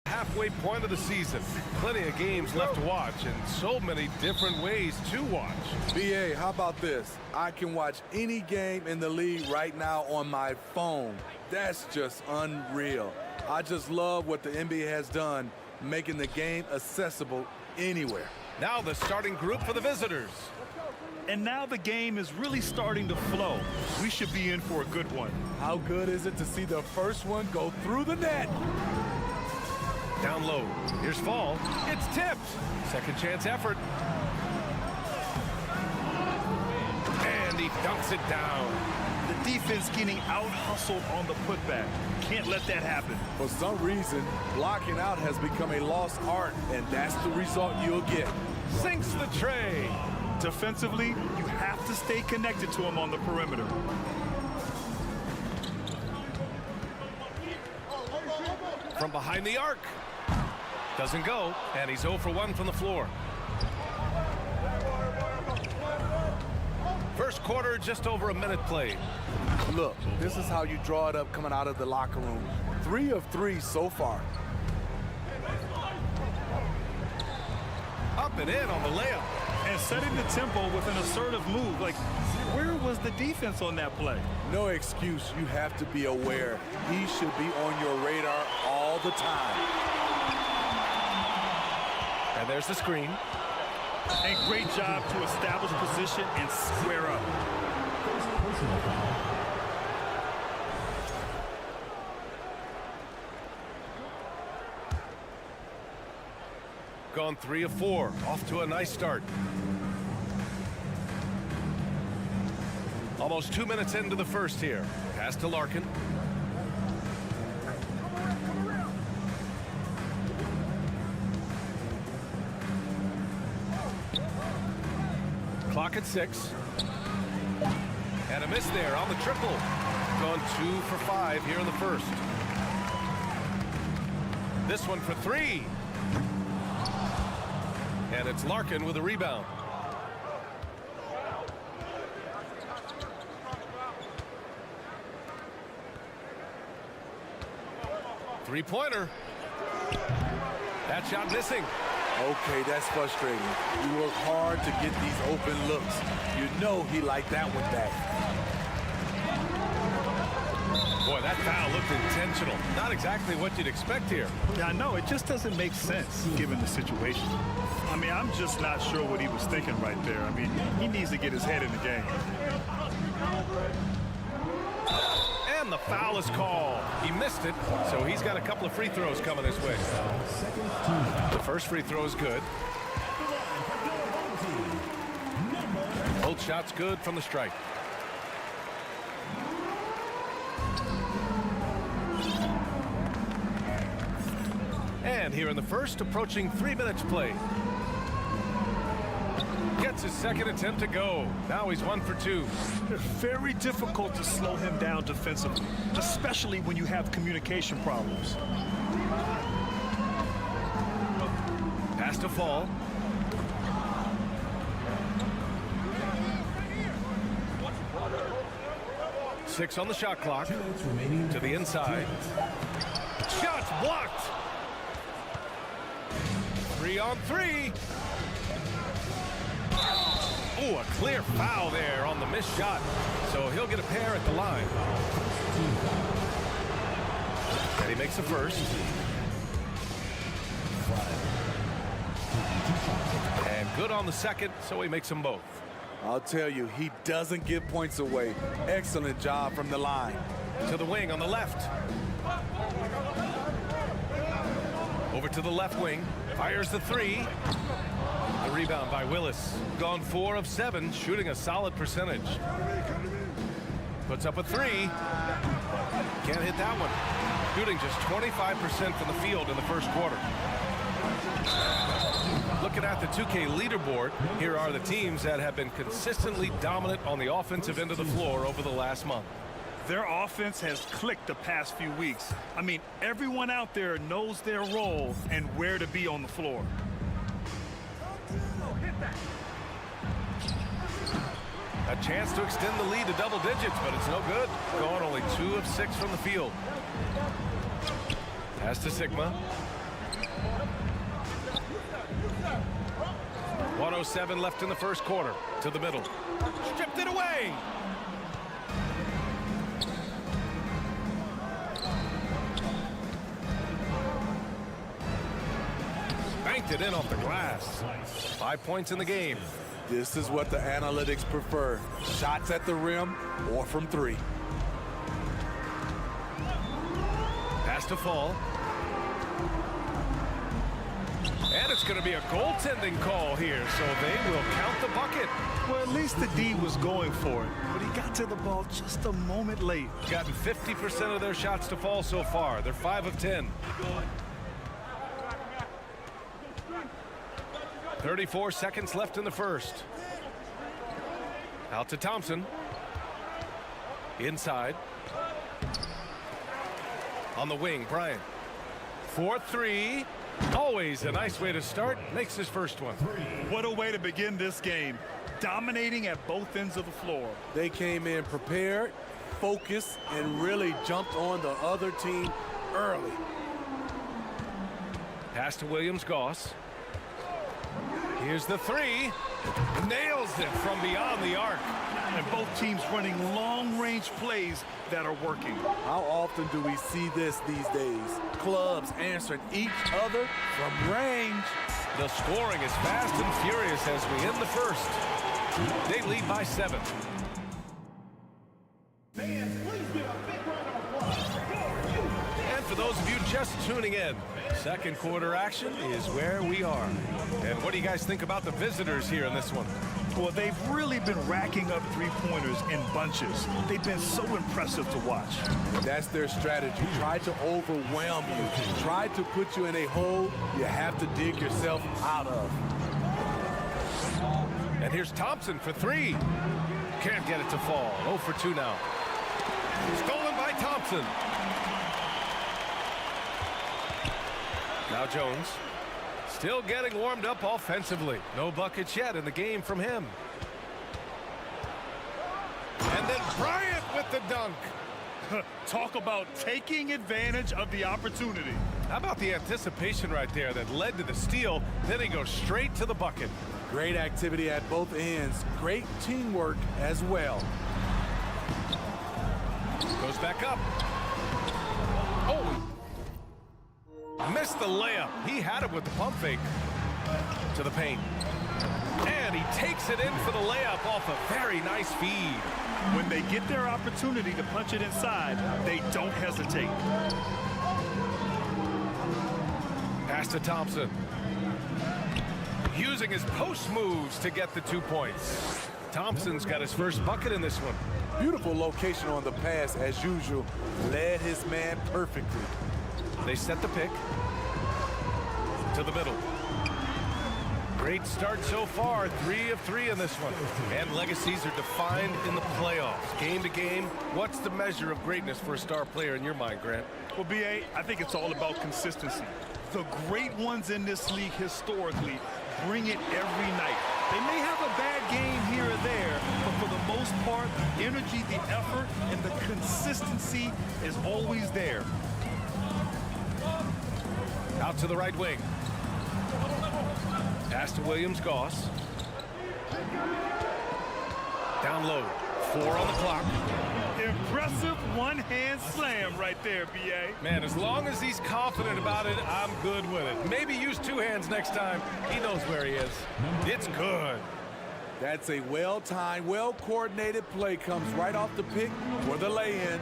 Halfway point of the season. Plenty of games left to watch and so many different ways to watch. BA, how about this? I can watch any game in the league right now on my phone. That's just unreal. I just love what the NBA has done, making the game accessible anywhere. Now the starting group for the visitors. And now the game is really starting to flow. We should be in for a good one. How good is it to see the first one go through the net? Down low. Here's Fall. It's tipped. Second chance effort. And he dunks it down. The defense getting out-hustled on the putback. Can't let that happen. For some reason, blocking out has become a lost art, and that's the result you'll get. Sinks the tray. Defensively, you have to stay connected to him on the perimeter. From behind the arc. Doesn't go, and he's 0 for 1 from the floor. First quarter, just over a minute played. Look, this is how you draw it up coming out of the locker room. 3 of 3 so far. Up and in on the layup. And setting the tempo with an assertive move. Like, where was the defense on that play? No excuse. You have to be aware. He should be on your radar all the time. And there's the screen. And great job to establish position and square up. Gone 3 of 4. Off to a nice start. Almost 2 minutes into the first here. Pass to Larkin. Clock at 6. And a miss there on the triple. Gone 2 for 5 here in the first. This one for 3. And it's Larkin with a rebound. Three-pointer. That shot missing. Okay, that's frustrating. You work hard to get these open looks. You know he liked that one back. Boy, that foul looked intentional. Not exactly what you'd expect here. Yeah, I know. It just doesn't make sense given the situation. I mean, I'm just not sure what he was thinking right there. I mean, he needs to get his head in the game. And the foul is called. He missed it, so he's got a couple of free throws coming his way. The first free throw is good. Both shots good from the strike. And here in the first, approaching 3 minutes played. Gets his second attempt to go. Now he's 1 for 2. Very difficult to slow him down defensively, especially when you have communication problems. Pass to Fall. Six on the shot clock. To the inside. Shots blocked. 3 on 3. Ooh, a clear foul there on the missed shot. So he'll get a pair at the line. And he makes the first. And good on the second, so he makes them both. I'll tell you, he doesn't give points away. Excellent job from the line. To the wing on the left. Over to the left wing. Fires the 3. The rebound by Willis. Gone 4 of 7, shooting a solid percentage. Puts up a 3. Can't hit that one. Shooting just 25% from the field in the first quarter. Looking at the 2K leaderboard, here are the teams that have been consistently dominant on the offensive end of the floor over the last month. Their offense has clicked the past few weeks. I mean, everyone out there knows their role and where to be on the floor. A chance to extend the lead to double digits, but it's no good. Going only 2 of 6 from the field. Pass to Sigma. .107 left in the first quarter. To the middle. Stripped it away. Banked it in off the glass. 5 points in the game. This is what the analytics prefer. Shots at the rim or from three. Pass to fall. And it's going to be a goaltending call here, so they will count the bucket. Well, at least the D was going for it, but he got to the ball just a moment late. Gotten 50% of their shots to fall so far. They're 5 of 10. 34 seconds left in the first. Out to Thompson. Inside. On the wing, Bryant. 4-3. Always a nice way to start. Makes his first one. What a way to begin this game. Dominating at both ends of the floor. They came in prepared, focused, and really jumped on the other team early. Pass to Williams-Goss. Here's the three. Nails it from beyond the arc. And both teams running long-range plays that are working. How often do we see this these days? Clubs answering each other from range. The scoring is fast and furious as we end the first. They lead by 7. And for those of you just tuning in, second quarter action is where we are. And what do you guys think about the visitors here in this one? Well, they've really been racking up three-pointers in bunches. They've been so impressive to watch. That's their strategy. Try to overwhelm you. Try to put you in a hole you have to dig yourself out of. And here's Thompson for 3. Can't get it to fall. 0 for 2 now. Stolen by Thompson. Now Jones. Still getting warmed up offensively. No buckets yet in the game from him. And then Bryant with the dunk. Talk about taking advantage of the opportunity. How about the anticipation right there that led to the steal? Then he goes straight to the bucket. Great activity at both ends. Great teamwork as well. Goes back up. Oh! Missed the layup. He had it with the pump fake. To the paint. And he takes it in for the layup off a very nice feed. When they get their opportunity to punch it inside, they don't hesitate. Pass to Thompson. Using his post moves to get the 2 points. Thompson's got his first bucket in this one. Beautiful location on the pass as usual. Led his man perfectly. They set the pick. To the middle. Great start so far. 3 of 3 in this one. And legacies are defined in the playoffs. Game to game. What's the measure of greatness for a star player in your mind, Grant? Well, B.A., I think it's all about consistency. The great ones in this league historically bring it every night. They may have a bad game here or there, but for the most part, the energy, the effort, and the consistency is always there. Out to the right wing. Pass to Williams-Goss. Down low. 4 on the clock. Impressive one-hand slam right there, B.A. Man, as long as he's confident about it, I'm good with it. Maybe use 2 hands next time. He knows where he is. It's good. That's a well-timed, well-coordinated play. Comes right off the pick for the lay-in.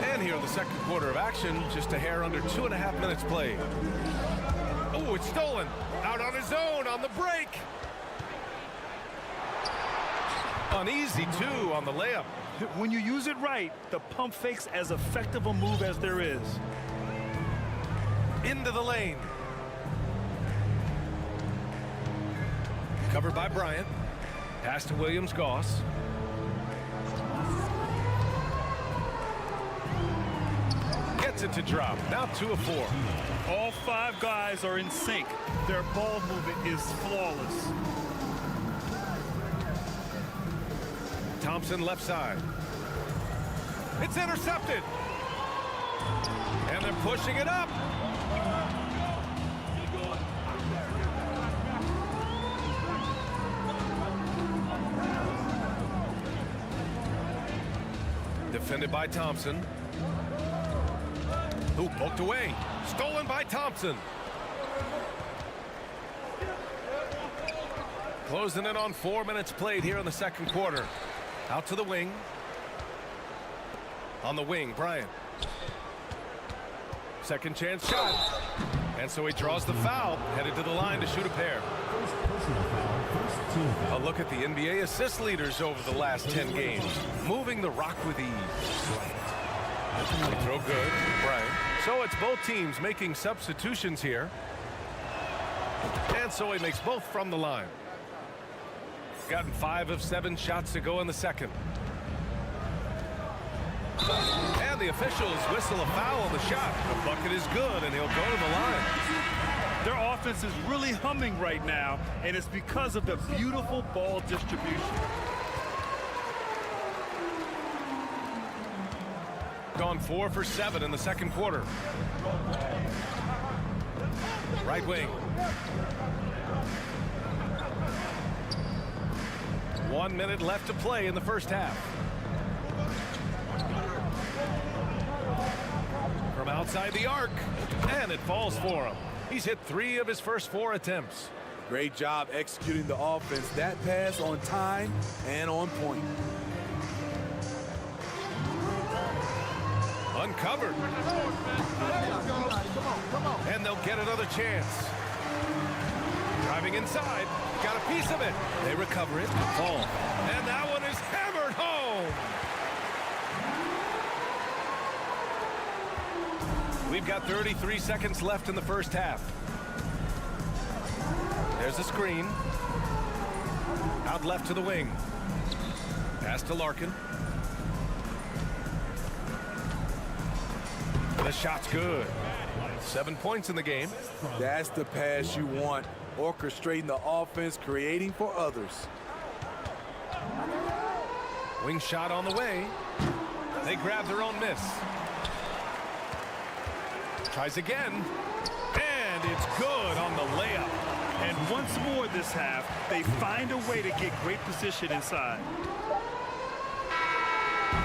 And here in the second quarter of action, just a hair under 2.5 minutes played. Oh, it's stolen. Out on his own on the break. Uneasy, too, on the layup. When you use it right, the pump fake's as effective a move as there is. Into the lane. Covered by Bryant. Pass to Williams-Goss. Gets it to drop. Now 2 of 4. All 5 guys are in sync. Their ball movement is flawless. Thompson left side. It's intercepted. And they're pushing it up. Defended by Thompson. Who poked away. Stolen by Thompson. Closing in on 4 minutes played here in the second quarter. Out to the wing. On the wing, Bryant. Second chance shot. And so he draws the foul, headed to the line to shoot a pair. A look at the NBA assist leaders over the last 10 games. Moving the rock with ease. They throw good, Bryant. So it's both teams making substitutions here. And so he makes both from the line. Gotten 5 of 7 shots to go in the second. And the officials whistle a foul on the shot. The bucket is good, and he'll go to the line. Their offense is really humming right now, and it's because of the beautiful ball distribution. Gone 4 for 7 in the second quarter. Right wing. 1 minute left to play in the first half. From outside the arc, and it falls for him. He's hit 3 of his first 4 attempts. Great job executing the offense. That pass on time and on point. Uncovered. And they'll get another chance. Driving inside. Got a piece of it. They recover it. Fall. And that one is hammered home. We've got 33 seconds left in the first half. There's a screen. Out left to the wing. Pass to Larkin. The shot's good. 7 points in the game. That's the pass you want. Orchestrating the offense, creating for others. Wing shot on the way. They grab their own miss. Tries again. And it's good on the layup. And once more this half, they find a way to get great position inside.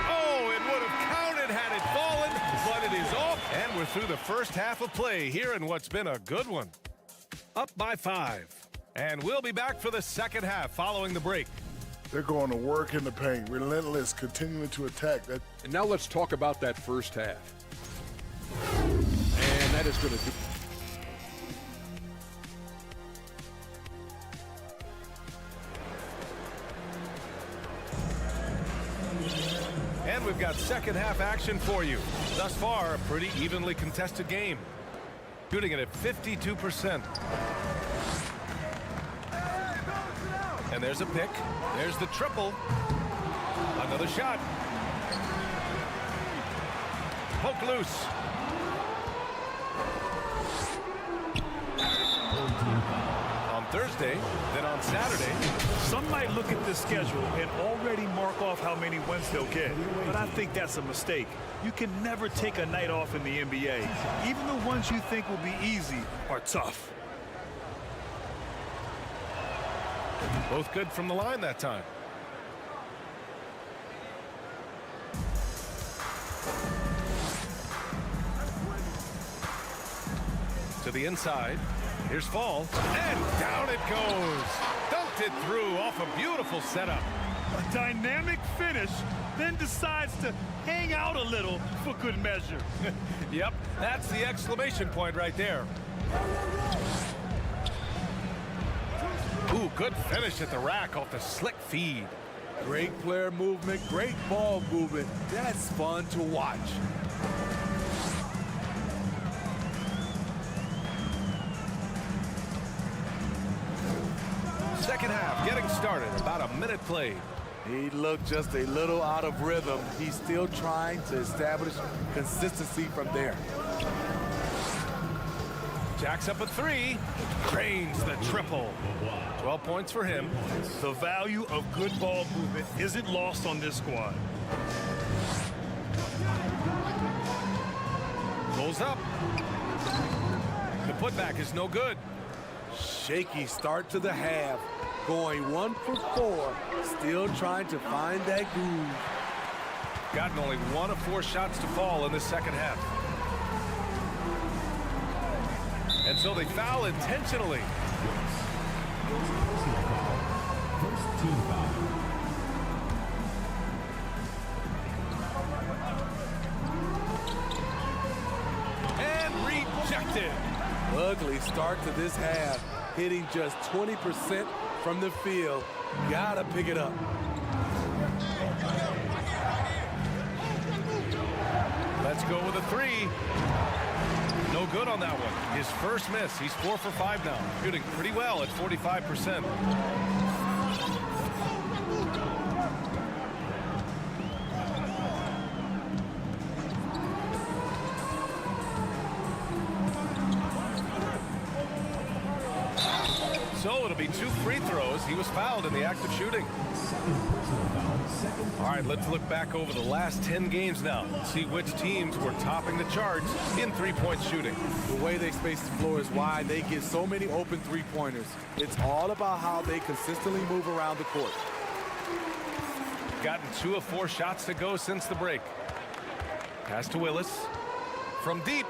Oh, it would have counted had it fallen, but it is off. And we're through the first half of play here in what's been a good one. Up by 5. And we'll be back for the second half following the break. They're going to work in the paint, relentless, continuing to attack. And now let's talk about that first half. And that is going to do. And we've got second half action for you. Thus far, a pretty evenly contested game. Shooting it at 52%. And there's a pick. There's the triple. Another shot. Poke loose. On Thursday, then on Saturday. Some might look at this schedule and already mark off how many wins they'll get, but I think that's a mistake. You can never take a night off in the NBA. Even the ones you think will be easy are tough. Both good from the line that time. To the inside. Here's Fall. And down it goes. Dunked it through off a beautiful setup. A dynamic finish, then decides to hang out a little for good measure. Yep, that's the exclamation point right there. Ooh, good finish at the rack off the slick feed. Great player movement, great ball movement. That's fun to watch. Second half getting started, about a minute played. He looked just a little out of rhythm. He's still trying to establish consistency from there. Jacks up a 3, drains the triple. 12 points for him. The value of good ball movement isn't lost on this squad. Pulls up. The putback is no good. Shaky start to the half. Going 1 for 4. Still trying to find that groove. Gotten only 1 of 4 shots to fall in the second half. And so they foul intentionally. First team foul. And rejected. Ugly start to this half. Hitting just 20% from the field. Gotta pick it up. Let's go with a 3. No good on that one. His first miss. He's 4 for 5 now. Shooting pretty well at 45%. So it'll be 2 free throws. He was fouled in the act of shooting. All right, let's look back over the last 10 games now. See which teams were topping the charts in three-point shooting. The way they space the floor is why they get so many open three-pointers. It's all about how they consistently move around the court. Gotten 2 of 4 shots to go since the break. Pass to Willis. From deep.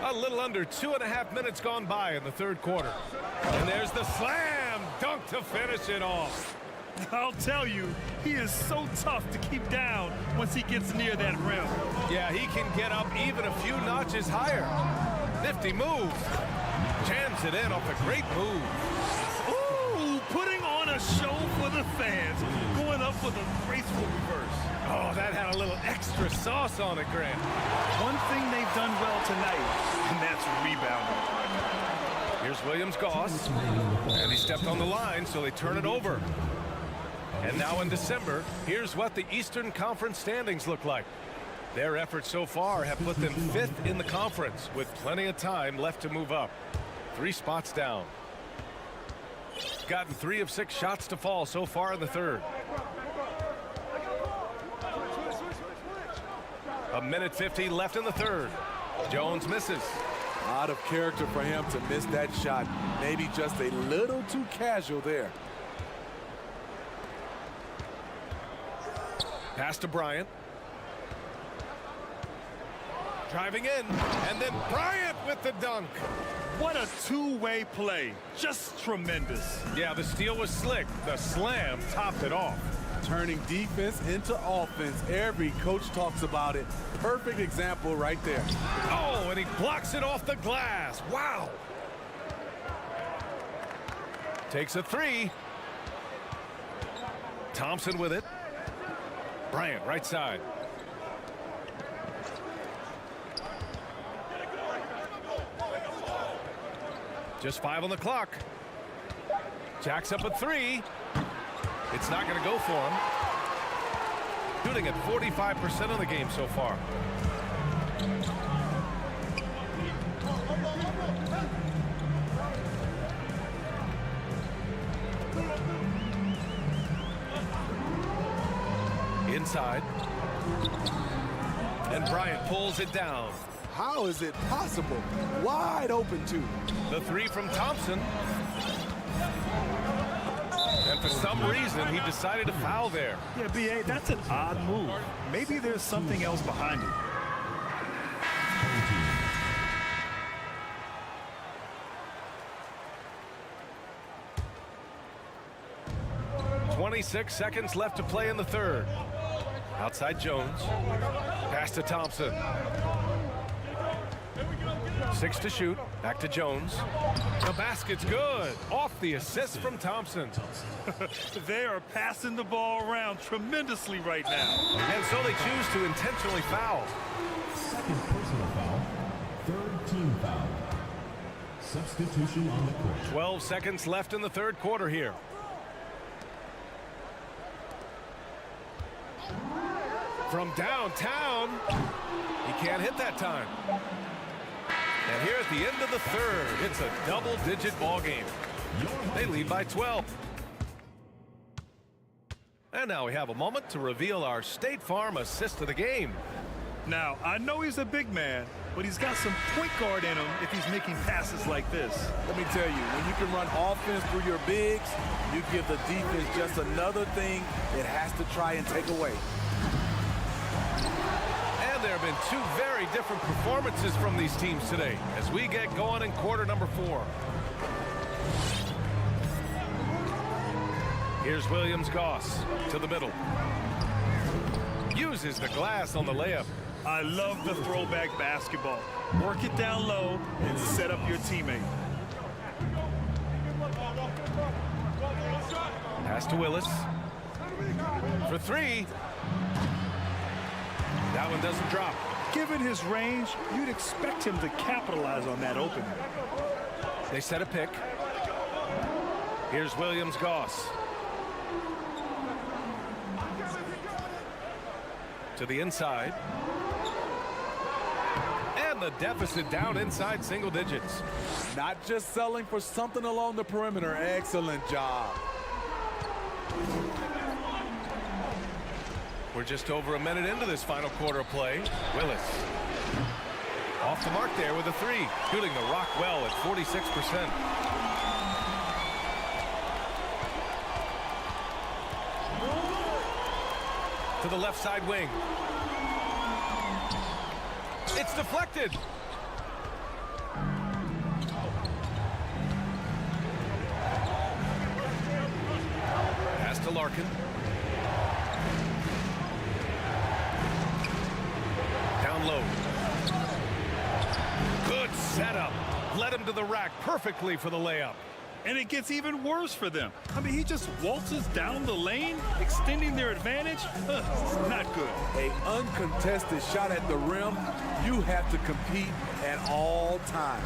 A little under 2.5 minutes gone by in the third quarter. And there's the slam dunk to finish it off. I'll tell you, he is so tough to keep down once he gets near that rim. Yeah, he can get up even a few notches higher. Nifty move. Jams it in off a great move. Ooh, putting on a show for the fans. Going up with a graceful reverse. Oh, that had a little extra sauce on it, Grant. One thing they've done well tonight, and that's rebounding. Here's Williams-Goss, and he stepped on the line, so they turn it over. And now in December, here's what the Eastern Conference standings look like. Their efforts so far have put them 5th in the conference, with plenty of time left to move up. 3 spots down. Gotten 3 of 6 shots to fall so far in the third. A minute 50 left in the third. Jones misses. Out of character for him to miss that shot. Maybe just a little too casual there. Pass to Bryant. Driving in, and then Bryant with the dunk. What a two-way play. Just tremendous. Yeah, the steal was slick. The slam topped it off. Turning defense into offense. Every coach talks about it. Perfect example right there. Oh, and he blocks it off the glass. Wow. Takes a 3. Thompson with it. Bryant, right side. Just 5 on the clock. Jacks up a 3. It's not going to go for him. Shooting at 45% of the game so far. Inside. And Bryant pulls it down. How is it possible? Wide open too. The 3 from Thompson. And for some reason, he decided to foul there. Yeah, B.A., that's an odd move. Maybe there's something else behind it. 26 seconds left to play in the third. Outside Jones. Pass to Thompson. 6 to shoot. Back to Jones. The basket's good. Off the assist from Thompson. They are passing the ball around tremendously right now. And so they choose to intentionally foul. Second personal foul. Third team foul. Substitution on the court. 12 seconds left in the third quarter here. From downtown, he can't hit that time. And here at the end of the third, it's a double-digit ball game. They lead by 12. And now we have a moment to reveal our State Farm assist of the game. Now, I know he's a big man, but he's got some point guard in him if he's making passes like this. Let me tell you, when you can run offense through your bigs, you give the defense just another thing it has to try and take away. And there have been two very different performances from these teams today as we get going in quarter number 4. Here's Williams-Goss to the middle. Uses the glass on the layup. I love the throwback basketball. Work it down low and set up your teammate. Pass to Willis. For 3. That one doesn't drop. Given his range, you'd expect him to capitalize on that opening. They set a pick. Here's Williams-Goss. To the inside. And the deficit down inside single digits. Not just selling for something along the perimeter. Excellent job. We're just over a minute into this final quarter of play. Willis. Off the mark there with a 3. Shooting the rock well at 46%. To the left side wing. It's deflected. Pass to Larkin. Down low. Good setup. Led him to the rack perfectly for the layup. And it gets even worse for them. I mean, he just waltzes down the lane, extending their advantage. Not good. An uncontested shot at the rim. You have to compete at all times.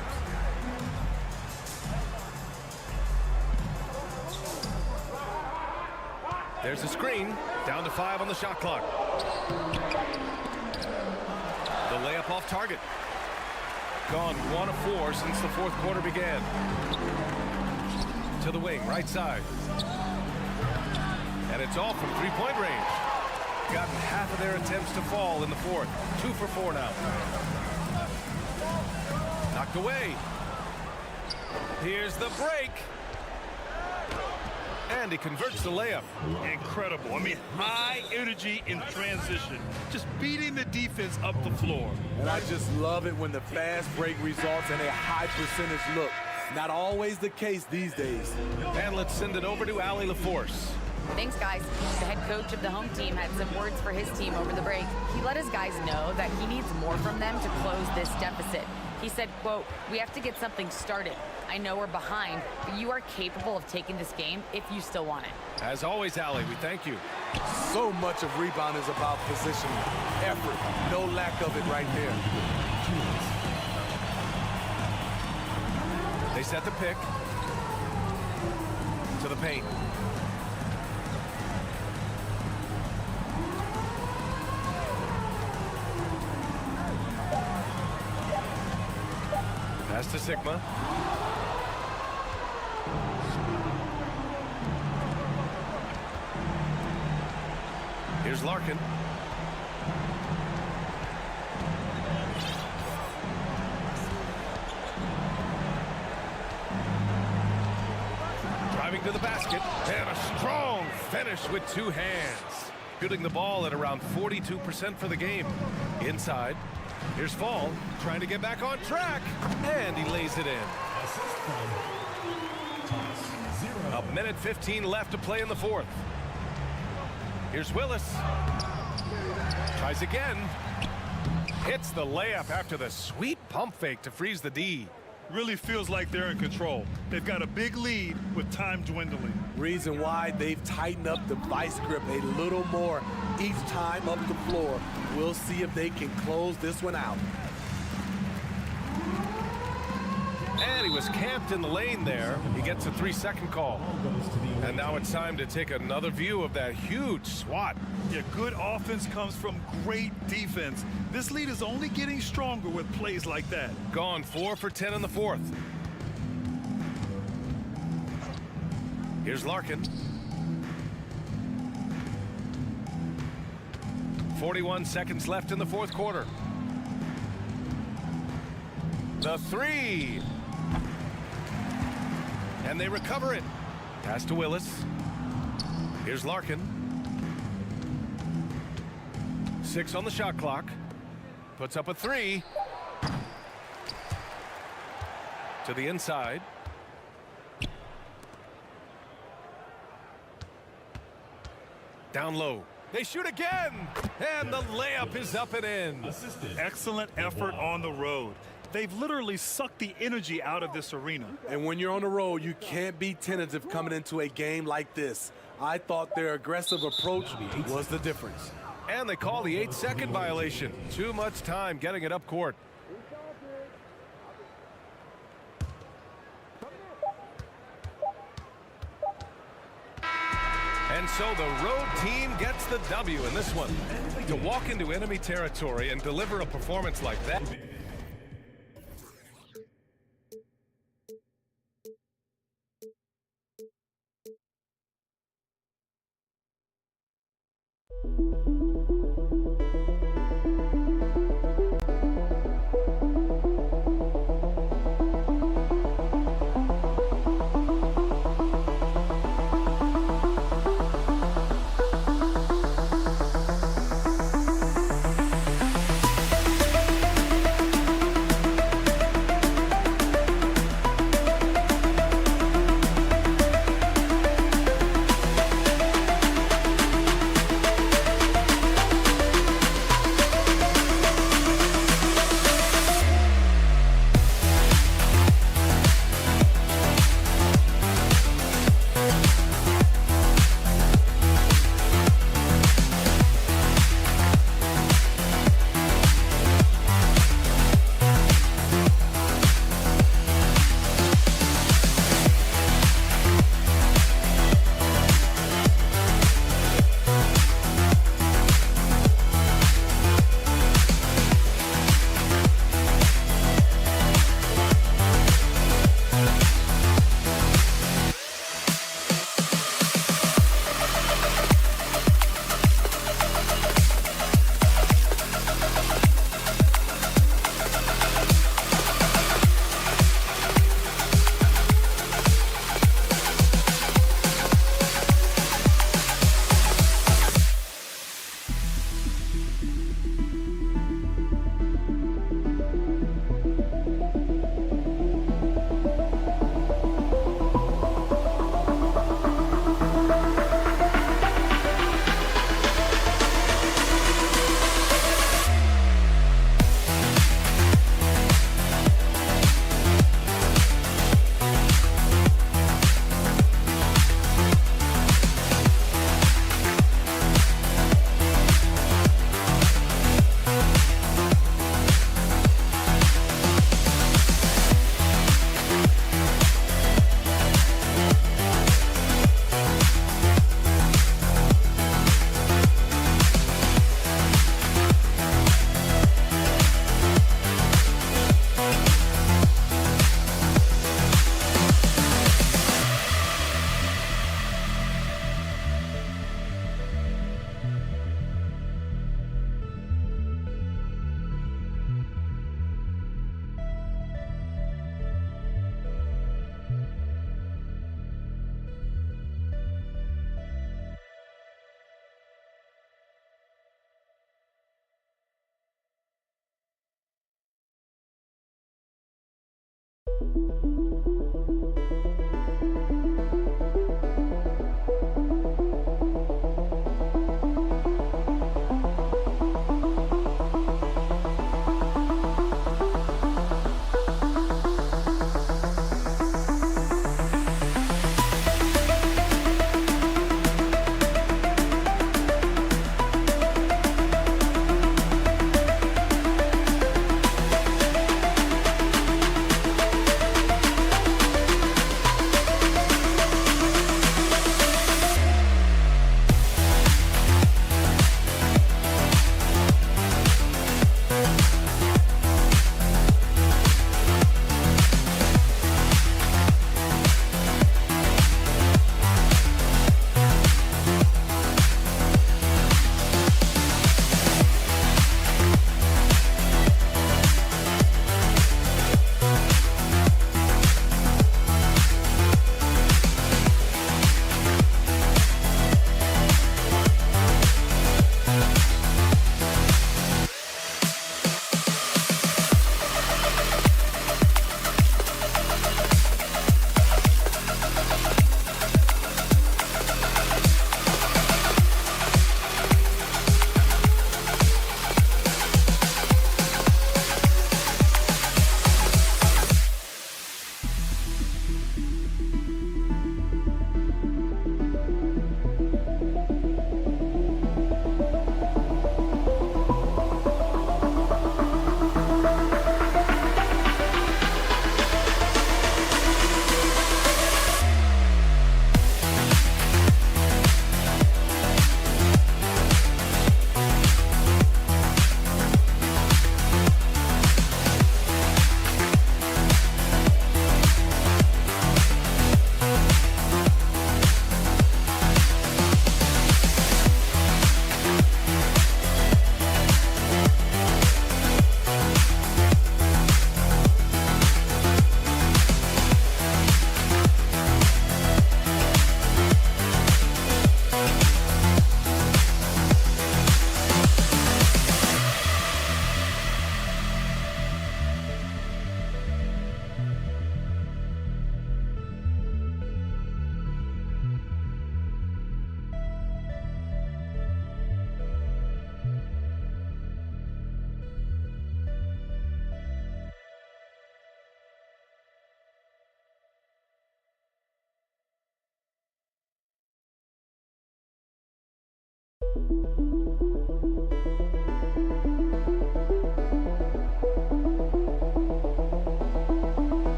There's a screen. Down to 5 on the shot clock. The layup off target. Gone 1 of 4 since the fourth quarter began. To the wing, right side. And it's all from three-point range. Gotten half of their attempts to fall in the fourth. 2 for 4 now. Knocked away. Here's the break. And he converts the layup. Incredible. I mean, high energy in transition. Just beating the defense up the floor. And I just love it when the fast break results in a high percentage look. Not always the case these days. And let's send it over to Allie LaForce. Thanks, guys. The head coach of the home team had some words for his team over the break. He let his guys know that he needs more from them to close this deficit. He said, quote, "We have to get something started. I know we're behind, but you are capable of taking this game if you still want it." As always, Allie, we thank you. So much of rebound is about positioning, effort, no lack of it right there. They set the pick. To the paint. Pass to Sigma. Here's Larkin. Driving to the basket. And a strong finish with 2 hands. Shooting the ball at around 42% for the game. Inside. Here's Fall, trying to get back on track, and he lays it in. A minute 15 left to play in the fourth. Here's Willis. Tries again. Hits the layup after the sweet pump fake to freeze the D. Really feels like they're in control. They've got a big lead with time dwindling. Reason why they've tightened up the vice grip a little more each time up the floor. We'll see if they can close this one out. And he was camped in the lane there. He gets a 3-second call. And now it's time to take another view of that huge swat. Yeah, good offense comes from great defense. This lead is only getting stronger with plays like that. Gone 4 for 10 in the fourth. Here's Larkin. 41 seconds left in the fourth quarter. The three. And they recover it. Pass to Willis. Here's Larkin. 6 on the shot clock. Puts up a three. To the inside. Down low. They shoot again. And the layup is up and in. Excellent effort on the road. They've literally sucked the energy out of this arena. And when you're on the road, you can't be tentative coming into a game like this. I thought their aggressive approach was the difference. And they call the 8-second violation. Too much time getting it up court. And so the road team gets the W in this one. To walk into enemy territory and deliver a performance like that.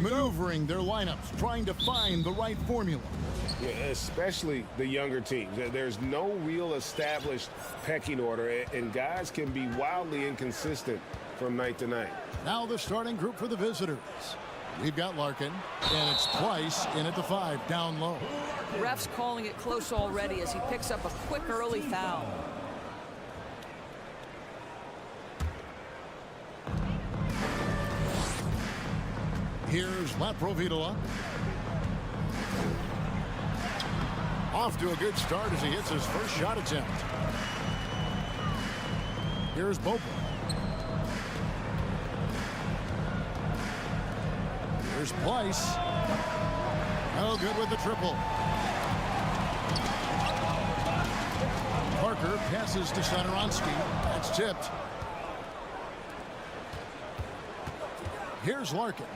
maneuvering their lineups, trying to find the right formula. Yeah, especially the younger teams. There's no real established pecking order, and guys can be wildly inconsistent from night to night. Now the starting group for the visitors. We've got Larkin, and it's Twice in at the 5, down low. Ref's calling it close already as he picks up a quick early foul. Here's Bjelica. Off to a good start as he hits his first shot attempt. Here's Bobo. Here's Twice. No good with the triple. Parker passes to Satoransky. That's tipped. Here's Larkin.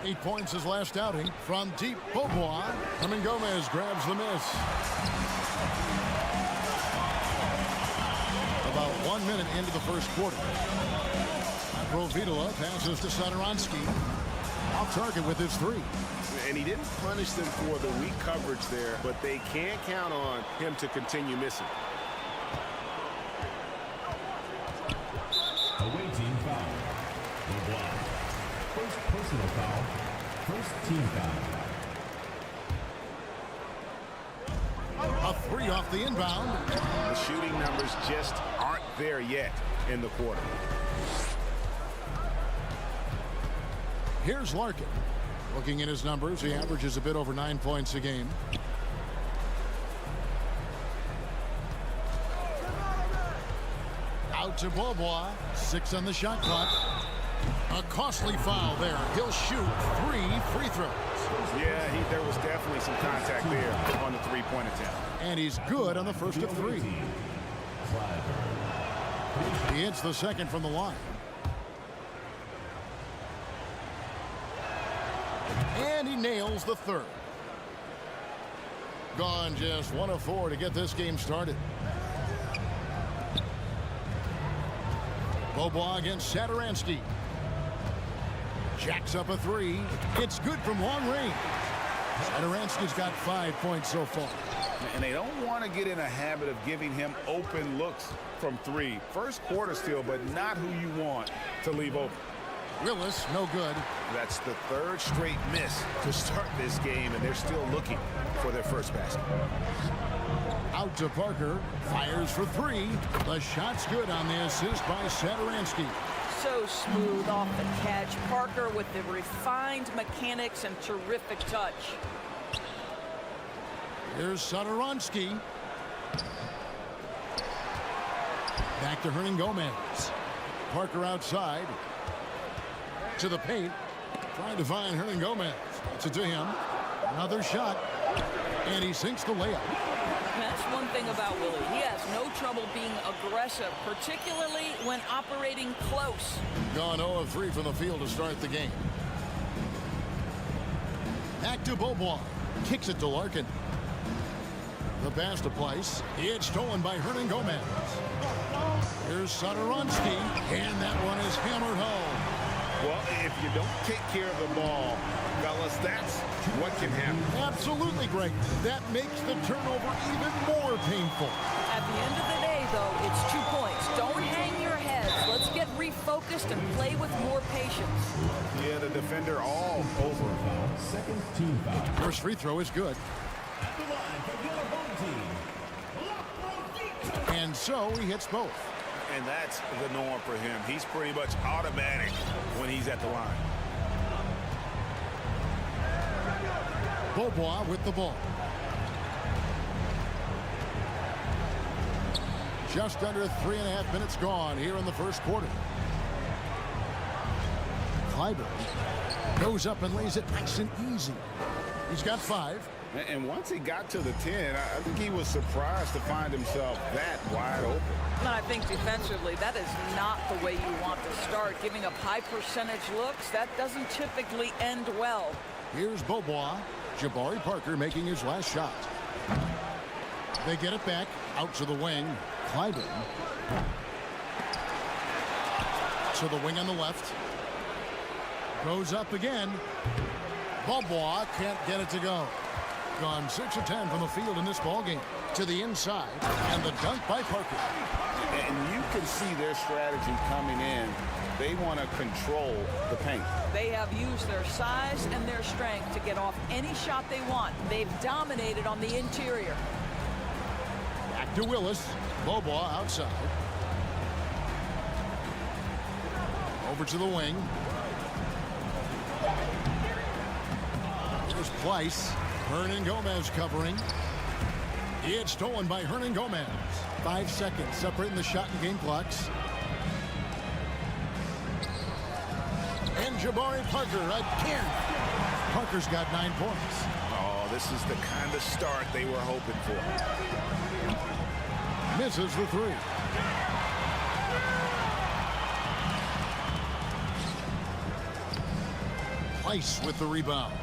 8 points his last outing. From deep, Bobo. Gomez grabs the miss. About 1 minute into the first quarter. Bjelica passes to Satoransky. Off target with his 3. And he didn't punish them for the weak coverage there, but they can't count on him to continue missing. Away team foul. First personal foul. First team foul. A 3 off the inbound. The shooting numbers just aren't there yet in the quarter. Here's Larkin. Looking at his numbers, he averages a bit over 9 points a game. Out to Bobo. 6 on the shot clock. A costly foul there. He'll shoot 3 free throws. Yeah, there was definitely some contact there on the three-point attempt. And he's good on the first of 3. He hits the second from the line. And he nails the third. Gone just 1 of 4 to get this game started. Bobo against Satoransky. Jacks up a 3. It's good from long range. Satoransky's got 5 points so far. And they don't want to get in a habit of giving him open looks from 3. First quarter still, but not who you want to leave open. Willis, no good. That's the 3rd straight miss to start this game, and they're still looking for their first basket. Out to Parker. Fires for 3. The shot's good on the assist by Satoransky. So smooth off the catch. Parker with the refined mechanics and terrific touch. Here's Satoransky. Back to Gomez. Parker outside. To the paint. Trying to find Gomez. It's it to him. Another shot. And he sinks the layup. That's one thing about Willie. He has no trouble being aggressive, particularly when operating close. Gone 0 of 3 from the field to start the game. Back to Bobo. Kicks it to Larkin. The pass to Place. It's stolen by Gomez. Here's Satoransky. And that one is hammered home. Well, if you don't take care of the ball, fellas, that's what can happen. Absolutely great. That makes the turnover even more painful. At the end of the day, though, it's 2 points. Don't hang your heads. Let's get refocused and play with more patience. Yeah, the defender all over. Second team foul. First free throw is good. At the line for the other home team, And so he hits both. And that's the norm for him. He's pretty much automatic when he's at the line. Beaubois with the ball. Just under 3.5 minutes gone here in the first quarter. Clyburn goes up and lays it nice and easy. He's got 5. And once he got to the 10, I think he was surprised to find himself that wide open. And I think defensively, that is not the way you want to start. Giving up high percentage looks, that doesn't typically end well. Here's Beaubois. Jabari Parker making his last shot. They get it back out to the wing. Clyburn to the wing on the left. Goes up again. Beaubois can't get it to go. Gone 6 of 10 from the field in this ballgame. To the inside, and the dunk by Parker. And you can see their strategy coming in. They want to control the paint. They have used their size and their strength to get off any shot they want. They've dominated on the interior. Back to Willis. Beaubois outside. Over to the wing. Here's Pleiss. Hernan Gomez covering. It's stolen by Hernan Gomez. 5 seconds separating the shot and game clocks. And Jabari Parker again. Parker's got 9 points. Oh, this is the kind of start they were hoping for. Misses the 3. Pleiss with the rebound.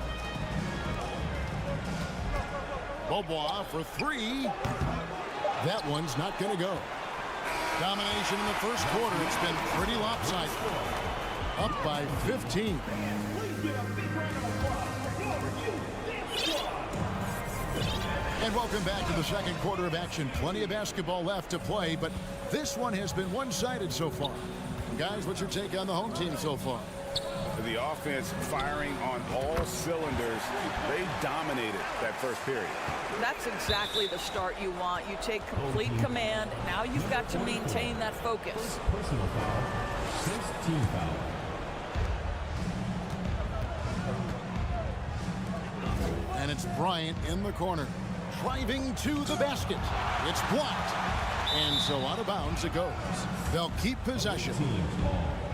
Beaubois for 3. That one's not going to go. Domination in the first quarter. It's been pretty lopsided. Up by 15. And welcome back to the second quarter of action. Plenty of basketball left to play, but this one has been one-sided so far. Guys, what's your take on the home team so far? The offense firing on all cylinders. They dominated that first period. That's exactly the start you want. You take complete command. Now you've got to maintain that focus. Personal foul. First team foul. And it's Bryant in the corner. Driving to the basket. It's blocked. And so out of bounds it goes. They'll keep possession.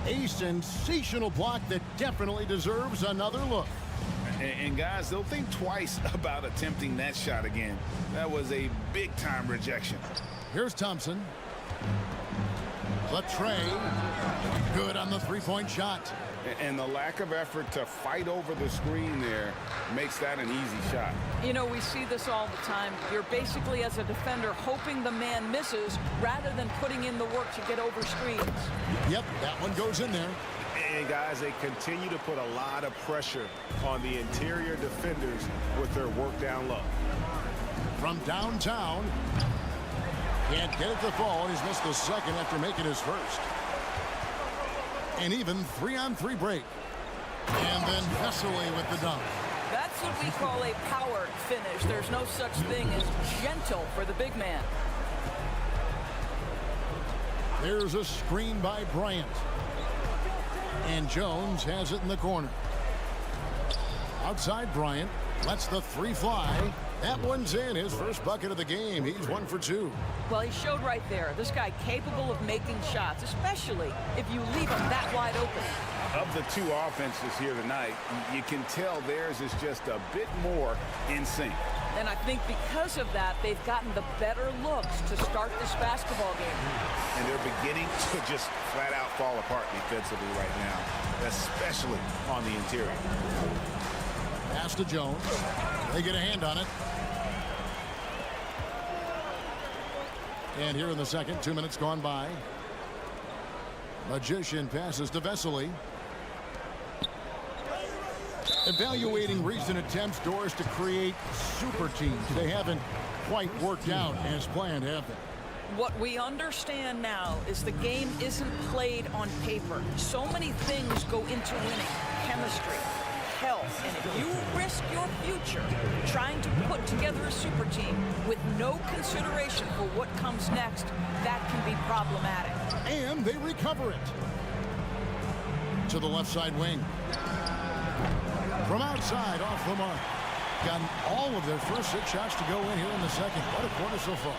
A sensational block that definitely deserves another look. And guys, they'll think twice about attempting that shot again. That was a big-time rejection. Here's Thompson. Latre. Good on the three-point shot. And the lack of effort to fight over the screen there makes that an easy shot. You know, we see this all the time. You're basically, as a defender, hoping the man misses rather than putting in the work to get over screens. Yep, that one goes in there. And guys, they continue to put a lot of pressure on the interior defenders with their work down low. From downtown. Can't get it to fall. He's missed the second after making his first. And even 3-on-3 break. And then Vesely with the dunk. That's what we call a power finish. There's no such thing as gentle for the big man. There's a screen by Bryant. And Jones has it in the corner. Outside Bryant. Lets the 3 fly. That one's in. His first bucket of the game. He's 1 for 2. Well, he showed right there. This guy capable of making shots, especially if you leave him that wide open. Of the 2 offenses here tonight, you can tell theirs is just a bit more in sync. And I think because of that, they've gotten the better looks to start this basketball game. And they're beginning to just flat out fall apart defensively right now, especially on the interior. Pass to Jones. They get a hand on it. And here in the second, 2 minutes gone by. Magician passes to Vesely. Evaluating recent attempts, Doris, to create super teams. They haven't quite worked out as planned, have they? What we understand now is the game isn't played on paper. So many things go into winning. Chemistry, health. And if you risk your future trying to put together a super team with no consideration for what comes next, that can be problematic. And they recover it. To the left side wing. From outside, off the mark. Gotten all of their first 6 shots to go in here in the second. What a quarter so far.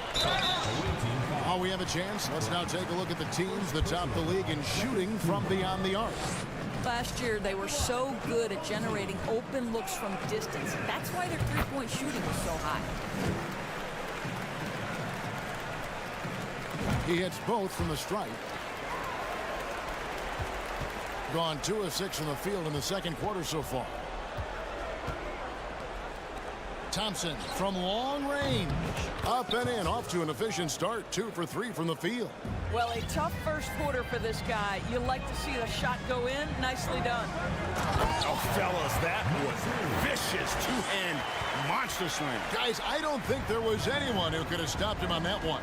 Oh, we have a chance. Let's now take a look at the teams that top the league in shooting from beyond the arc. Last year, they were so good at generating open looks from distance. That's why their three-point shooting was so high. He hits both from the stripe. Gone 2 of 6 from the field in the second quarter so far. Thompson from long range. Up and in, off to an efficient start. 2 for 3 from the field. Well, a tough first quarter for this guy. You like to see the shot go in. Nicely done. Oh, fellas, that was vicious two-hand monster slam. Guys, I don't think there was anyone who could have stopped him on that one.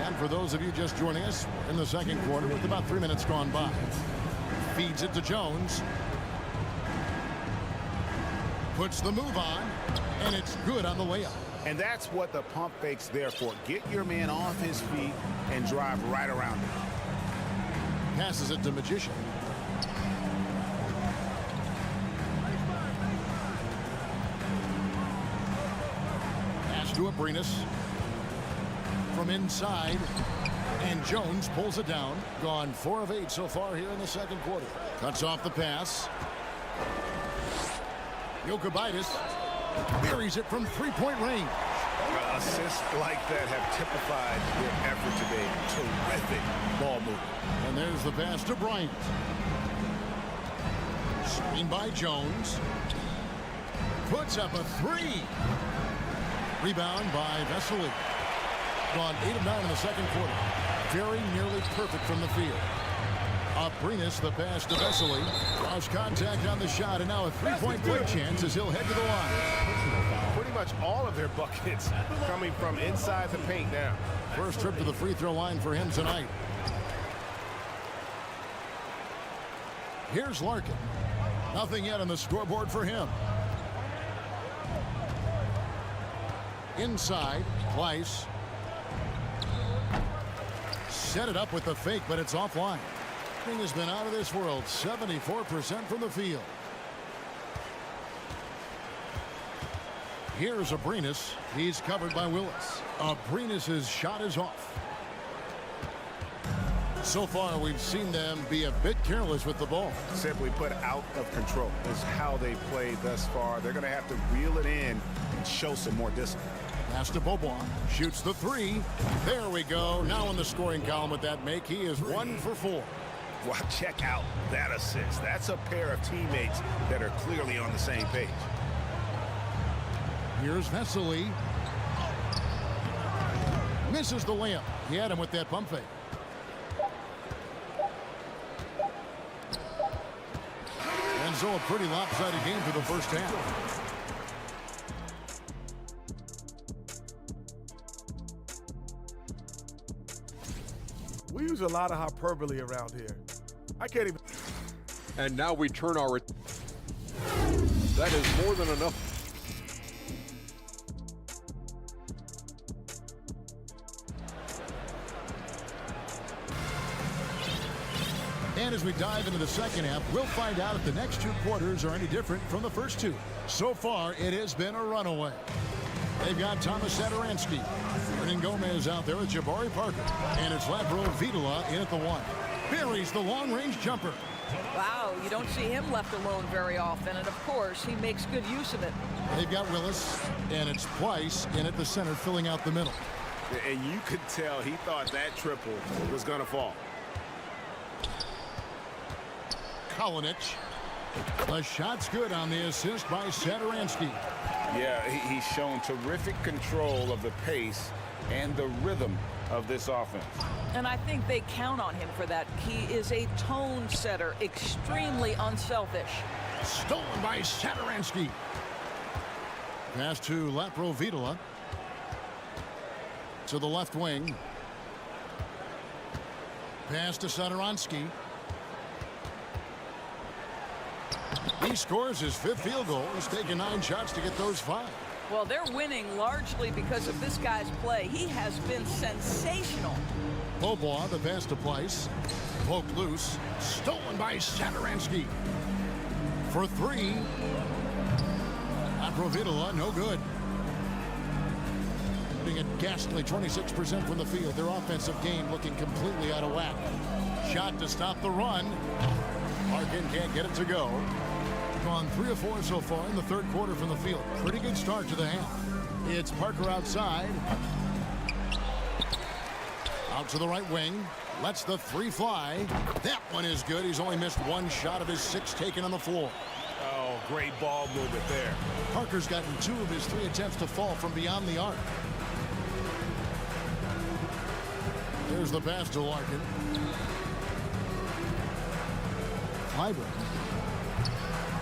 And for those of you just joining us, we're in the second quarter with about 3 minutes gone by. Feeds it to Jones. Puts the move on, and it's good on the layup. And that's what the pump fake's there for. Get your man off his feet and drive right around him. Passes it to Magician. Pass to Abrinas. From inside, and Jones pulls it down. Gone 4 of 8 so far here in the second quarter. Cuts off the pass. Jokubaitis buries it from 3-point range. Assists like that have typified their effort today. Terrific ball movement. And there's the pass to Bryant. Screen by Jones. Puts up a 3. Rebound by Vesely. Gone 8 of 9 in the second quarter. Very nearly perfect from the field. Abrinas, the pass to Vesely. Lost contact on the shot, and now a 3-point play chance as he'll head to the line. Pretty much all of their buckets coming from inside the paint now. First trip to the free throw line for him tonight. Here's Larkin. Nothing yet on the scoreboard for him. Inside, Weiss. Set it up with the fake, but it's offline. Thing has been out of this world. 74% from the field. Here's Abrinas. He's covered by Willis. Abrinas' shot is off. So far, we've seen them be a bit careless with the ball. Simply put, out of control is how they played thus far. They're going to have to reel it in and show some more discipline. Pass to Bobois. Shoots the 3. There we go. Now in the scoring column with that make, he is 1 for 4. Wow, check out that assist. That's a pair of teammates that are clearly on the same page. Here's Vesely. Misses the layup. He had him with that pump fake. And so a pretty lopsided game for the first half. We use a lot of hyperbole around here. I can't even. And now we turn our. That is more than enough. And as we dive into the second half, we'll find out if the next 2 quarters are any different from the first 2. So far, it has been a runaway. They've got Thomas Satoransky. Hernan Gomez out there with Jabari Parker. And it's Lapro Vitola in at the 1. Buries the long-range jumper. Wow, you don't see him left alone very often. And, of course, he makes good use of it. They've got Willis, and it's Price in at the center filling out the middle. And you could tell he thought that triple was going to fall. Kalinic. The shot's good on the assist by Satoransky. Yeah, he's shown terrific control of the pace and the rhythm of this offense. And I think they count on him for that. He is a tone setter, extremely unselfish. Stolen by Satoransky. Pass to Lapro Vitola. To the left wing. Pass to Satoransky. He scores his 5th field goal. He's taken 9 shots to get those 5. Well, they're winning largely because of this guy's play. He has been sensational. Bobois, the pass to Place. Poked loose. Stolen by Satoransky. For 3. Bjelica, no good. Hitting a ghastly 26% from the field. Their offensive game looking completely out of whack. Shot to stop the run. Larkin can't get it to go. Gone 3 of 4 so far in the 3rd quarter from the field. Pretty good start to the half. It's Parker outside. Out to the right wing. Lets the 3 fly. That one is good. He's only missed 1 shot of his 6 taken on the floor. Oh, great ball movement there. Parker's gotten 2 of his 3 attempts to fall from beyond the arc. There's the pass to Larkin. Clyburn.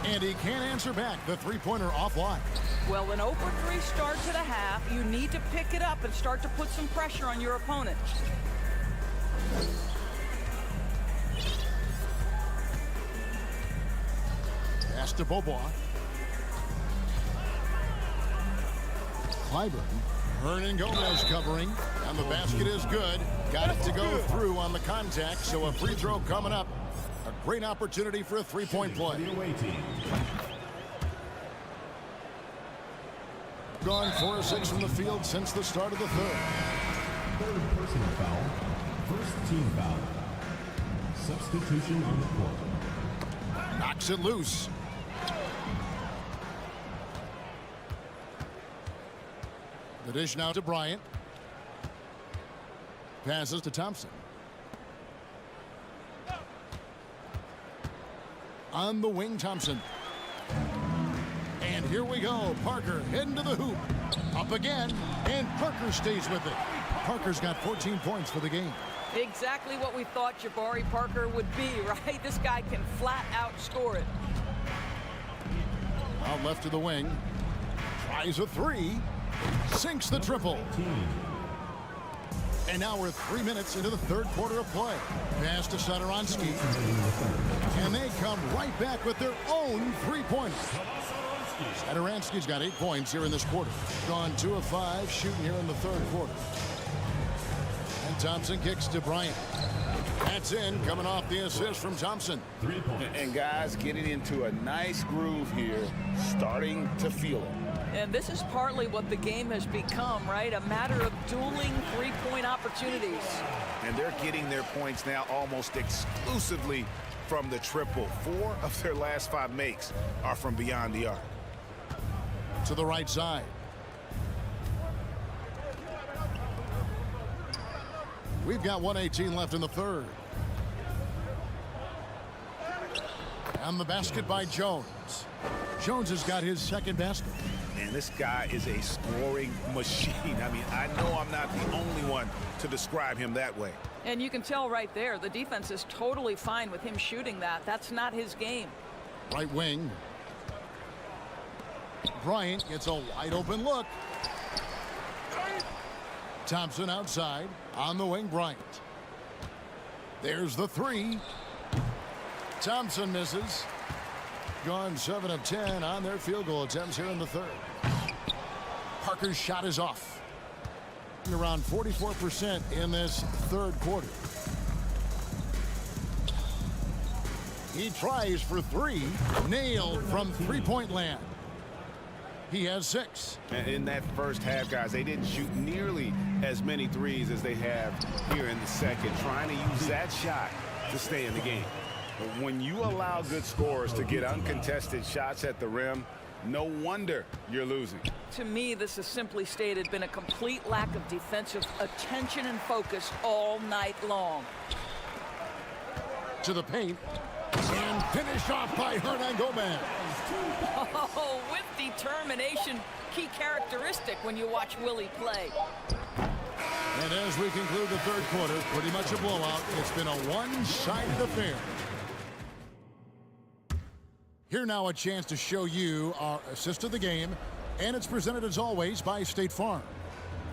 And he can't answer back. The 3-pointer offline. Well, an 0-for-3 start to the half. You need to pick it up and start to put some pressure on your opponent. Pass to Bobois. Clyburn. Hernan Gomez covering. And the basket is good. Got it to go through on the contact. So a free throw coming up. A great opportunity for a 3-point play. Gone 4 of 6 from the field since the start of the 3rd. 3rd personal foul. 1st team foul. Substitution on the court. Knocks it loose. The dish now to Bryant. Passes to Thompson. On the wing, Thompson. And here we go. Parker heading to the hoop. Up again. And Parker stays with it. Parker's got 14 points for the game. Exactly what we thought Jabari Parker would be, right? This guy can flat out score it. Out left to the wing. Tries a 3. Sinks the triple. And now we're 3 minutes into the 3rd quarter of play. Pass to Satoransky. And they come right back with their own 3-pointer. Satoransky's got 8 points here in this quarter. Gone 2 of 5 shooting here in the 3rd quarter. And Thompson kicks to Bryant. That's in, coming off the assist from Thompson. And guys getting into a nice groove here, starting to feel it. And this is partly what the game has become, right? A matter of dueling 3-point opportunities. And they're getting their points now almost exclusively from the triple. 4 of their last 5 makes are from beyond the arc. To the right side. We've got 1:18 left in the 3rd. And the basket by Jones. Jones has got his 2nd basket. And this guy is a scoring machine. I mean, I know I'm not the only one to describe him that way. And you can tell right there, the defense is totally fine with him shooting that. That's not his game. Right wing. Bryant gets a wide open look. Thompson outside. On the wing, Bryant. There's the 3. Thompson misses. Gone 7 of 10 on their field goal attempts here in the 3rd. Parker's shot is off. Around 44% in this 3rd quarter. He tries for 3. Nailed from 3-point land. He has 6. In that first half, guys, they didn't shoot nearly as many threes as they have here in the 2nd, trying to use that shot to stay in the game. But when you allow good scorers to get uncontested shots at the rim, no wonder you're losing. To me, this has simply stated been a complete lack of defensive attention and focus all night long. To the paint. And finished off by Hernan Gomez. Oh, with determination, key characteristic when you watch Willie play. And as we conclude the 3rd quarter, pretty much a blowout. It's been a one-sided affair. Here now a chance to show you our assist of the game, and it's presented as always by State Farm.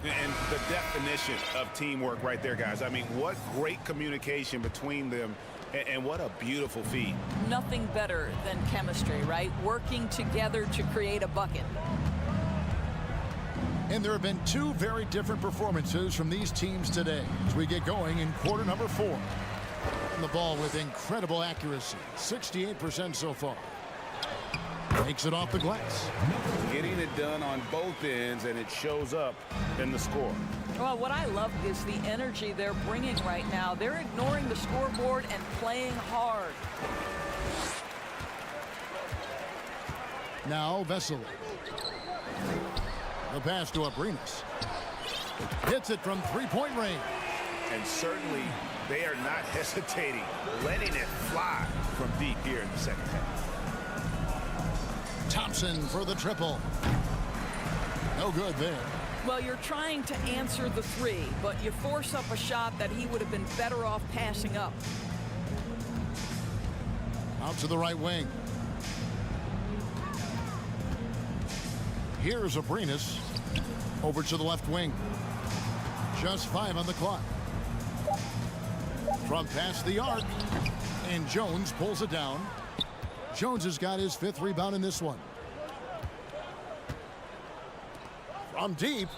And the definition of teamwork right there, guys. I mean, what great communication between them And what a beautiful feed. Nothing better than chemistry, right? Working together to create a bucket. And there have been two very different performances from these teams today as we get going in quarter number 4. And the ball with incredible accuracy, 68% so far. Takes it off the glass. Getting it done on both ends, and it shows up in the score. Well, what I love is the energy they're bringing right now. They're ignoring the scoreboard and playing hard. Now Vesely. The pass to Abrinas. Hits it from three-point range. And certainly they are not hesitating, letting it fly from deep here in the second half. Thompson for the triple. No good there. Well, you're trying to answer the three, but you force up a shot that he would have been better off passing up. Out to the right wing. Here's Abrinas. Over to the left wing. Just 5 on the clock. From past the arc. And Jones pulls it down. Jones has got his 5th rebound in this one. From deep.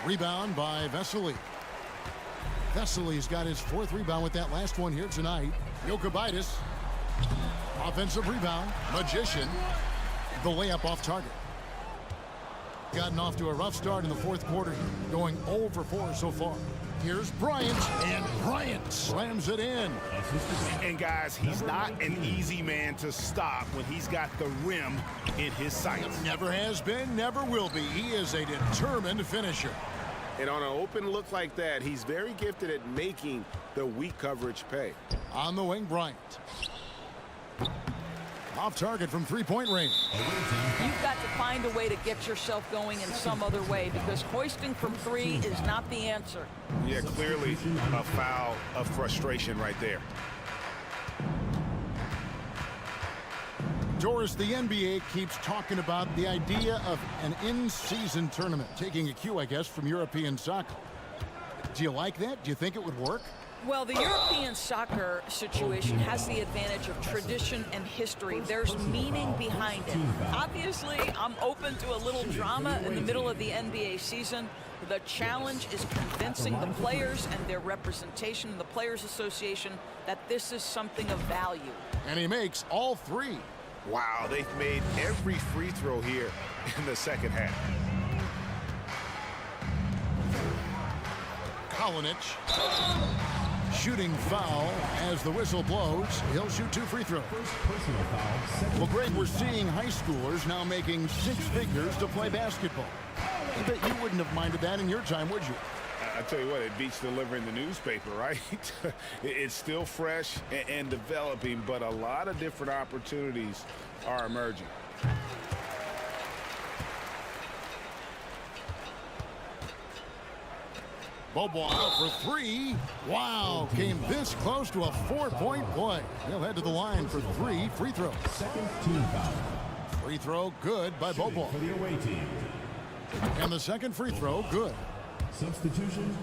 Rebound by Vesely. Vesely's got his 4th rebound with that last one here tonight. Jokubaitis. Offensive rebound. Magician. The layup off target. Gotten off to a rough start in the 4th quarter. Going 0 for 4 so far. Here's Bryant, and Bryant slams it in. And guys, he's not an easy man to stop when he's got the rim in his sights. Never has been, never will be. He is a determined finisher. And on an open look like that, he's very gifted at making the weak coverage pay. On the wing, Bryant. Off target from three-point range. You've got to find a way to get yourself going in some other way, because hoisting from 3 is not the answer. Yeah, clearly a foul of frustration right there. Doris, the NBA keeps talking about the idea of an in-season tournament, taking a cue, I guess, from European soccer. Do you like that? Do you think it would work? Well, the European soccer situation has the advantage of tradition and history. There's meaning behind it. Obviously, I'm open to a little drama in the middle of the NBA season. The challenge is convincing the players and their representation in the Players Association that this is something of value. And he makes all 3. Wow, they've made every free throw here in the second half. Kalinic. Shooting foul as the whistle blows. He'll shoot 2 free throws. Well, Greg, we're seeing high schoolers now making 6 figures to play basketball. I bet you wouldn't have minded that in your time, would you? I tell you what, it beats delivering the newspaper, right? It's still fresh and developing, but a lot of different opportunities are emerging. Bobois out for 3. Wow, came this close to a 4-point play. He'll head to the line for 3 free throws. Second team foul. Free throw good by Bobois. For the away team. And the second free throw good. Substitution.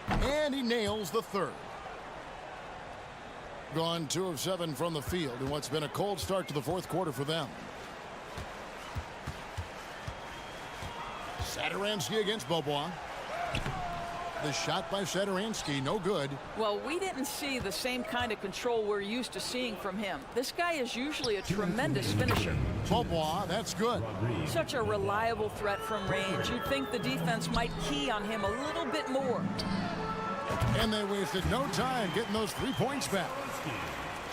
And he nails the 3rd. Gone 2 of 7 from the field in what's been a cold start to the 4th quarter for them. Satoransky against Bobois. The shot by Satoransky, no good. Well, we didn't see the same kind of control we're used to seeing from him. This guy is usually a tremendous finisher. Bobois, that's good. Such a reliable threat from range. You'd think the defense might key on him a little bit more. And they wasted no time getting those 3 points back.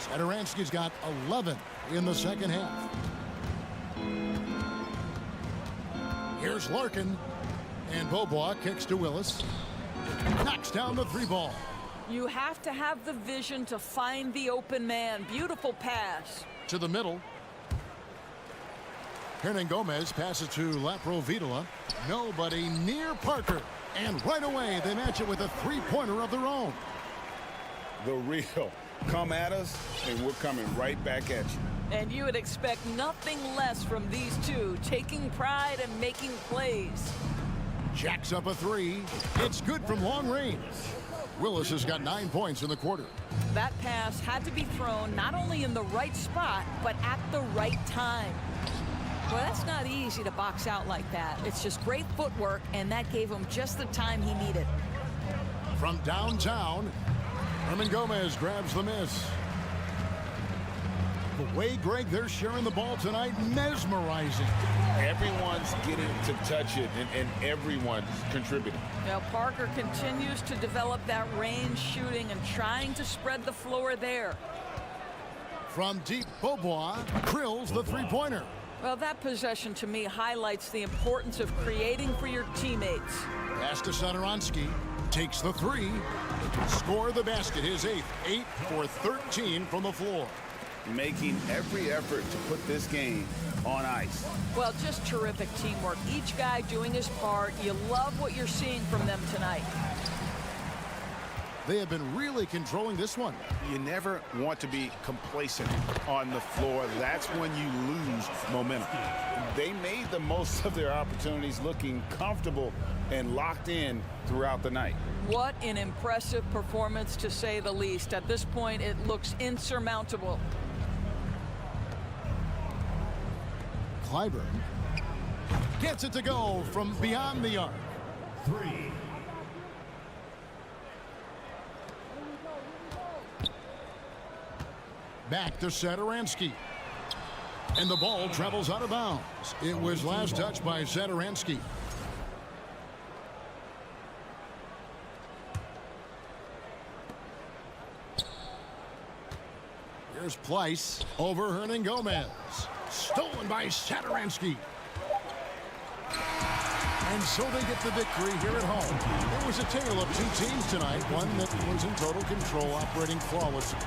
Satoransky's got 11 in the second half. Here's Larkin. And Bobois kicks to Willis. Knocks down the 3 ball. You have to have the vision to find the open man. Beautiful pass. To the middle. Hernan Gomez passes to Laprovitola. Nobody near Parker. And right away, they match it with a 3-pointer of their own. The real. Come at us, and we're coming right back at you. And you would expect nothing less from these two, taking pride and making plays. Jacks up a 3. It's good from long range. Willis has got 9 points in the quarter. That pass had to be thrown not only in the right spot, but at the right time. Well, that's not easy to box out like that. It's just great footwork, and that gave him just the time he needed. From downtown, Herman Gomez grabs the miss. The way, Greg, they're sharing the ball tonight, mesmerizing. Everyone's getting to touch it, and everyone's contributing. Now, Parker continues to develop that range shooting and trying to spread the floor there. From deep, Beaubois drills the three-pointer. Well, that possession to me highlights the importance of creating for your teammates. Pass to Satoransky. Takes the three. Score the basket, his 8th. 8 for 13 from the floor. Making every effort to put this game on ice. Well, just terrific teamwork. Each guy doing his part. You love what you're seeing from them tonight. They have been really controlling this one. You never want to be complacent on the floor. That's when you lose momentum. They made the most of their opportunities, looking comfortable and locked in throughout the night. What an impressive performance, to say the least. At this point, it looks insurmountable. Clyburn gets it to go from beyond the arc. 3. Back to Satoransky. And the ball travels out of bounds. It was last touched by Satoransky. Here's Pleiss over Hernan Gomez. Stolen by Satoransky. And so they get the victory here at home. It was a tale of two teams tonight. One that was in total control, operating flawlessly.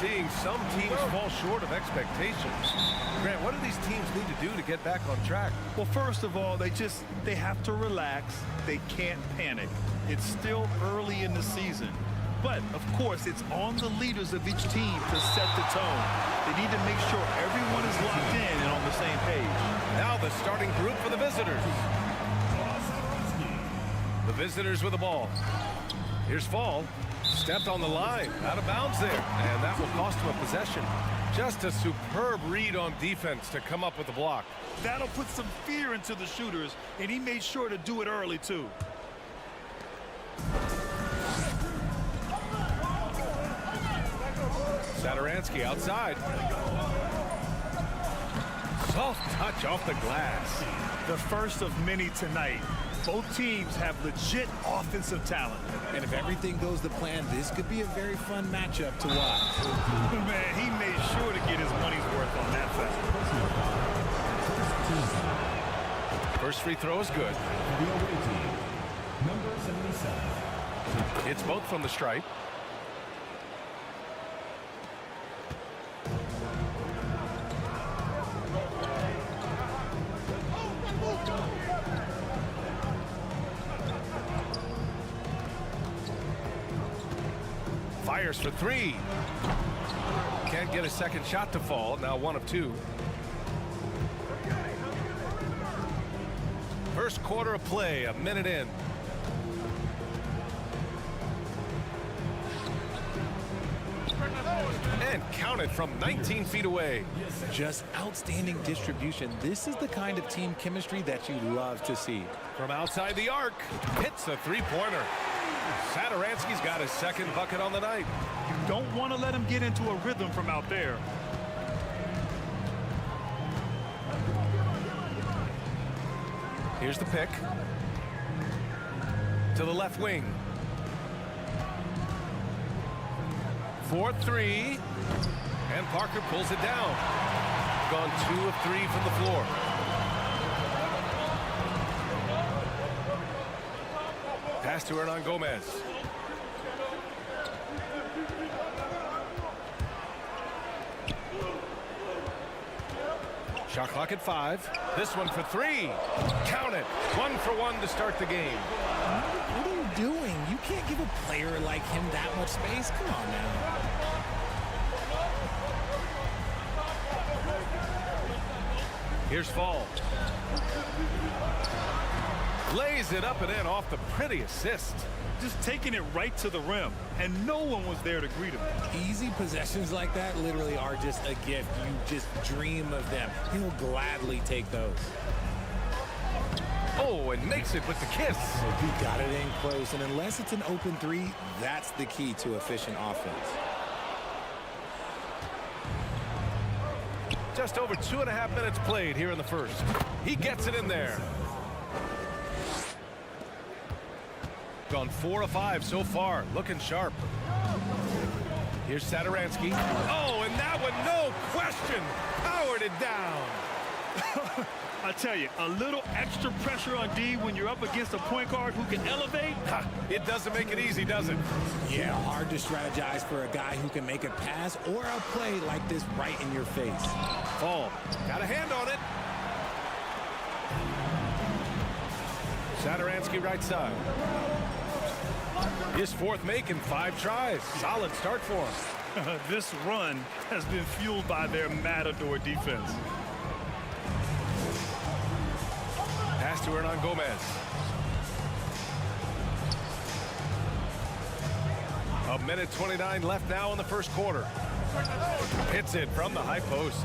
seeing some teams fall short of expectations. Grant, what do these teams need to do to get back on track? Well, first of all, they have to relax. They can't panic. It's still early in the season. But, of course, it's on the leaders of each team to set the tone. They need to make sure everyone is locked in and on the same page. Now the starting group for the visitors. The visitors with the ball. Here's Fall. Stepped on the line. Out of bounds there. And that will cost him a possession. Just a superb read on defense to come up with the block. That'll put some fear into the shooters, and he made sure to do it early, too. Saturansky outside. Soft touch off the glass. The first of many tonight. Both teams have legit offensive talent. And if everything goes to plan, this could be a very fun matchup to watch. Man, he made sure to get his money's worth on that foul. First free throw is good. The away team, number 77. It's both from the stripe. Fires for three. Can't get a second shot to fall. Now 1 of 2. First quarter of play, a minute in. And counted from 19 feet away. Just outstanding distribution. This is the kind of team chemistry that you love to see. From outside the arc, hits a three-pointer. Satoransky's got his second bucket on the night. You don't want to let him get into a rhythm from out there. Here's the pick. To the left wing. 4-3. And Parker pulls it down. Gone 2 of 3 from the floor. Pass to Hernan Gomez. Shot clock at 5. This one for 3. Count it. 1 for 1 to start the game. What are you doing? You can't give a player like him that much space. Come on now. Here's Fall. Lays it up and in off the pretty assist. Just taking it right to the rim, and no one was there to greet him. Easy possessions like that literally are just a gift. You just dream of them. He'll gladly take those. Oh, and makes it with the kiss. He got it in close, and unless it's an open three, that's the key to efficient offense. Just over 2.5 minutes played here in the first. He gets it in there. Gone 4 of 5 so far. Looking sharp. Here's Satoransky. Oh, and that one, no question, powered it down. I tell you, a little extra pressure on D when you're up against a point guard who can elevate. It doesn't make it easy, does it? Yeah, hard to strategize for a guy who can make a pass or a play like this right in your face. Fall. Got a hand on it. Satoransky right side. His fourth make in 5 tries. Solid start for him. This run has been fueled by their matador defense. Pass to Hernan Gomez. A minute 29 left now in the first quarter. Hits it from the high post.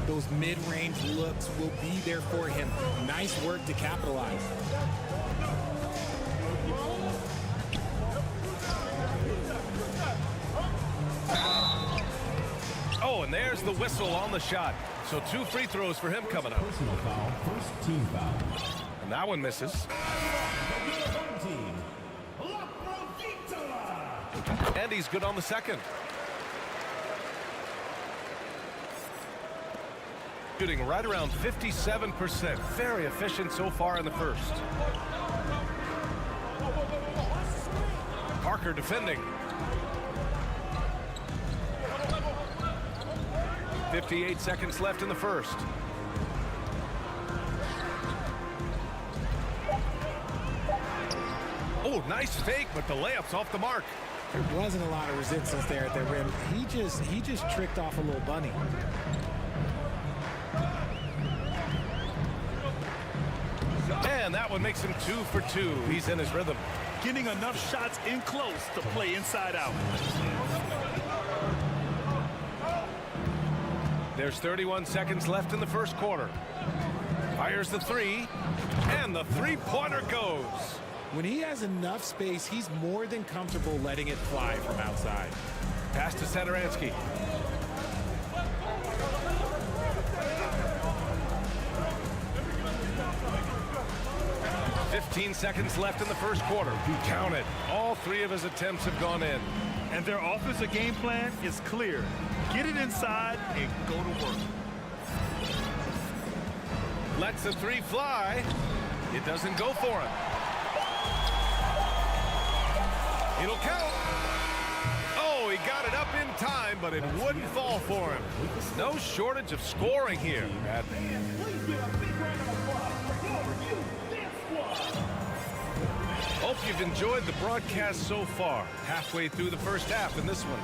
Those mid-range looks will be there for him. Nice work to capitalize. Oh, and there's the whistle on the shot. So 2 free throws for him coming up. Personal foul, first team foul. And that one misses. And he's good on the second. Shooting right around 57%. Very efficient so far in the first. Parker defending. 58 seconds left in the first. Oh, nice fake, but the layup's off the mark. There wasn't a lot of resistance there at the rim. He just tricked off a little bunny. And that one makes him 2 for 2. He's in his rhythm. Getting enough shots in close to play inside out. There's 31 seconds left in the first quarter. Fires the 3, and the three-pointer goes. When he has enough space, he's more than comfortable letting it fly from outside. Pass to Satoransky. 15 seconds left in the first quarter. Count it. All 3 of his attempts have gone in. And their offensive game plan is clear. Get it inside and go to work. Lets the 3 fly. It doesn't go for him. It'll count. Oh, he got it up in time, but it wouldn't fall for him. No shortage of scoring here. Hope you've enjoyed the broadcast so far. Halfway through the first half in this one.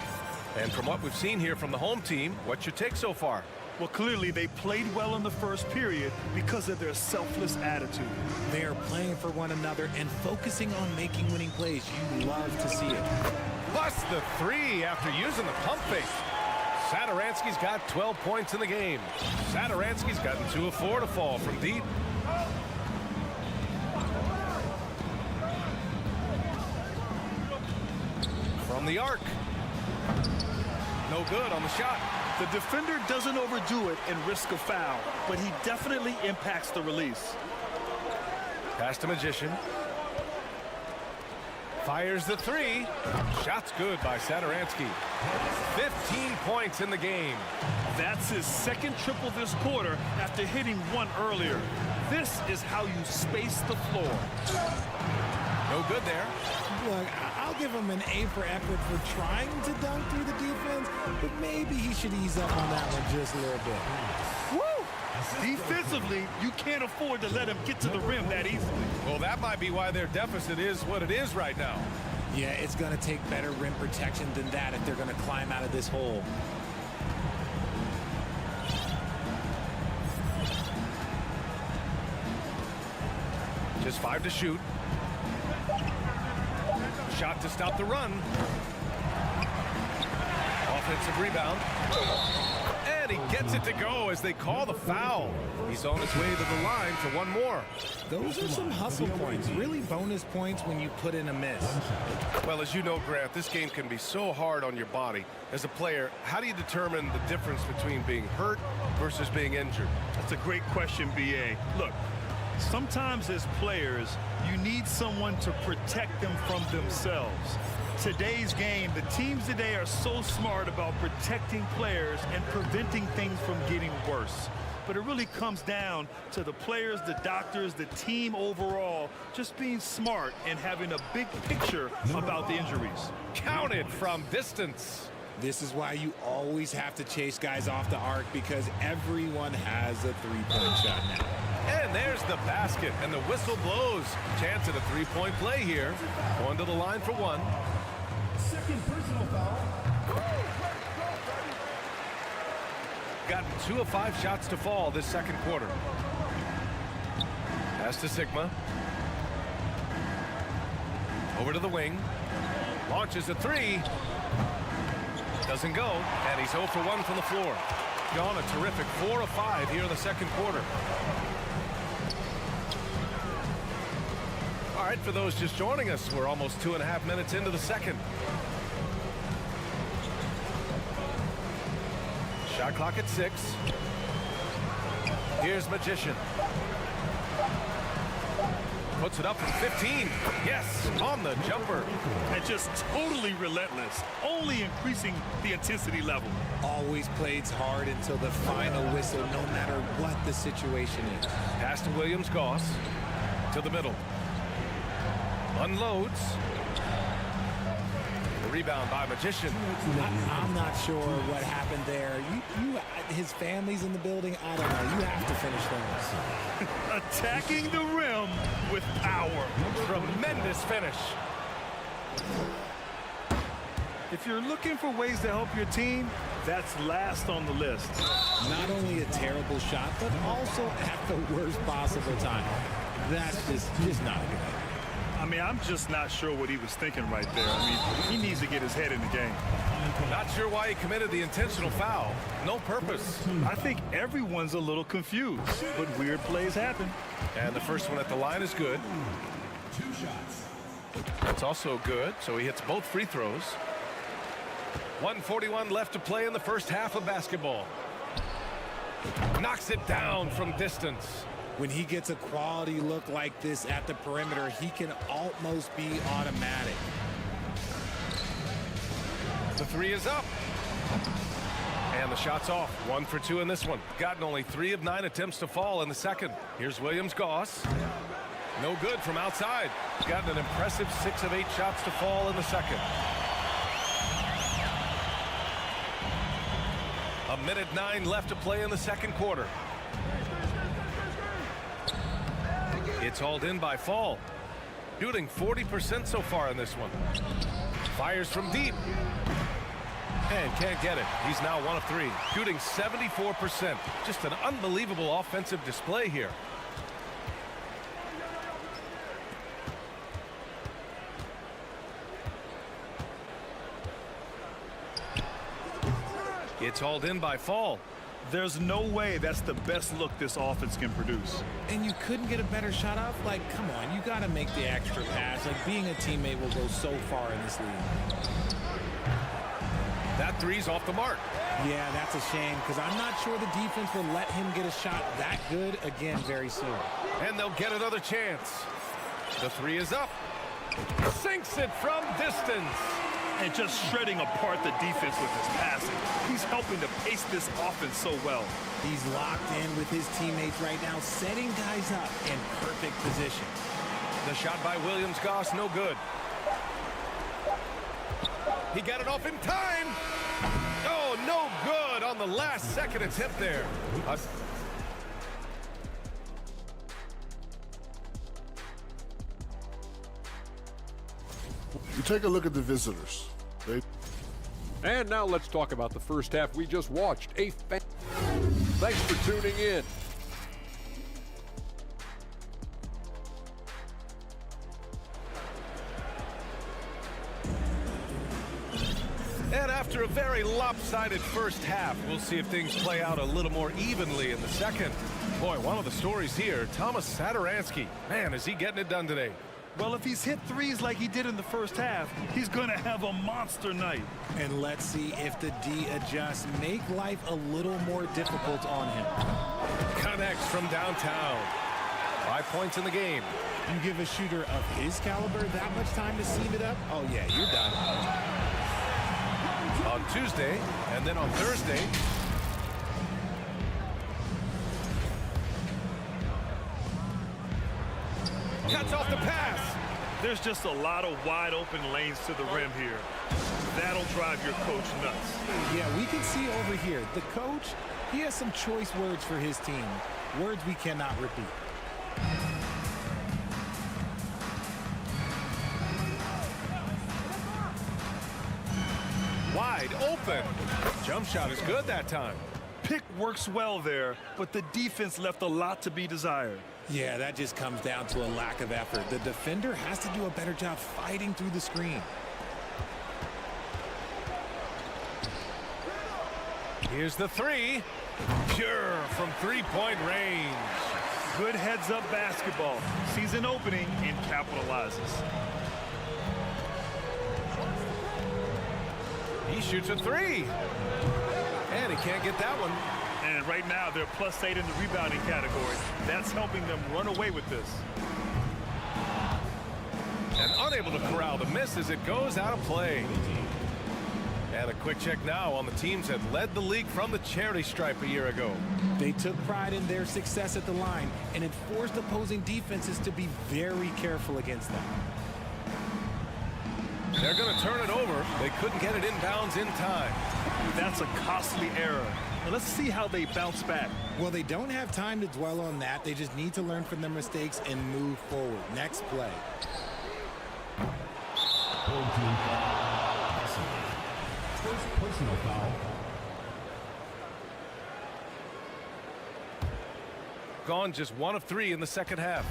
And from what we've seen here from the home team, what's your take so far? Well, clearly they played well in the first period because of their selfless attitude. They are playing for one another and focusing on making winning plays. You love to see it. Plus the 3 after using the pump fake. Satoransky's got 12 points in the game. Satoransky's gotten 2 of 4 to fall from deep. From the arc. No good on the shot. The defender doesn't overdo it and risk a foul, but he definitely impacts the release. Pass to Magician. Fires the 3. Shot's good by Satoransky. 15 points in the game. That's his second triple this quarter after hitting 1 earlier. This is how you space the floor. No good there. Look, I'll give him an A for effort for trying to dunk through the defense, but maybe he should ease up on that one just a little bit. Woo! Defensively, you can't afford to let him get to the rim that easily. Well, that might be why their deficit is what it is right now. Yeah, it's going to take better rim protection than that if they're going to climb out of this hole. Just 5 to shoot. Shot to stop the run. Offensive rebound. And he gets it to go as they call the foul. He's on his way to the line for 1 more. Those are some hustle points. Really bonus points when you put in a miss. Well, as you know, Grant, this game can be so hard on your body. As a player, how do you determine the difference between being hurt versus being injured? That's a great question, B.A. Look, sometimes as players, you need someone to protect them from themselves. Today's game, the teams today are so smart about protecting players and preventing things from getting worse. But it really comes down to the players, the doctors, the team overall, just being smart and having a big picture about the injuries. Counted from distance. This is why you always have to chase guys off the arc, because everyone has a three-point shot now. And there's the basket, and the whistle blows. Chance at a 3-point play here. Going to the line for 1. Second personal foul. Got 2 of 5 shots to fall this second quarter. Pass to Sigma. Over to the wing. Launches a 3. Doesn't go, and he's 0 for 1 from the floor. Gone a terrific 4 of 5 here in the second quarter. All right, for those just joining us, we're almost 2.5 minutes into the second. Shot clock at 6. Here's Magician. Puts it up from 15. Yes, on the jumper. And just totally relentless, only increasing the intensity level. Always plays hard until the final whistle, no matter what the situation is. Pass to Williams-Goss. To the middle. Unloads. The rebound by Magician. I'm not sure what happened there. His family's in the building. I don't know. You have to finish those. Attacking the rim with power. Tremendous finish. If you're looking for ways to help your team, that's last on the list. Not only a terrible shot, but also at the worst possible time. That's just not a good idea. I mean, I'm just not sure what he was thinking right there. I mean, he needs to get his head in the game. Not sure why he committed the intentional foul. No purpose. I think everyone's a little confused, but weird plays happen. And the first one at the line is good. 2 shots. That's also good, so he hits both free throws. 1:41 left to play in the first half of basketball. Knocks it down from distance. When he gets a quality look like this at the perimeter, he can almost be automatic. The three is up. And the shot's off. 1 for 2 in this one. Gotten only 3 of 9 attempts to fall in the second. Here's Williams-Goss. No good from outside. Gotten an impressive 6 of 8 shots to fall in the second. 1:09 left to play in the second quarter. It's hauled in by Fall. Shooting 40% so far in this one. Fires from deep. And can't get it. He's now 1 of 3. Shooting 74%. Just an unbelievable offensive display here. It's hauled in by Fall. There's no way that's the best look this offense can produce. And you couldn't get a better shot off? Like, come on, you got to make the extra pass. Like, being a teammate will go so far in this league. That three's off the mark. Yeah, that's a shame because I'm not sure the defense will let him get a shot that good again very soon. And they'll get another chance. The three is up. Sinks it from distance. And just shredding apart the defense with his passing. He's helping to pace this offense so well. He's locked in with his teammates right now, setting guys up in perfect position. The shot by Williams-Goss, no good. He got it off in time. Oh, no good on the last second attempt there. You take a look at the visitors. And now let's talk about the first half we just watched. Thanks for tuning in. And after a very lopsided first half, we'll see if things play out a little more evenly in the second. Boy, one of the stories here, Thomas Satoransky. Man, is he getting it done today. Well, if he's hit threes like he did in the first half, he's going to have a monster night. And let's see if the D adjusts, make life a little more difficult on him. Connects from downtown. 5 points in the game. You give a shooter of his caliber that much time to seam it up? Oh, yeah, you're done. On Tuesday, and then on Thursday, cuts off the pass. There's just a lot of wide open lanes to the rim here. That'll drive your coach nuts. Yeah, we can see over here, the coach, he has some choice words for his team. Words we cannot repeat. Wide open. Jump shot is good that time. Pick works well there, but the defense left a lot to be desired. Yeah, that just comes down to a lack of effort. The defender has to do a better job fighting through the screen. Here's the three. Pure from three-point range. Good heads-up basketball. Sees an opening and capitalizes. He shoots a three. And he can't get that one. And right now, they're +8 in the rebounding category. That's helping them run away with this. And unable to corral the miss as it goes out of play. And a quick check now on the teams that led the league from the charity stripe a year ago. They took pride in their success at the line, and it forced opposing defenses to be very careful against them. They're going to turn it over. They couldn't get it inbounds in time. That's a costly error. Now let's see how they bounce back. Well, they don't have time to dwell on that. They just need to learn from their mistakes and move forward. Next play. First personal foul. Gone just 1 of 3 in the second half.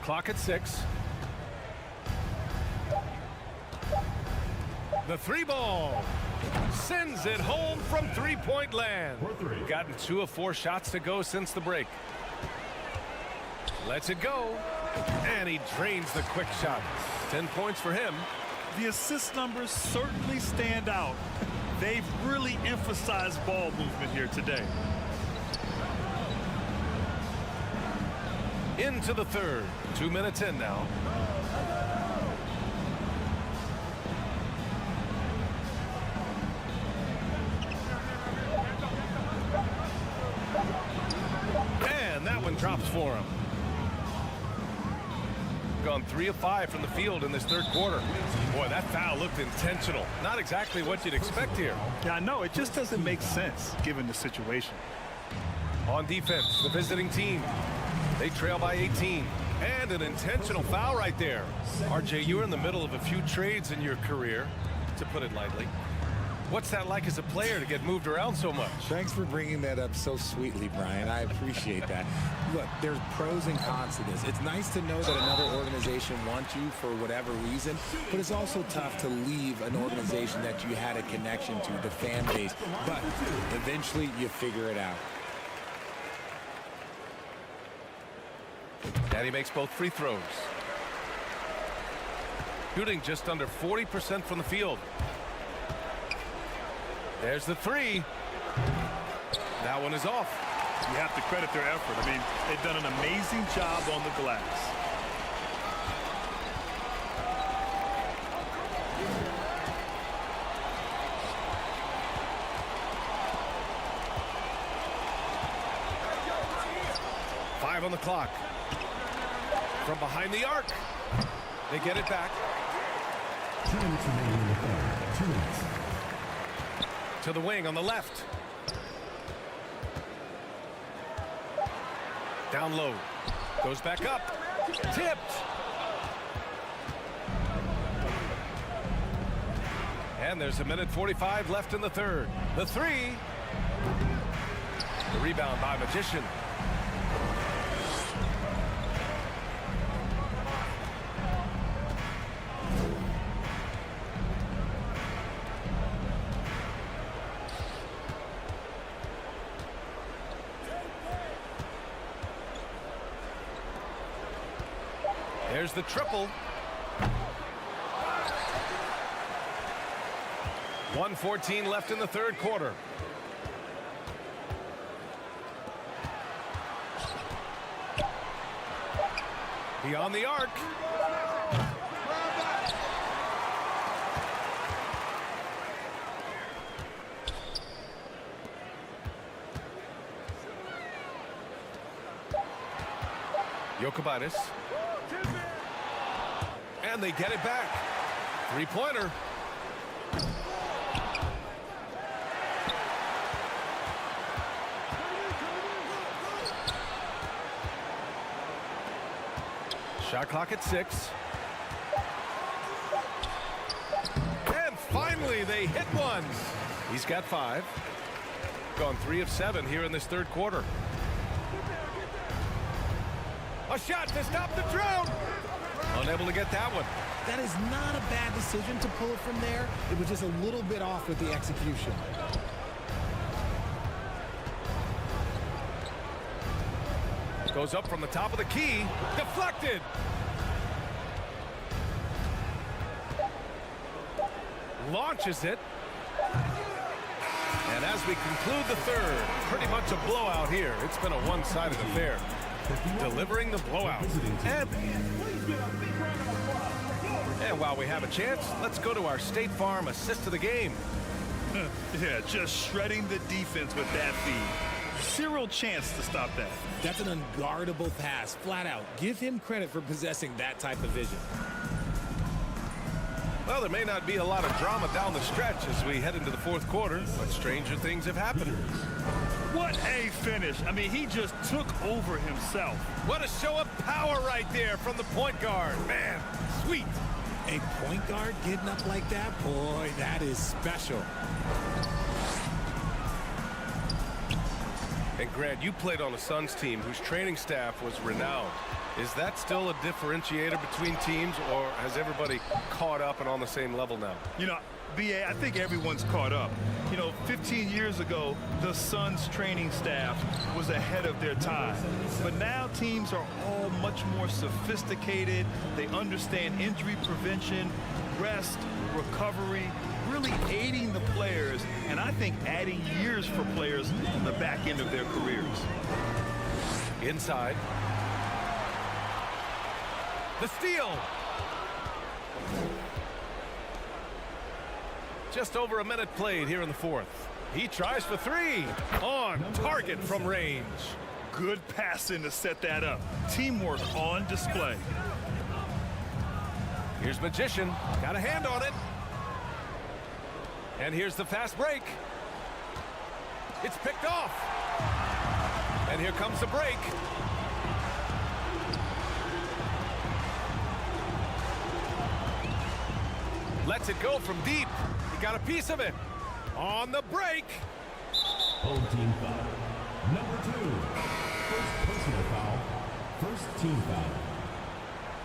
Clock at 6. The three ball sends it home from three-point land. Gotten 2 of 4 shots to go since the break. Lets it go. And he drains the quick shot. 10 points for him. The assist numbers certainly stand out. They've really emphasized ball movement here today. Into the third. 2 minutes in now. And that one drops for him. Gone 3 of 5 from the field in this third quarter. Boy, that foul looked intentional. Not exactly what you'd expect here. Yeah, I know. It just doesn't make sense given the situation. On defense, the visiting team. They trail by 18. And an intentional foul right there. RJ, you're in the middle of a few trades in your career, to put it lightly. What's that like as a player to get moved around so much? Thanks for bringing that up so sweetly, Brian. I appreciate that. Look, there's pros and cons to this. It's nice to know that another organization wants you for whatever reason, but it's also tough to leave an organization that you had a connection to, the fan base. But eventually you figure it out. And he makes both free throws. Shooting just under 40% from the field. There's the three. That one is off. You have to credit their effort. I mean, they've done an amazing job on the glass. Five on the clock. From behind the arc. They get it back. 2 minutes remaining in the third. 2 minutes. To the wing on the left. Down low. Goes back up. Tipped. And there's 1:45 left in the third. The three. The rebound by Magician. There's the triple. 1:14 left in the third quarter. Beyond the arc. Jokic. And they get it back. Three-pointer. Shot clock at 6. And finally they hit one. He's got 5. Gone 3 of 7 here in this third quarter. A shot to stop the drought. Unable to get that one. That is not a bad decision to pull it from there. It was just a little bit off with the execution. Goes up from the top of the key. Deflected. Launches it. And as we conclude the third, pretty much a blowout here. It's been a one-sided affair. Delivering the blowout. And while we have a chance, let's go to our State Farm assist of the game. Yeah, just shredding the defense with that feed. Zero chance to stop that. That's an unguardable pass, flat out. Give him credit for possessing that type of vision. Well, there may not be a lot of drama down the stretch as we head into the fourth quarter, but stranger things have happened. What a finish. I mean, he just took over himself. What a show of power right there from the point guard. Man, sweet. A point guard getting up like that? Boy, that is special. And Grant, you played on a Suns team whose training staff was renowned. Is that still a differentiator between teams, or has everybody caught up and on the same level now? You know, BA, I think everyone's caught up. You know, 15 years ago, the Suns training staff was ahead of their time. But now teams are all much more sophisticated. They understand injury prevention, rest, recovery, really aiding the players, and I think adding years for players on the back end of their careers. Inside. The steal. Just over a minute played here in the fourth. He tries for three. On target from range. Good passing to set that up. Teamwork on display. Here's Magician. Got a hand on it. And here's the fast break. It's picked off. And here comes the break. Lets it go from deep. He got a piece of it. On the break. Home team foul. Number 2. First personal foul. First team foul.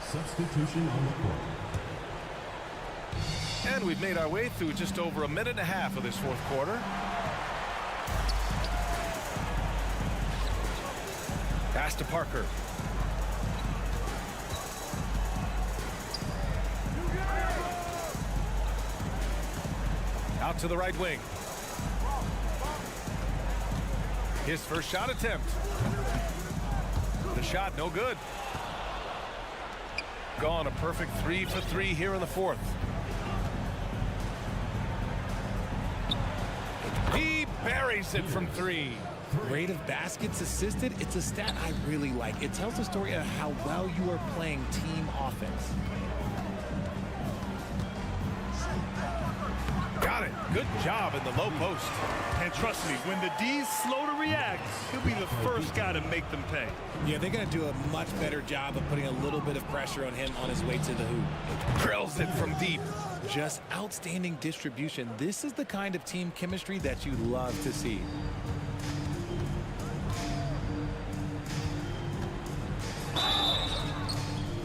Substitution on the court. And we've made our way through just over a minute and a half of this fourth quarter. Pass to Parker. Out to the right wing. His first shot attempt. The shot no good. Gone a perfect 3 for 3 here in the fourth. He buries it from 3. Rate of baskets assisted, it's a stat I really like. It tells the story of how well you are playing team offense. Got it. Good job in the low post. And trust me, when the D's slow to react, he'll be the first guy to make them pay. Yeah, they're going to do a much better job of putting a little bit of pressure on him on his way to the hoop. Drills it from deep. Just outstanding distribution. This is the kind of team chemistry that you love to see.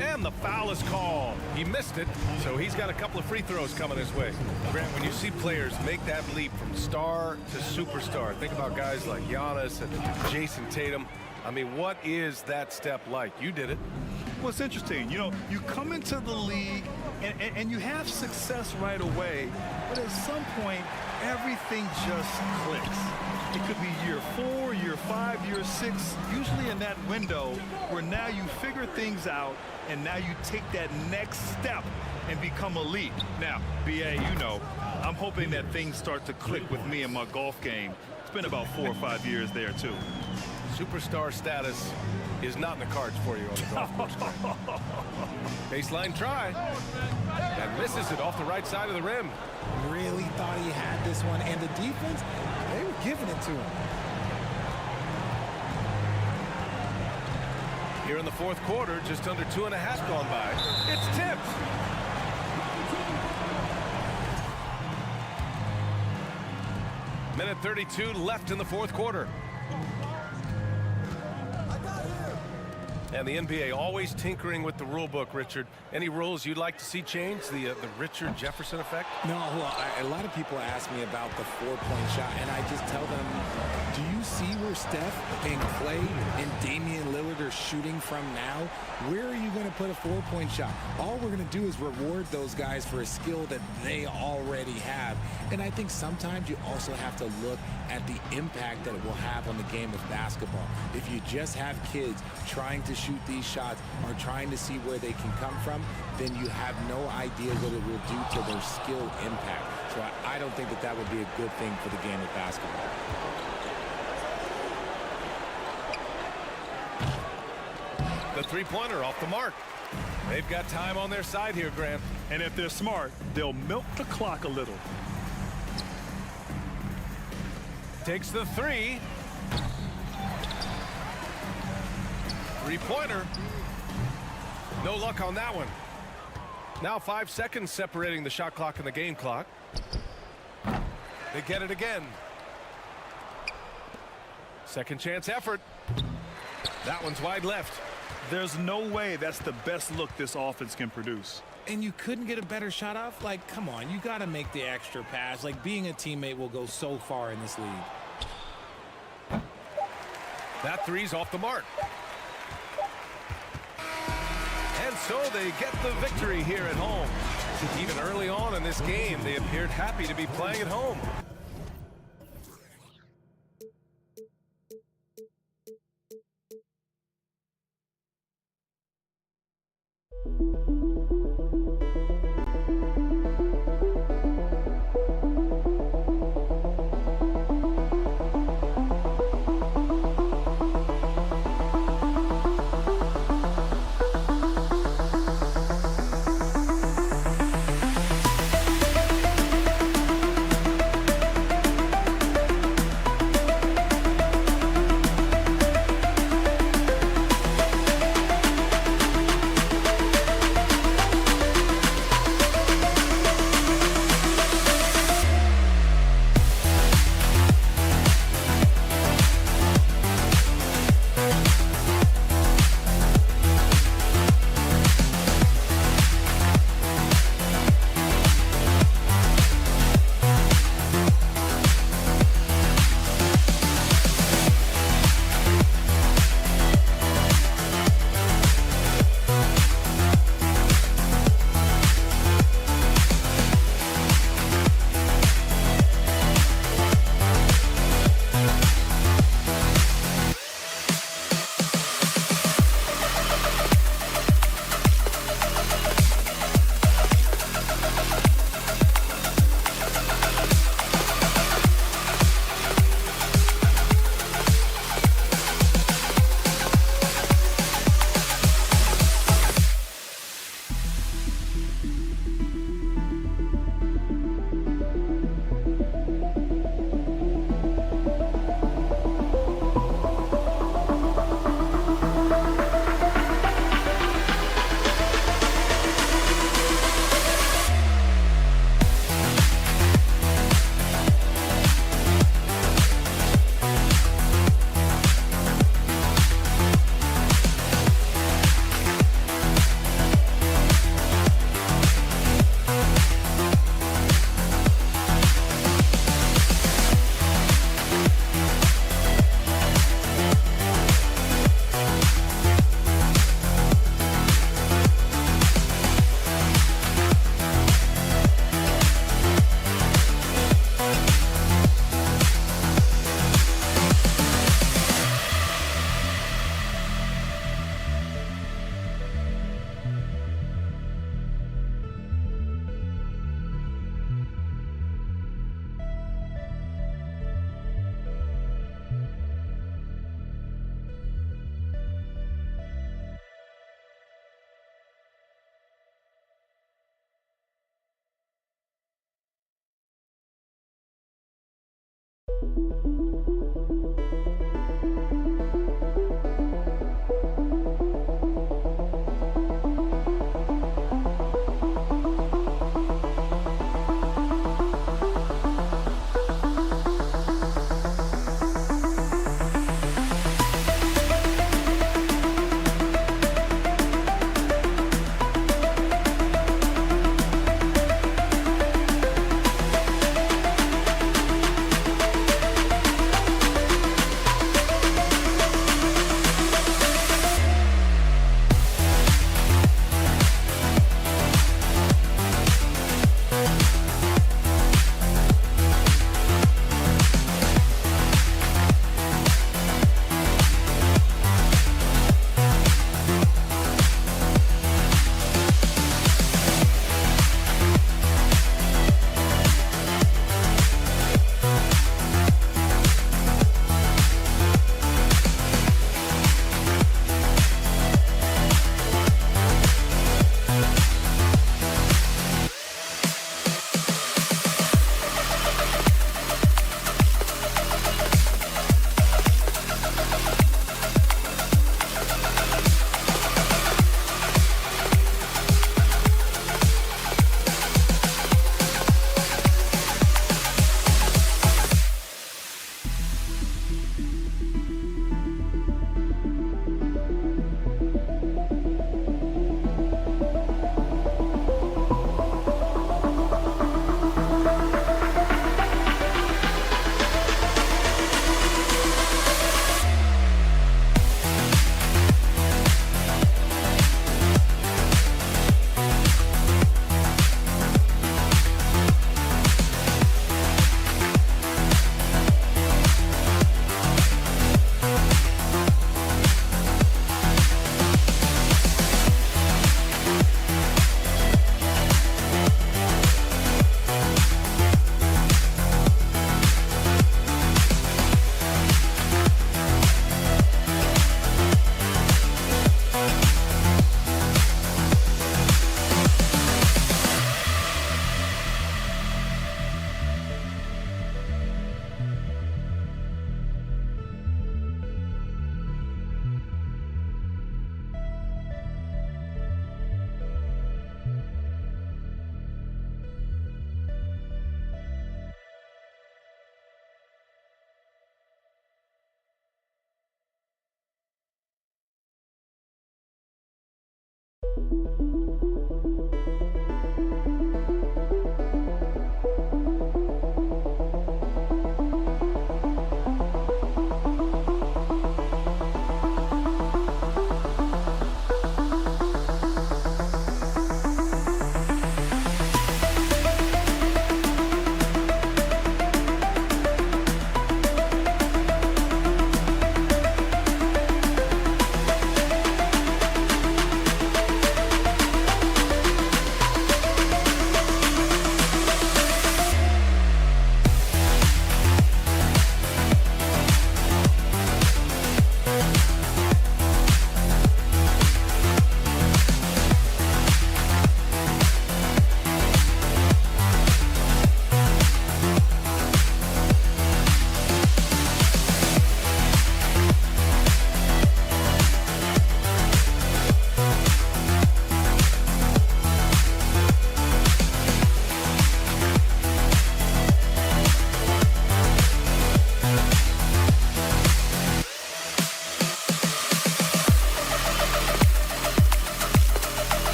And the foul is called. He missed it, so he's got a couple of free throws coming his way. Grant, when you see players make that leap from star to superstar, think about guys like Giannis and Jason Tatum. I mean, what is that step like? You did it. Well, it's interesting. You know, you come into the league and you have success right away, but at some point, everything just clicks. It could be year 4, year 5, year 6, usually in that window where now you figure things out and now you take that next step and become elite. Now, BA, you know, I'm hoping that things start to click with me in my golf game. It's been about 4 or 5 years there, too. Superstar status is not in the cards for you on the golf course. Baseline try. And misses it off the right side of the rim. Really thought he had this one, and the defense, they were giving it to him. Here in the fourth quarter, just under 2.5 gone by. It's tipped. Minute 32 left in the fourth quarter. And the NBA always tinkering with the rule book, Richard. Any rules you'd like to see changed? The Richard Jefferson effect? No, well, a lot of people ask me about the 4-point shot, and I just tell them, do you see where Steph and Clay and Damian Lillard are shooting from now? Where are you going to put a 4-point shot? All we're going to do is reward those guys for a skill that they already have. And I think sometimes you also have to look at the impact that it will have on the game of basketball. If you just have kids trying to shoot these shots or trying to see where they can come from, then you have no idea what it will do to their skill impact. So I don't think that that would be a good thing for the game of basketball. The three-pointer off the mark. They've got time on their side here, Grant. And if they're smart, they'll milk the clock a little. Takes the three. Three-pointer. No luck on that one. Now 5 seconds separating the shot clock and the game clock. They get it again. Second chance effort. That one's wide left. There's no way that's the best look this offense can produce. and you couldn't get a better shot off? Like, come on, you got to make the extra pass. Like, being a teammate will go so far in this league. That three's off the mark. And so they get the victory here at home. Even early on in this game, they appeared happy to be playing at home.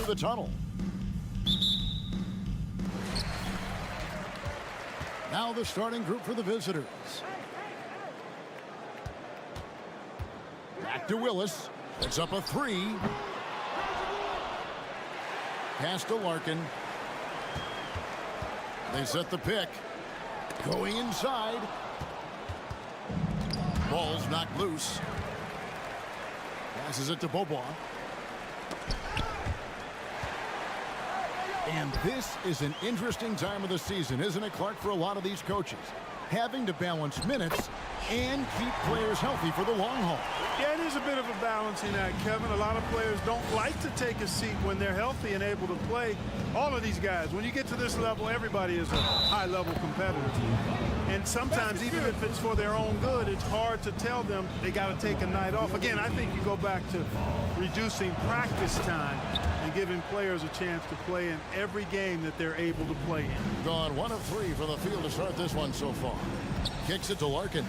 The tunnel. Now the starting group for the visitors. Back to Willis. It's up a three. Pass to Larkin. They set the pick. Going inside. Ball's knocked loose. Passes it to Bobois. And this is an interesting time of the season, isn't it, Clark, for a lot of these coaches? Having to balance minutes and keep players healthy for the long haul. Yeah, it is a bit of a balancing act, Kevin. A lot of players don't like to take a seat when they're healthy and able to play. All of these guys, when you get to this level, everybody is a high-level competitor. And sometimes, even if it's for their own good, it's hard to tell them they got to take a night off. Again, I think you go back to reducing practice time and giving players a chance to play in every game that they're able to play in. Gone 1 of 3 for the field to start this one so far. Kicks it to Larkin.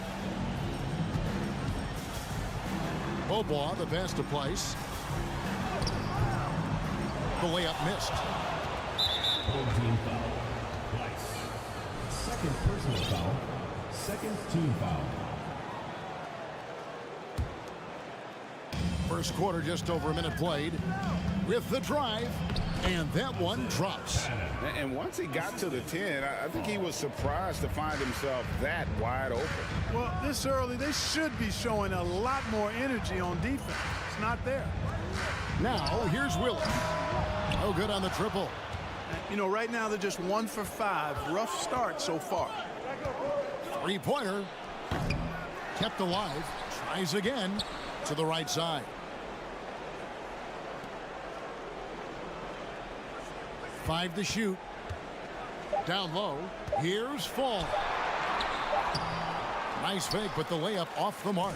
Bobois, the pass to Place. The layup missed. Team foul. Place. Second personal foul. Second team foul. First quarter, just over a minute played. With the drive, and that one drops. And once he got to the 10, I think he was surprised to find himself that wide open. Well, this early, they should be showing a lot more energy on defense. It's not there. Now, here's Willis. No good on the triple. You know, right now they're just 1 for 5. Rough start so far. Three-pointer. Kept alive. Tries again to the right side. 5 to shoot. Down low. Here's Fall. Nice fake, but the layup off the mark.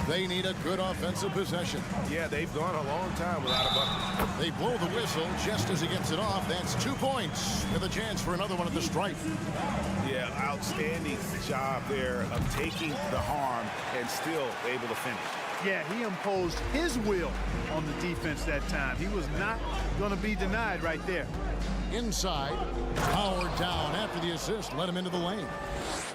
They need a good offensive possession. Yeah, they've gone a long time without a bucket. They blow the whistle just as he gets it off. That's 2 points with a chance for another one at the stripe. Yeah, outstanding job there of taking the harm and still able to finish. Yeah, he imposed his will on the defense that time. He was not going to be denied right there. Inside, powered down after the assist, led him into the lane.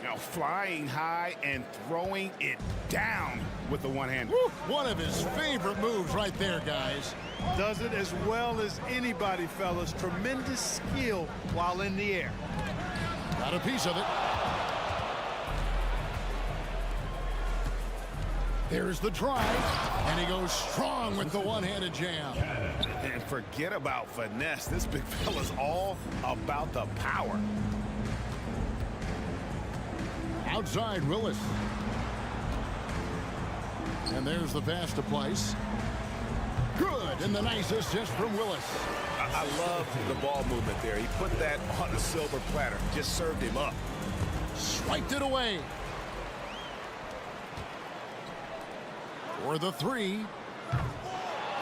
Now flying high and throwing it down with the one-hand. One of his favorite moves right there, guys. Does it as well as anybody, fellas. Tremendous skill while in the air. Got a piece of it. There's the drive, and he goes strong with the one-handed jam. And forget about finesse. This big fella's all about the power. Outside, Willis. And there's the pass to Place. Good, and the nice assist from Willis. I love the ball movement there. He put that on a silver platter. Just served him up. Swiped it away. For the three.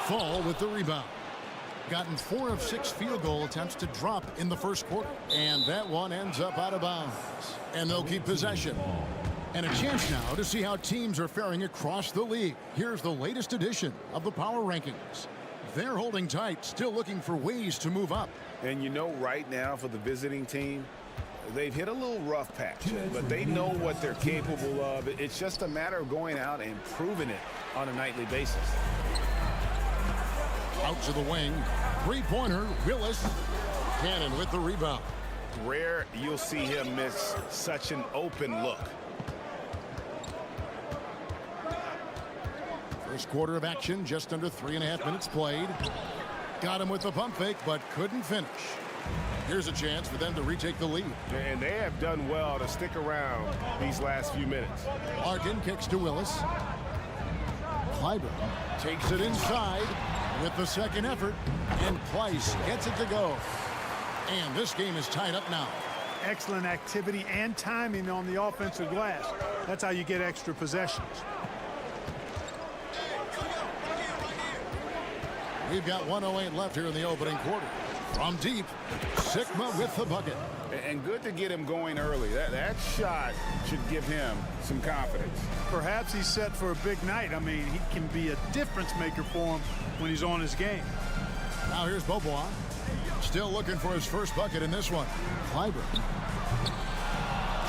Fall with the rebound. Gotten 4 of 6 field goal attempts to drop in the first quarter. And that one ends up out of bounds. And they'll keep possession. And a chance now to see how teams are faring across the league. Here's the latest edition of the Power Rankings. They're holding tight, still looking for ways to move up. And you know, right now for the visiting team, they've hit a little rough patch, but they know what they're capable of. It's just a matter of going out and proving it on a nightly basis. Out to the wing. Three-pointer, Willis. Cannon with the rebound. Rare you'll see him miss such an open look. First quarter of action, just under 3.5 minutes played. Got him with the pump fake, but couldn't finish. Here's a chance for them to retake the lead. And they have done well to stick around these last few minutes. Larkin kicks to Willis. Kleiber takes it inside with the second effort, and Pleiss gets it to go. And this game is tied up now. Excellent activity and timing on the offensive glass. That's how you get extra possessions. We've got 1:08 left here in the opening quarter. From deep, Sigma with the bucket. And good to get him going early. That shot should give him some confidence. Perhaps he's set for a big night. I mean, he can be a difference maker for him when he's on his game. Now here's Bobois. Still looking for his first bucket in this one. Kleiber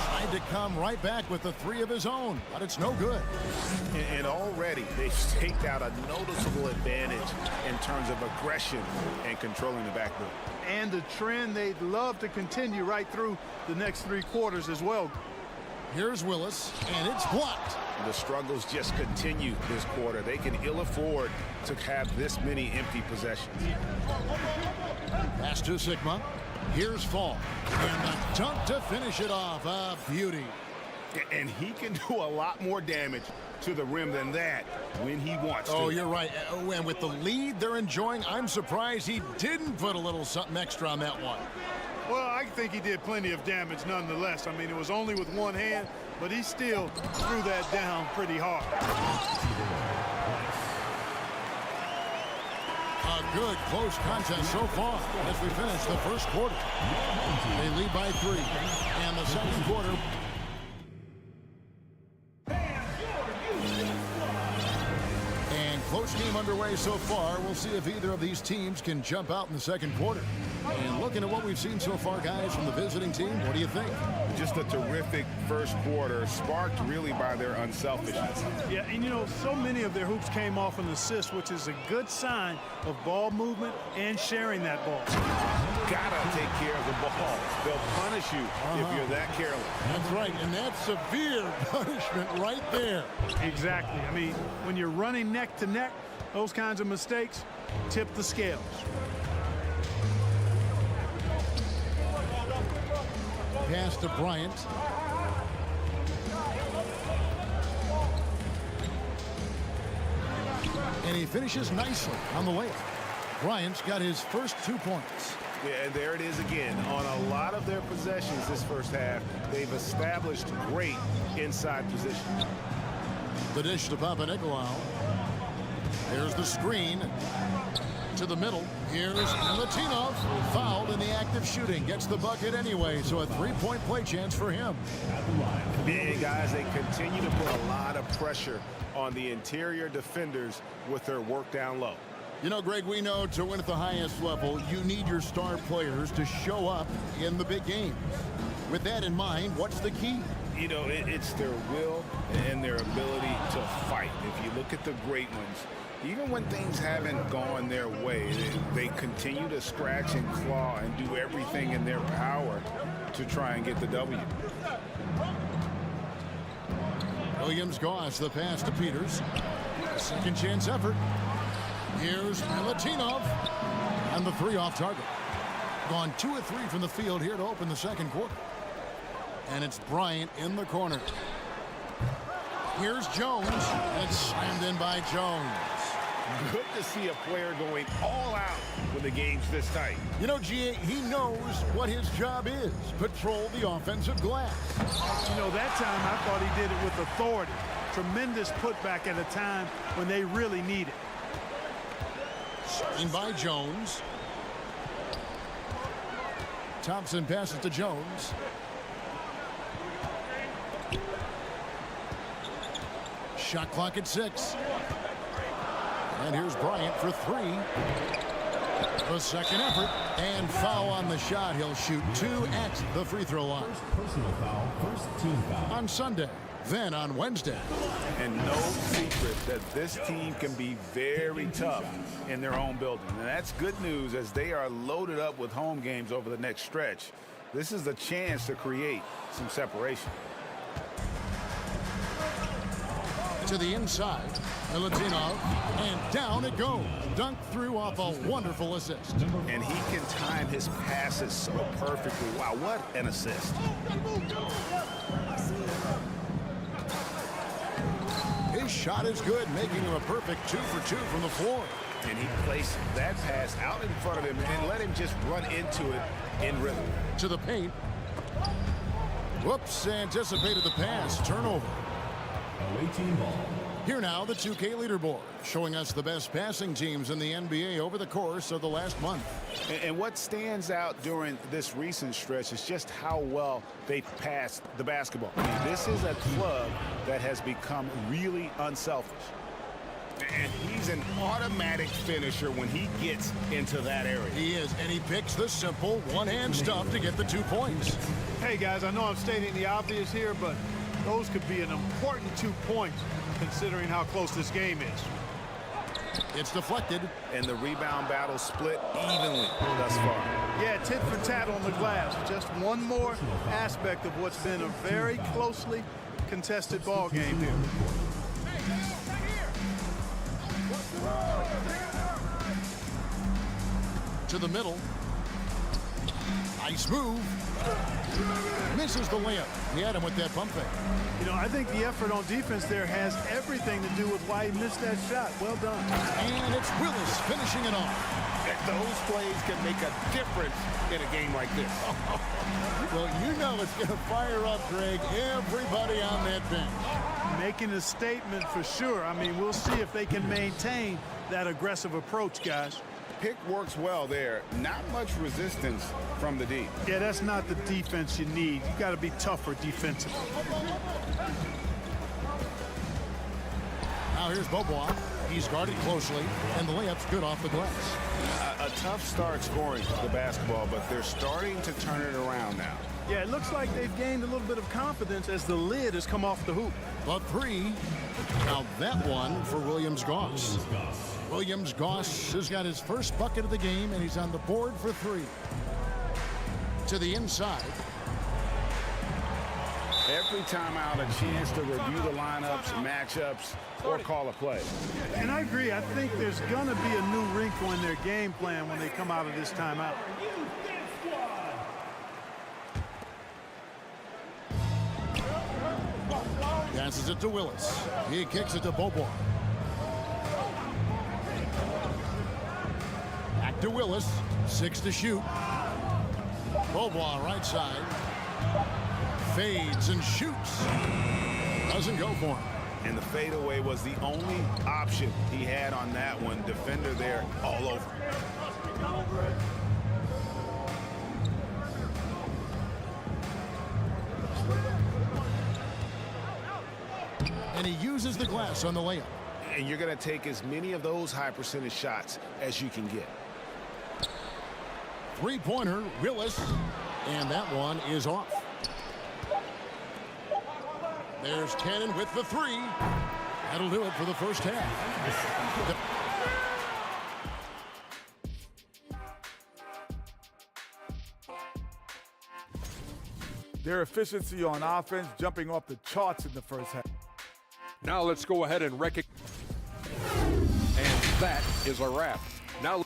tried to come right back with the three of his own, but it's no good. And already they've staked out a noticeable advantage in terms of aggression and controlling the backboard. And a trend they'd love to continue right through the next 3 quarters as well. Here's Willis, and it's blocked. The struggles just continue this quarter. They can ill afford to have this many empty possessions. Pass to Sigma. Here's Fall. And the dunk to finish it off. A beauty. And he can do a lot more damage to the rim than that when he wants to. Oh, you're right. And with the lead they're enjoying, I'm surprised he didn't put a little something extra on that one. Well, I think he did plenty of damage nonetheless. I mean, it was only with one hand, but he still threw that down pretty hard. A good close contest so far as we finish the first quarter. They lead by 3. And the second quarter. And close game underway so far. We'll see if either of these teams can jump out in the second quarter. And looking at what we've seen so far, guys, from the visiting team, what do you think? Just a terrific first quarter, sparked really by their unselfishness. Yeah, and you know, so many of their hoops came off an assist, which is a good sign of ball movement and sharing that ball. Gotta take care of the ball. They'll punish you if you're that careless. That's right, and that's severe punishment right there. Exactly. I mean, when you're running neck to neck, those kinds of mistakes tip the scales. Pass to Bryant. And he finishes nicely on the layup. Bryant's got his first 2 points. Yeah, and there it is again. On a lot of their possessions this first half, they've established great inside position. The dish to Papanikolaou. There's the screen. To the middle. Here's Latinov, fouled in the act of shooting. Gets the bucket anyway, so a 3-point play chance for him. And guys, they continue to put a lot of pressure on the interior defenders with their work down low. You know, Greg, we know to win at the highest level, you need your star players to show up in the big games. With that in mind, what's the key? You know, it's their will and their ability to fight. If you look at the great ones, even when things haven't gone their way, they continue to scratch and claw and do everything in their power to try and get the W. Williams-Goss, the pass to Peters. Second chance effort. Here's Latinov. And the 3 off target. Gone 2 of 3 from the field here to open the second quarter. And it's Bryant in the corner. Here's Jones. And it's slammed in by Jones. Good to see a player going all out when the game's this tight. You know, G.A., he knows what his job is. Patrol the offensive glass. You know, that time I thought he did it with authority. Tremendous putback at a time when they really need it. Screen by Jones. Thompson passes to Jones. Shot clock at 6. And here's Bryant for three. The second effort, and foul on the shot. He'll shoot 2 at the free throw line. Personal foul, first team foul. On Sunday, then on Wednesday. And no secret that this team can be very tough in their own building. And that's good news as they are loaded up with home games over the next stretch. This is the chance to create some separation. To the inside, Milutinov, and down it goes. Dunk through off a wonderful assist. And he can time his passes so perfectly. Wow, what an assist. His shot is good, making him a perfect 2 for 2 from the floor. And he placed that pass out in front of him and let him just run into it in rhythm. To the paint. Whoops, anticipated the pass. Turnover. Away team ball. Here now, the 2K leaderboard, showing us the best passing teams in the NBA over the course of the last month. And what stands out during this recent stretch is just how well they passed the basketball. I mean, this is a club that has become really unselfish. And he's an automatic finisher when he gets into that area. He is, and he picks the simple one-hand stuff to get the 2 points. Hey, guys, I know I'm stating the obvious here, but those could be an important 2 points considering how close this game is. It's deflected. And the rebound battle split evenly thus far. Yeah, tit for tat on the glass. Just one more aspect of what's been a very closely contested ball game here. To the middle. Nice move. Misses the layup. He had him with that bump fake. You know, I think the effort on defense there has everything to do with why he missed that shot. Well done. And it's Willis finishing it off. Those plays can make a difference in a game like this. Well, you know it's going to fire up, Greg, everybody on that bench. Making a statement for sure. I mean, we'll see if they can maintain that aggressive approach, guys. Pick works well there. Not much resistance from the D. Yeah, that's not the defense you need. You got to be tougher defensively. Now here's Bobois. He's guarded closely, and the layup's good off the glass. A tough start scoring the basketball, but they're starting to turn it around now. Yeah, it looks like they've gained a little bit of confidence as the lid has come off the hoop. The three. Now that one for Williams-Goss. Williams-Goss has got his first bucket of the game, and he's on the board for three. To the inside. Every time out, a chance to review the lineups, matchups, or call a play. And I agree. I think there's going to be a new wrinkle in their game plan when they come out of this timeout. Passes it to Willis. He kicks it to Bobois. Back to Willis. 6 to shoot. Bobois right side. Fades and shoots. Doesn't go for him. And the fadeaway was the only option he had on that one. Defender there all over. And he uses the glass on the layup. And you're going to take as many of those high percentage shots as you can get. Three-pointer, Willis. And that one is off. There's Cannon with the three. That'll do it for the first half. Their efficiency on offense jumping off the charts in the first half. Now let's go ahead and recognize. And that is a wrap. Now.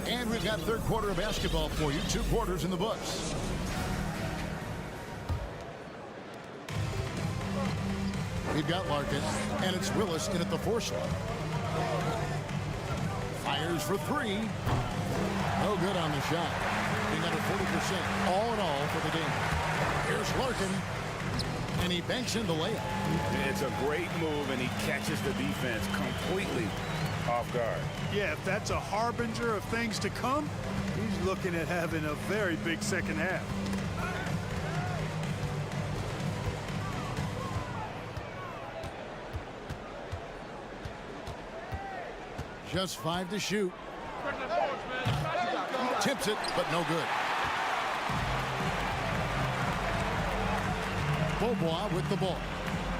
And we've got third quarter of basketball for you. 2 quarters in the books. We've got Larkin, and it's Willis in at the 4 slot. Fires for 3. No good on the shot. Being under 40% all in all for the game. Here's Larkin, and he banks in the layup. It's a great move, and he catches the defense completely off guard. Yeah, if that's a harbinger of things to come, he's looking at having a very big second half. Just 5 to shoot. Tips it, but no good. Beaubois with the ball.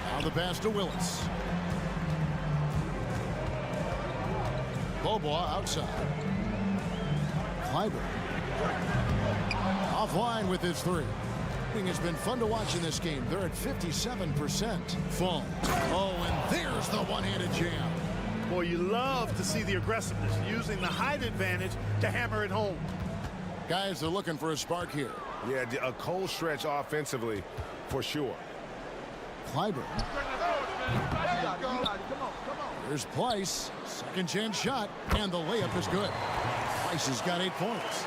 Now the pass to Willis. Beaubois outside. Clyburn. Offline with his 3. It's been fun to watch in this game. They're at 57%. Fall. Oh, and there's the one-handed jam. Boy, you love to see the aggressiveness, using the height advantage to hammer it home. Guys are looking for a spark here. Yeah, a cold stretch offensively, for sure. Clyburn. Here's Pleiss. Second chance shot, and the layup is good. Pleiss has got 8 points.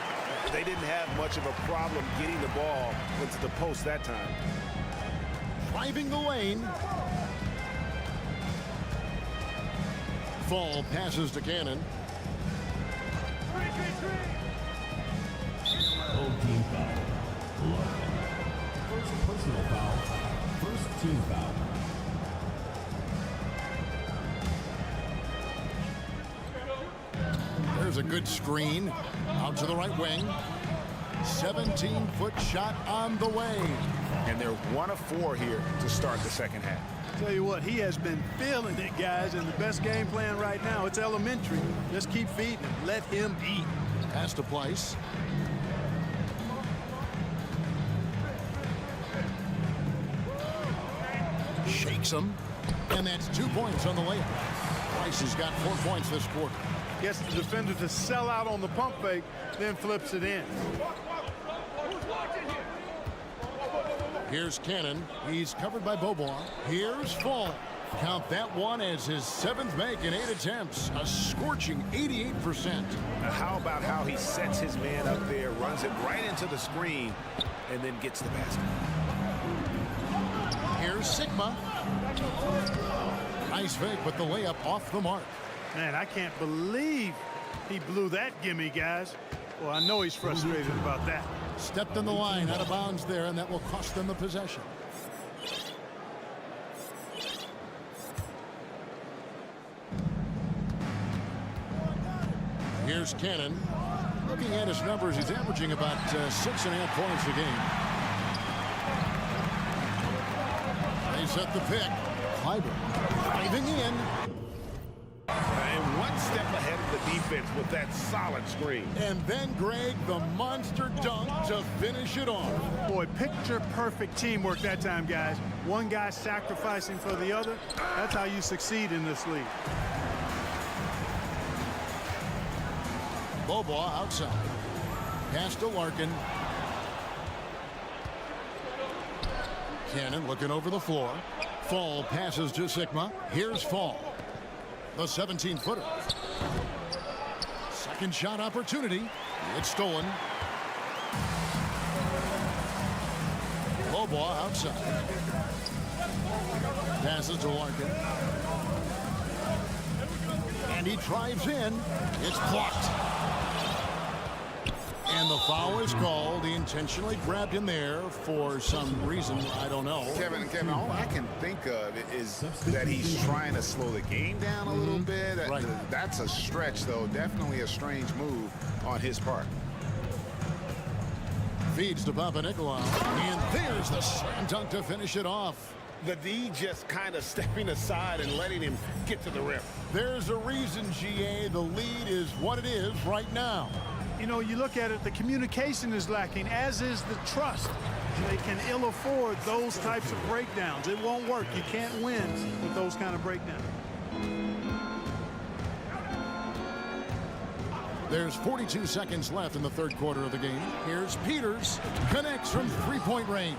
They didn't have much of a problem getting the ball into the post that time. Driving the lane. Fall passes to Cannon. Whole team foul. 11. First personal foul. First team foul. There's a good screen. Out to the right wing. 17-foot shot on the way. And they're 1 of 4 here to start the second half. Tell you what, he has been feeling it, guys, and the best game plan right now, it's elementary. Just keep feeding him. Let him eat. Pass to Pleiss. Shakes him. And that's 2 points on the layup. Pleiss has got 4 points this quarter. Gets the defender to sell out on the pump fake, then flips it in. Here's Cannon. He's covered by Beaubois. Here's Fall. Count that one as his 7th make in 8 attempts. A scorching 88%. Now how about how he sets his man up there, runs it right into the screen, and then gets the basket. Here's Sigma. Nice fake, but the layup off the mark. Man, I can't believe he blew that gimme, guys. Well, I know he's frustrated about that. Stepped on the line, out of bounds there, and that will cost them the possession. Here's Cannon. Looking at his numbers, he's averaging about 6.5 points a game. They set the pick. Clyburn driving in. And 1 step ahead of the defense with that solid screen. And then Greg, the monster dunk to finish it off. Boy, picture perfect teamwork that time, guys. One guy sacrificing for the other. That's how you succeed in this league. Beaubois outside. Pass to Larkin. Cannon looking over the floor. Fall passes to Sigma. Here's Fall. The 17-footer. Second shot opportunity. It's stolen. Beaubois outside. Passes to Larkin. And he drives in. It's blocked. And the foul is called. He intentionally grabbed him there for some reason. I don't know. Kevin, all I can think of is that he's trying to slow the game down a little bit. Right. That's a stretch, though. Definitely a strange move on his part. Feeds to Papanikolaou. And there's the slam dunk to finish it off. The D just kind of stepping aside and letting him get to the rim. There's a reason, GA. The lead is what it is right now. You know, you look at it, the communication is lacking, as is the trust. They can ill afford those types of breakdowns. It won't work. You can't win with those kind of breakdowns. There's 42 seconds left in the third quarter of the game. Here's Peters. Connects from three-point range.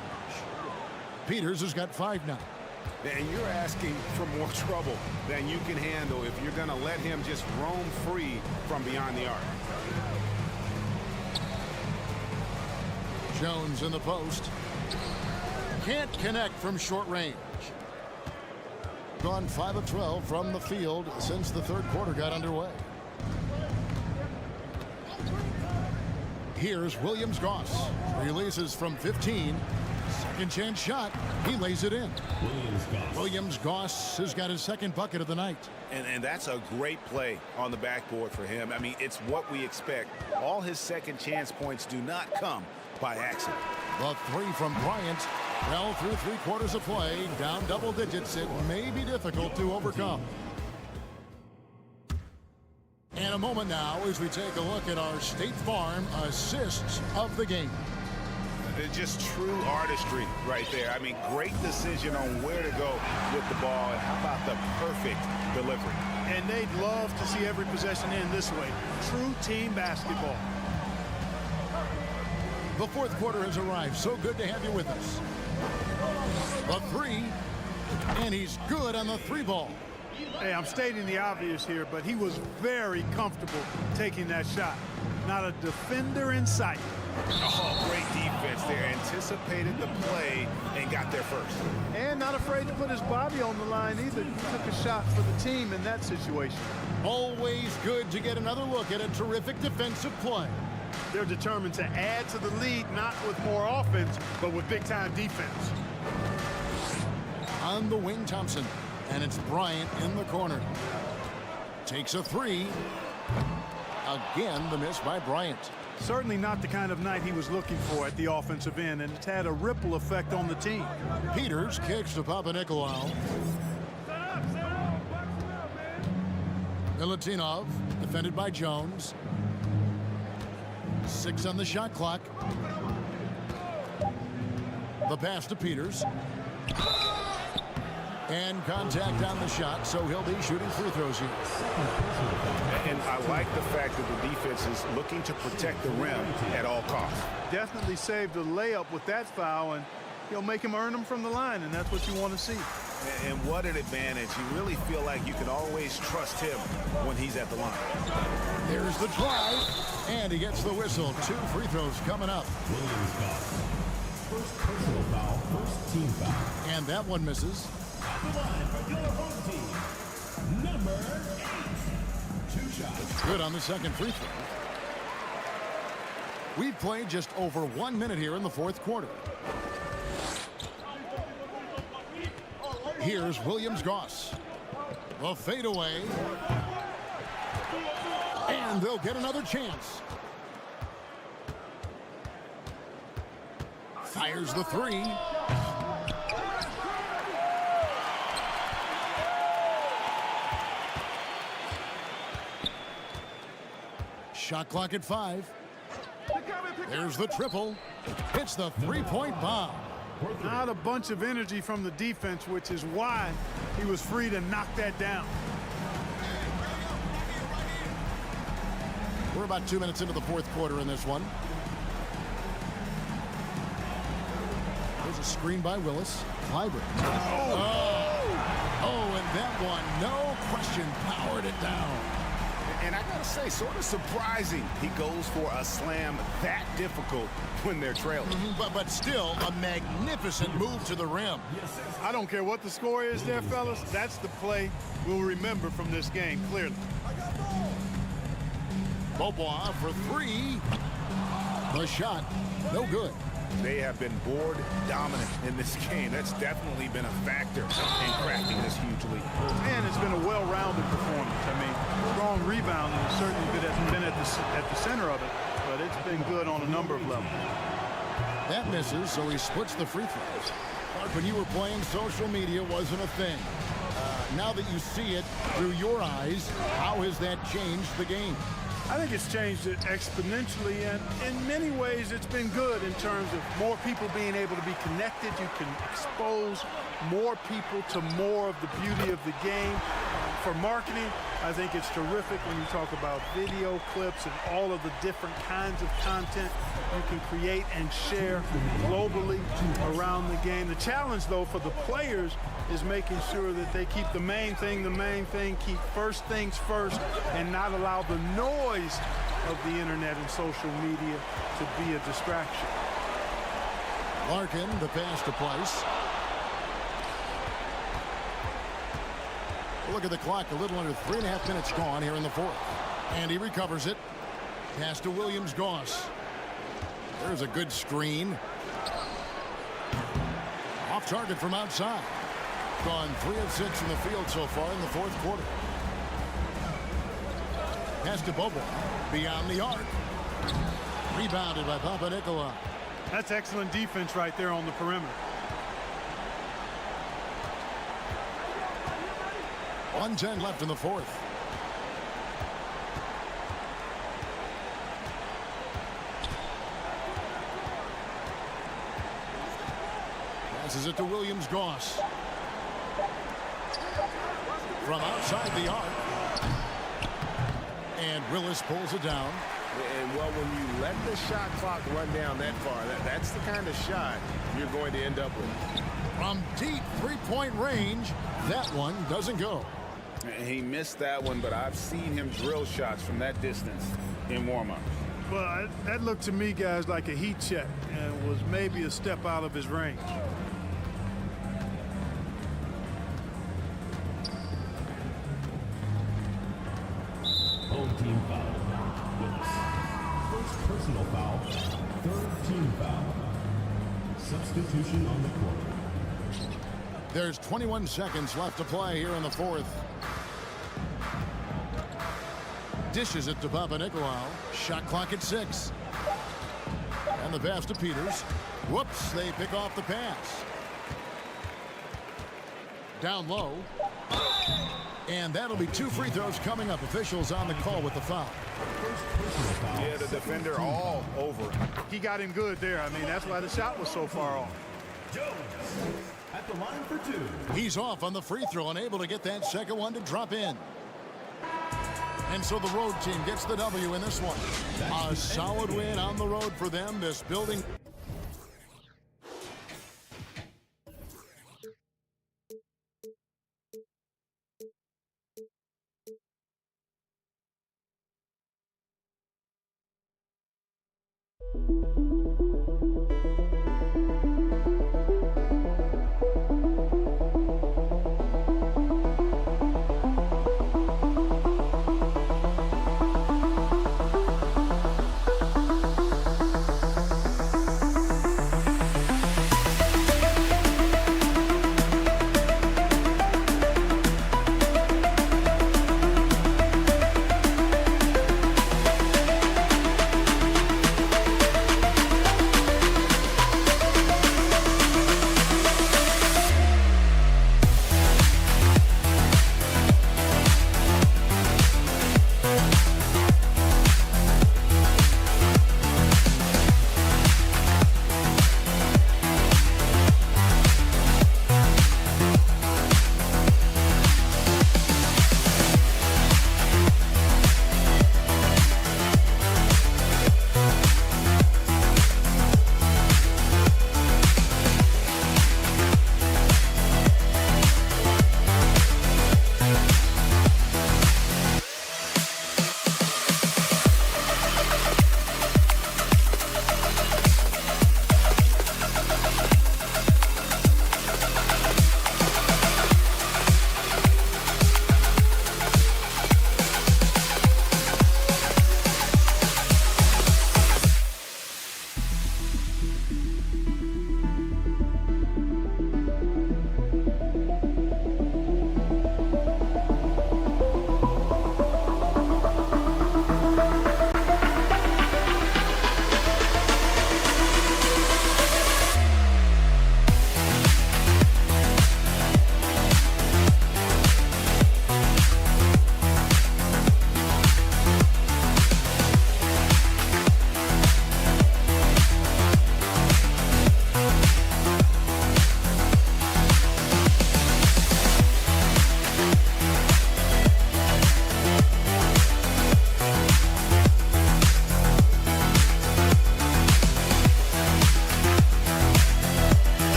Peters has got 5 now. And you're asking for more trouble than you can handle if you're going to let him just roam free from beyond the arc. Jones in the post. Can't connect from short range. Gone 5 of 12 from the field since the third quarter got underway. Here's Williams-Goss. Releases from 15. Second chance shot. He lays it in. Williams-Goss has got his second bucket of the night. And that's a great play on the backboard for him. I mean, it's what we expect. All his second chance points do not come by accident. The three from Bryant. Well, through 3/4 of play, down double digits. It may be difficult to overcome. In a moment now, as we take a look at our State Farm assists of the game. It's just true artistry right there. I mean, great decision on where to go with the ball, and how about the perfect delivery? And they'd love to see every possession end this way. True team basketball. The fourth quarter has arrived. So good to have you with us. The three, and he's good on the three ball. Hey, I'm stating the obvious here, but he was very comfortable taking that shot. Not a defender in sight. Oh, great defense there. Anticipated the play and got there first. And not afraid to put his body on the line either. He took a shot for the team in that situation. Always good to get another look at a terrific defensive play. They're determined to add to the lead, not with more offense, but with big-time defense. On the wing, Thompson. And it's Bryant in the corner. Takes a three. Again, the miss by Bryant. Certainly not the kind of night he was looking for at the offensive end, and it's had a ripple effect on the team. Peters kicks to Papanikolaou. Milutinov, defended by Jones. 6 on the shot clock. The pass to Peters. And contact on the shot, so he'll be shooting free throws here. And I like the fact that the defense is looking to protect the rim at all costs. Definitely saved a layup with that foul, and he'll make him earn them from the line, and that's what you want to see. And what an advantage. You really feel like you can always trust him when he's at the line. There's the drive, and he gets the whistle. 2 free throws coming up. First personal foul, first team foul. And that one misses. The line for your home team, number 8. 2 shots. Good on the second free throw. We've played just over 1 minute here in the fourth quarter. Here's Williams-Goss. The fadeaway. And they'll get another chance. Fires the three. Shot clock at 5. There's the triple. Hits the three-point bomb. Not a bunch of energy from the defense, which is why he was free to knock that down. We're about 2 minutes into the fourth quarter in this one. There's a screen by Willis. Clyburn. Oh, and that one, no question, powered it down. And I gotta say, sort of surprising he goes for a slam that difficult when they're trailing. But still, a magnificent move to the rim. I don't care what the score is there, fellas. That's the play we'll remember from this game, clearly. Bobois for 3. The shot, no good. They have been board dominant in this game. That's definitely been a factor in crafting this huge lead. And it's been a well-rounded performance. I mean, strong rebounding has certainly been at the center of it, but it's been good on a number of levels. That misses, so he splits the free throws. When you were playing, social media wasn't a thing. Now that you see it through your eyes, how has that changed the game? I think it's changed it exponentially, and in many ways it's been good in terms of more people being able to be connected. You can expose more people to more of the beauty of the game. For marketing, I think it's terrific when you talk about video clips and all of the different kinds of content you can create and share globally around the game. The challenge, though, for the players is making sure that they keep the main thing, keep first things first, and not allow the noise of the internet and social media to be a distraction. Larkin, the pass to Place. Look at the clock, a little under 3.5 minutes gone here in the fourth. And he recovers it. Pass to Williams-Goss. There's a good screen. Off target from outside. Gone 3 of 6 from the field so far in the fourth quarter. Pass to Bobo. Beyond the arc. Rebounded by Papanikolaou. That's excellent defense right there on the perimeter. 1:10 left in the fourth. Passes it to Williams-Goss. From outside the arc. And Willis pulls it down. And, well, when you let the shot clock run down that far, that's the kind of shot you're going to end up with. From deep three-point range, that one doesn't go. He missed that one, but I've seen him drill shots from that distance in warm-up. Well, that looked to me, guys, like a heat check and was maybe a step out of his range. Home team foul. First personal foul. Third team foul. Substitution on the court. There's 21 seconds left to play here in the fourth. Dishes it to Papanikolaou. Shot clock at 6. And the pass to Peters. Whoops, they pick off the pass. Down low. And that'll be 2 free throws coming up. Officials on the call with the foul. Yeah, the defender all over him. He got him good there. I mean, that's why the shot was so far off. Jones at the line for 2. He's off on the free throw and able to get that second one to drop in. And so the road team gets the W in this one. A solid win on the road for them. This building.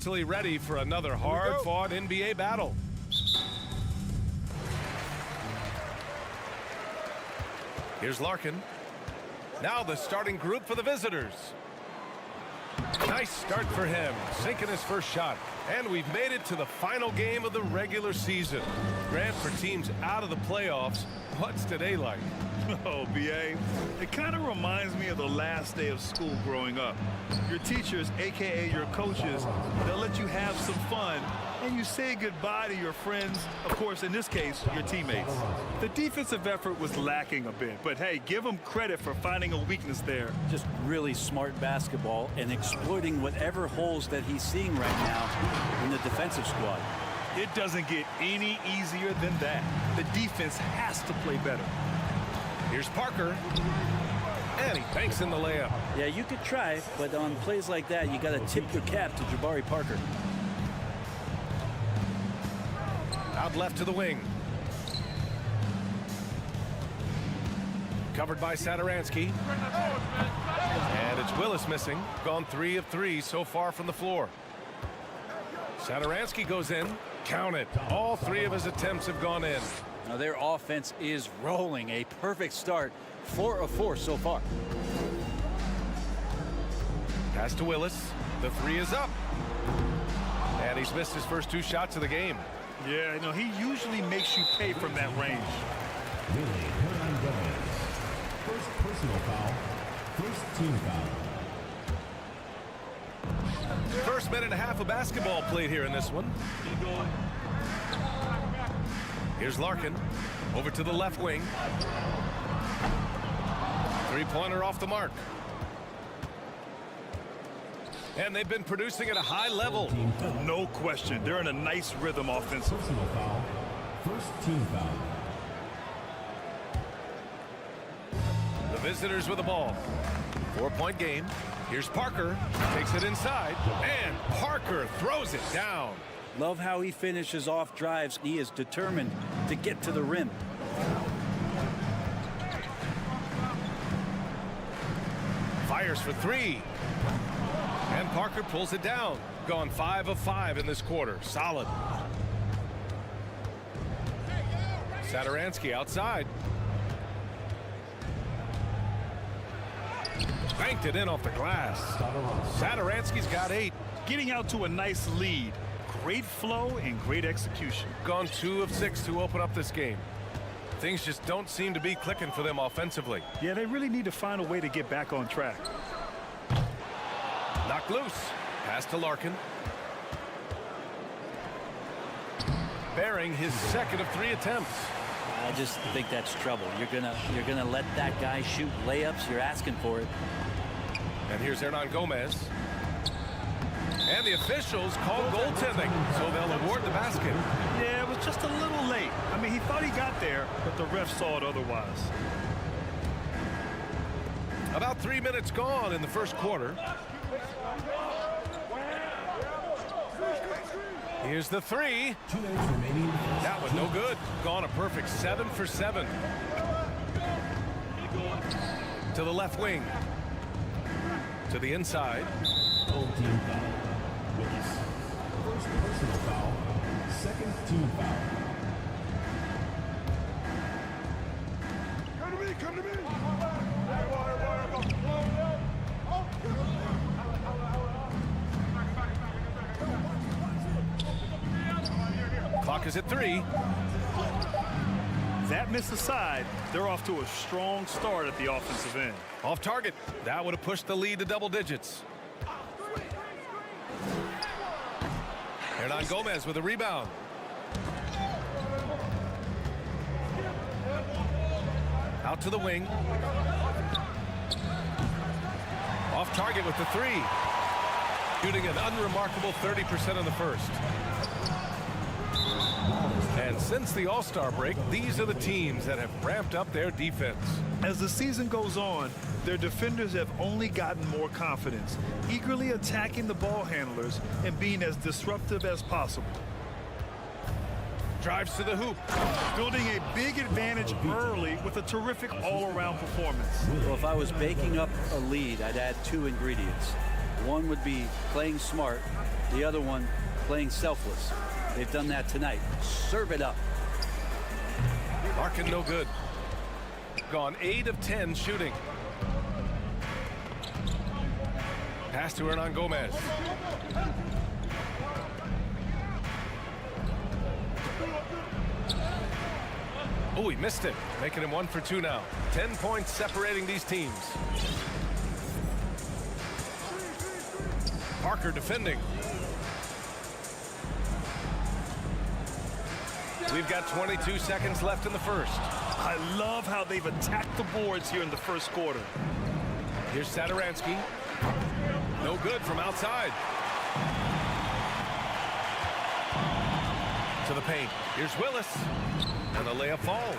mentally ready for another hard-fought NBA battle. Here's Larkin. Now the starting group for the visitors. Nice Nice start for him, sinking his first shot. And we've made it to the final game of the regular season. Grant, for teams out of the playoffs, what's today like? Oh, B.A., it kind of reminds me of the last day of school growing up. Your teachers, a.k.a. your coaches, they'll let you have some fun, and you say goodbye to your friends, of course, in this case, your teammates. The defensive effort was lacking a bit, but hey, give them credit for finding a weakness there. Just really smart basketball and exploiting whatever holes that he's seeing right now in the defensive squad. It doesn't get any easier than that. The defense has to play better. Here's Parker. And he banks in the layup. Yeah, you could try, but on plays like that, you got to tip your cap to Jabari Parker. Out left to the wing. Covered by Satoransky. And it's Willis missing. Gone 3 of 3 so far from the floor. Satoransky goes in. Count it. All 3 of his attempts have gone in. Now their offense is rolling. A perfect start. 4 of 4 so far. Pass to Willis. The 3 is up. And he's missed his first 2 shots of the game. Yeah, you know, he usually makes you pay from that range. First personal foul. First team foul. First minute and a half of basketball played here in this one. Here's Larkin. Over to the left wing. 3-pointer off the mark. And they've been producing at a high level. No question. They're in a nice rhythm offensively. Personal foul. First team foul. The visitors with the ball. 4-point game. Here's Parker. Takes it inside. And Parker throws it down. Love how he finishes off drives. He is determined to get to the rim. Fires for 3. And Parker pulls it down. Gone 5 of 5 in this quarter. Solid. Satoransky outside. Banked it in off the glass. Satoransky's got 8. Getting out to a nice lead. Great flow and great execution. Gone 2 of 6 to open up this game. Things just don't seem to be clicking for them offensively. Yeah, they really need to find a way to get back on track. Knocked loose. Pass to Larkin. Bearing his second of 3 attempts. I just think that's trouble. You're gonna let that guy shoot layups. You're asking for it. And here's Hernan Gomez. And the officials call goaltending, so they'll award the basket. Yeah, it was just a little late. I mean, he thought he got there, but the ref saw it otherwise. About 3 minutes gone in the first quarter. Here's the 3. That was no good. Gone a perfect 7 for 7. To the left wing. To the inside. Team foul. Willis. First personal foul. Second team foul. Come to me, come to me. Clock is at 3. That miss aside, they're off to a strong start at the offensive end. Off target. That would have pushed the lead to double digits. Hernan Gomez with a rebound. Out to the wing. Off target with the 3. Shooting an unremarkable 30% in the first. And since the All-Star break, these are the teams that have ramped up their defense. As the season goes on, their defenders have only gotten more confidence, eagerly attacking the ball handlers and being as disruptive as possible. Drives to the hoop. Building a big advantage early with a terrific all-around performance. Well, if I was baking up a lead, I'd add 2 ingredients. One would be playing smart. The other one, playing selfless. They've done that tonight. Serve it up. Larkin no good. Gone 8 of 10 shooting. Pass to Hernan Gomez. Oh, he missed it, making him 1 for 2 now. 10 points separating these teams. Parker defending. We've got 22 seconds left in the first. I love how they've attacked the boards here in the first quarter. Here's Sadaransky. No good from outside. To the paint. Here's Willis. And the layup falls.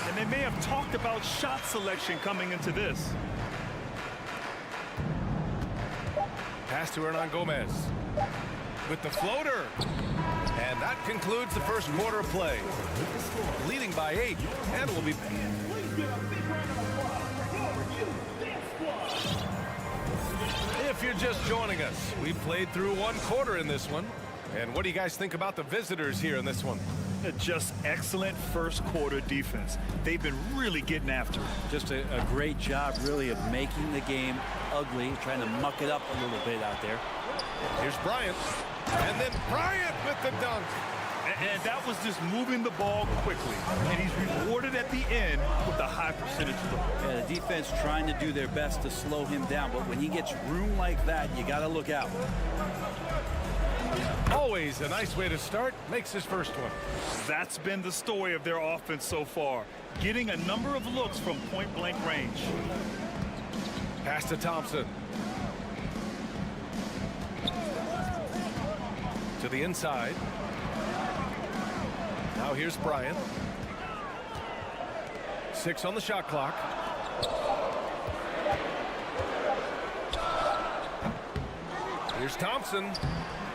And they may have talked about shot selection coming into this. Pass to Hernan Gomez. With the floater. And that concludes the first quarter of play. Leading by 8. And will be... If you're just joining us, we've played through 1 quarter in this one. And what do you guys think about the visitors here in this one? Just excellent first quarter defense. They've been really getting after it. Just a great job, really, of making the game ugly, trying to muck it up a little bit out there. Here's Bryant. And then Bryant with the dunk. And that was just moving the ball quickly. And he's rewarded at the end with a high percentage look. Yeah, the defense trying to do their best to slow him down, but when he gets room like that, you got to look out. Always a nice way to start. Makes his first one. That's been the story of their offense so far. Getting a number of looks from point-blank range. Pass to Thompson. To the inside. Now here's Bryant. 6 on the shot clock. Here's Thompson.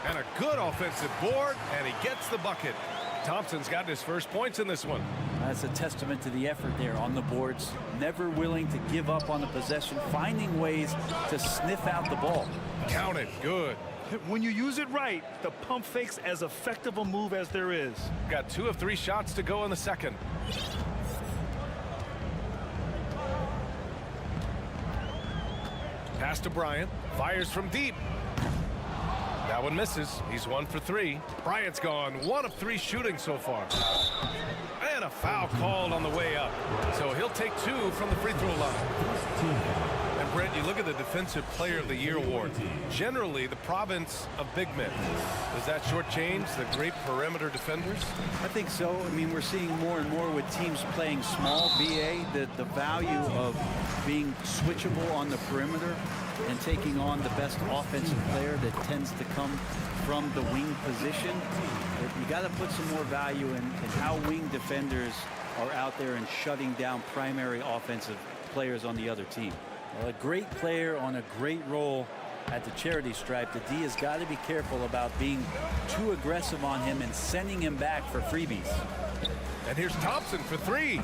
And a good offensive board, and he gets the bucket. Thompson's got his first points in this one. That's a testament to the effort there on the boards. Never willing to give up on the possession, finding ways to sniff out the ball. Count it. Good. When you use it right, the pump fake's as effective a move as there is. Got 2 of 3 shots to go in the second. Pass to Bryant. Fires from deep. That one misses. He's 1 for 3. Bryant's gone 1 of 3 shooting so far. And a foul called on the way up. So he'll take 2 from the free throw line. And Brent, you look at the Defensive Player of the Year award. Generally, the province of big men. Does that shortchange the great perimeter defenders? I think so. I mean, we're seeing more and more with teams playing small, BA, the value of being switchable on the perimeter and taking on the best offensive player that tends to come from the wing position. You got to put some more value in how wing defenders are out there and shutting down primary offensive players on the other team. Well, a great player on a great role at the charity stripe. The D has got to be careful about being too aggressive on him and sending him back for freebies. And here's Thompson for 3.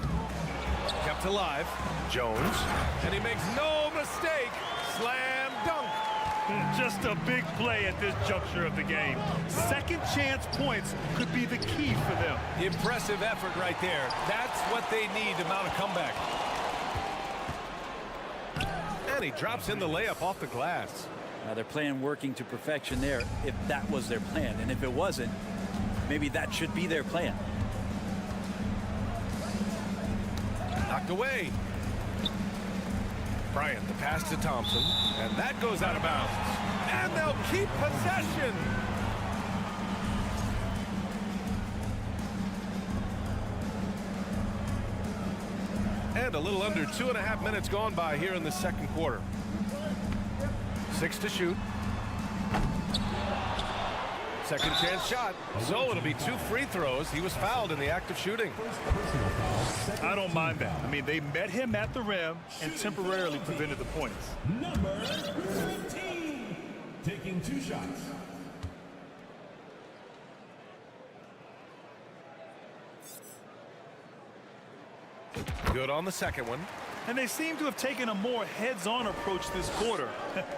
Kept alive. Jones. And he makes no mistake. Slam dunk. Just a big play at this juncture of the game. Second chance points could be the key for them. Impressive effort right there. That's what they need to mount a comeback. And he drops in the layup off the glass. Now they're playing working to perfection there if that was their plan. And if it wasn't, maybe that should be their plan. Knocked away. Bryant, the pass to Thompson, and that goes out of bounds. And they'll keep possession. And a little under 2.5 minutes gone by here in the second quarter. 6 to shoot. Second chance shot. So it'll be 2 free throws. He was fouled in the act of shooting. I don't mind that. I mean, they met him at the rim and temporarily prevented the points. Number 15, taking 2 shots. Good on the second one. And they seem to have taken a more heads-on approach this quarter,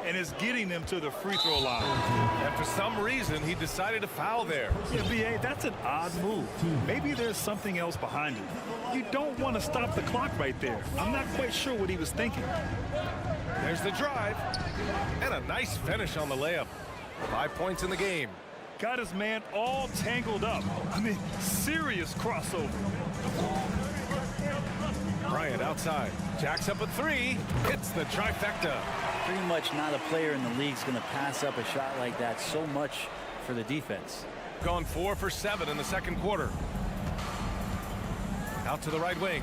and it's getting them to the free throw line. And for some reason, he decided to foul there. Yeah, BA, that's an odd move. Maybe there's something else behind it. You don't want to stop the clock right there. I'm not quite sure what he was thinking. There's the drive. And a nice finish on the layup. 5 points in the game. Got his man all tangled up. I mean, serious crossover. Bryant outside. Jacks up a three. Hits the trifecta. Pretty much not a player in the league is going to pass up a shot like that so much for the defense. Gone 4 for 7 in the second quarter. Out to the right wing.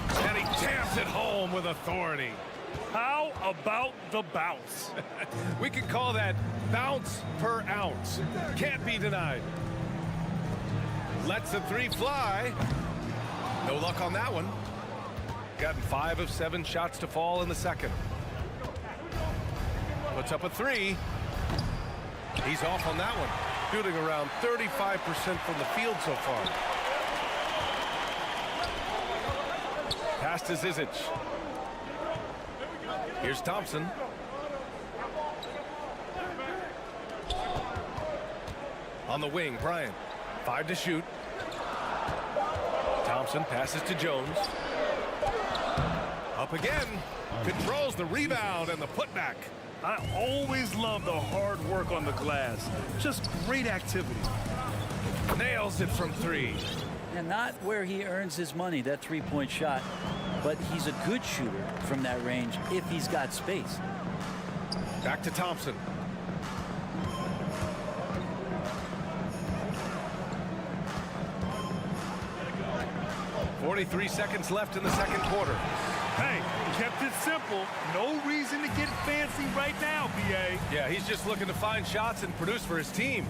And he jams it home with authority. How about the bounce? We can call that bounce per ounce. Can't be denied. Lets the three fly. No luck on that one. Gotten 5 of 7 shots to fall in the second. Puts up a three. He's off on that one. Shooting around 35% from the field so far. Pass to Zizic. Here's Thompson. On the wing, Bryant. 5 to shoot. Thompson passes to Jones. Up again. Controls the rebound and the putback. I always love the hard work on the glass. Just great activity. Nails it from 3. And not where he earns his money, that three-point shot. But he's a good shooter from that range if he's got space. Back to Thompson. .43 seconds left in the second quarter. Hey, kept it simple. No reason to get fancy right now, B.A. Yeah, he's just looking to find shots and produce for his team.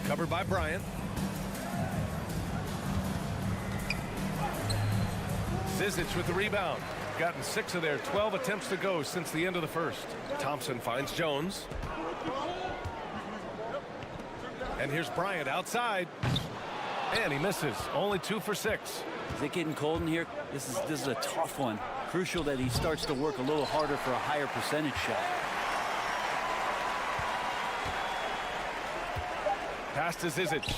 Covered by Bryant. Zizic with the rebound. Gotten 6 of their 12 attempts to go since the end of the first. Thompson finds Jones. And here's Bryant outside. And he misses. Only 2 for 6. Is it getting cold in here? This is a tough one. Crucial that he starts to work a little harder for a higher percentage shot. Pass to Zizic.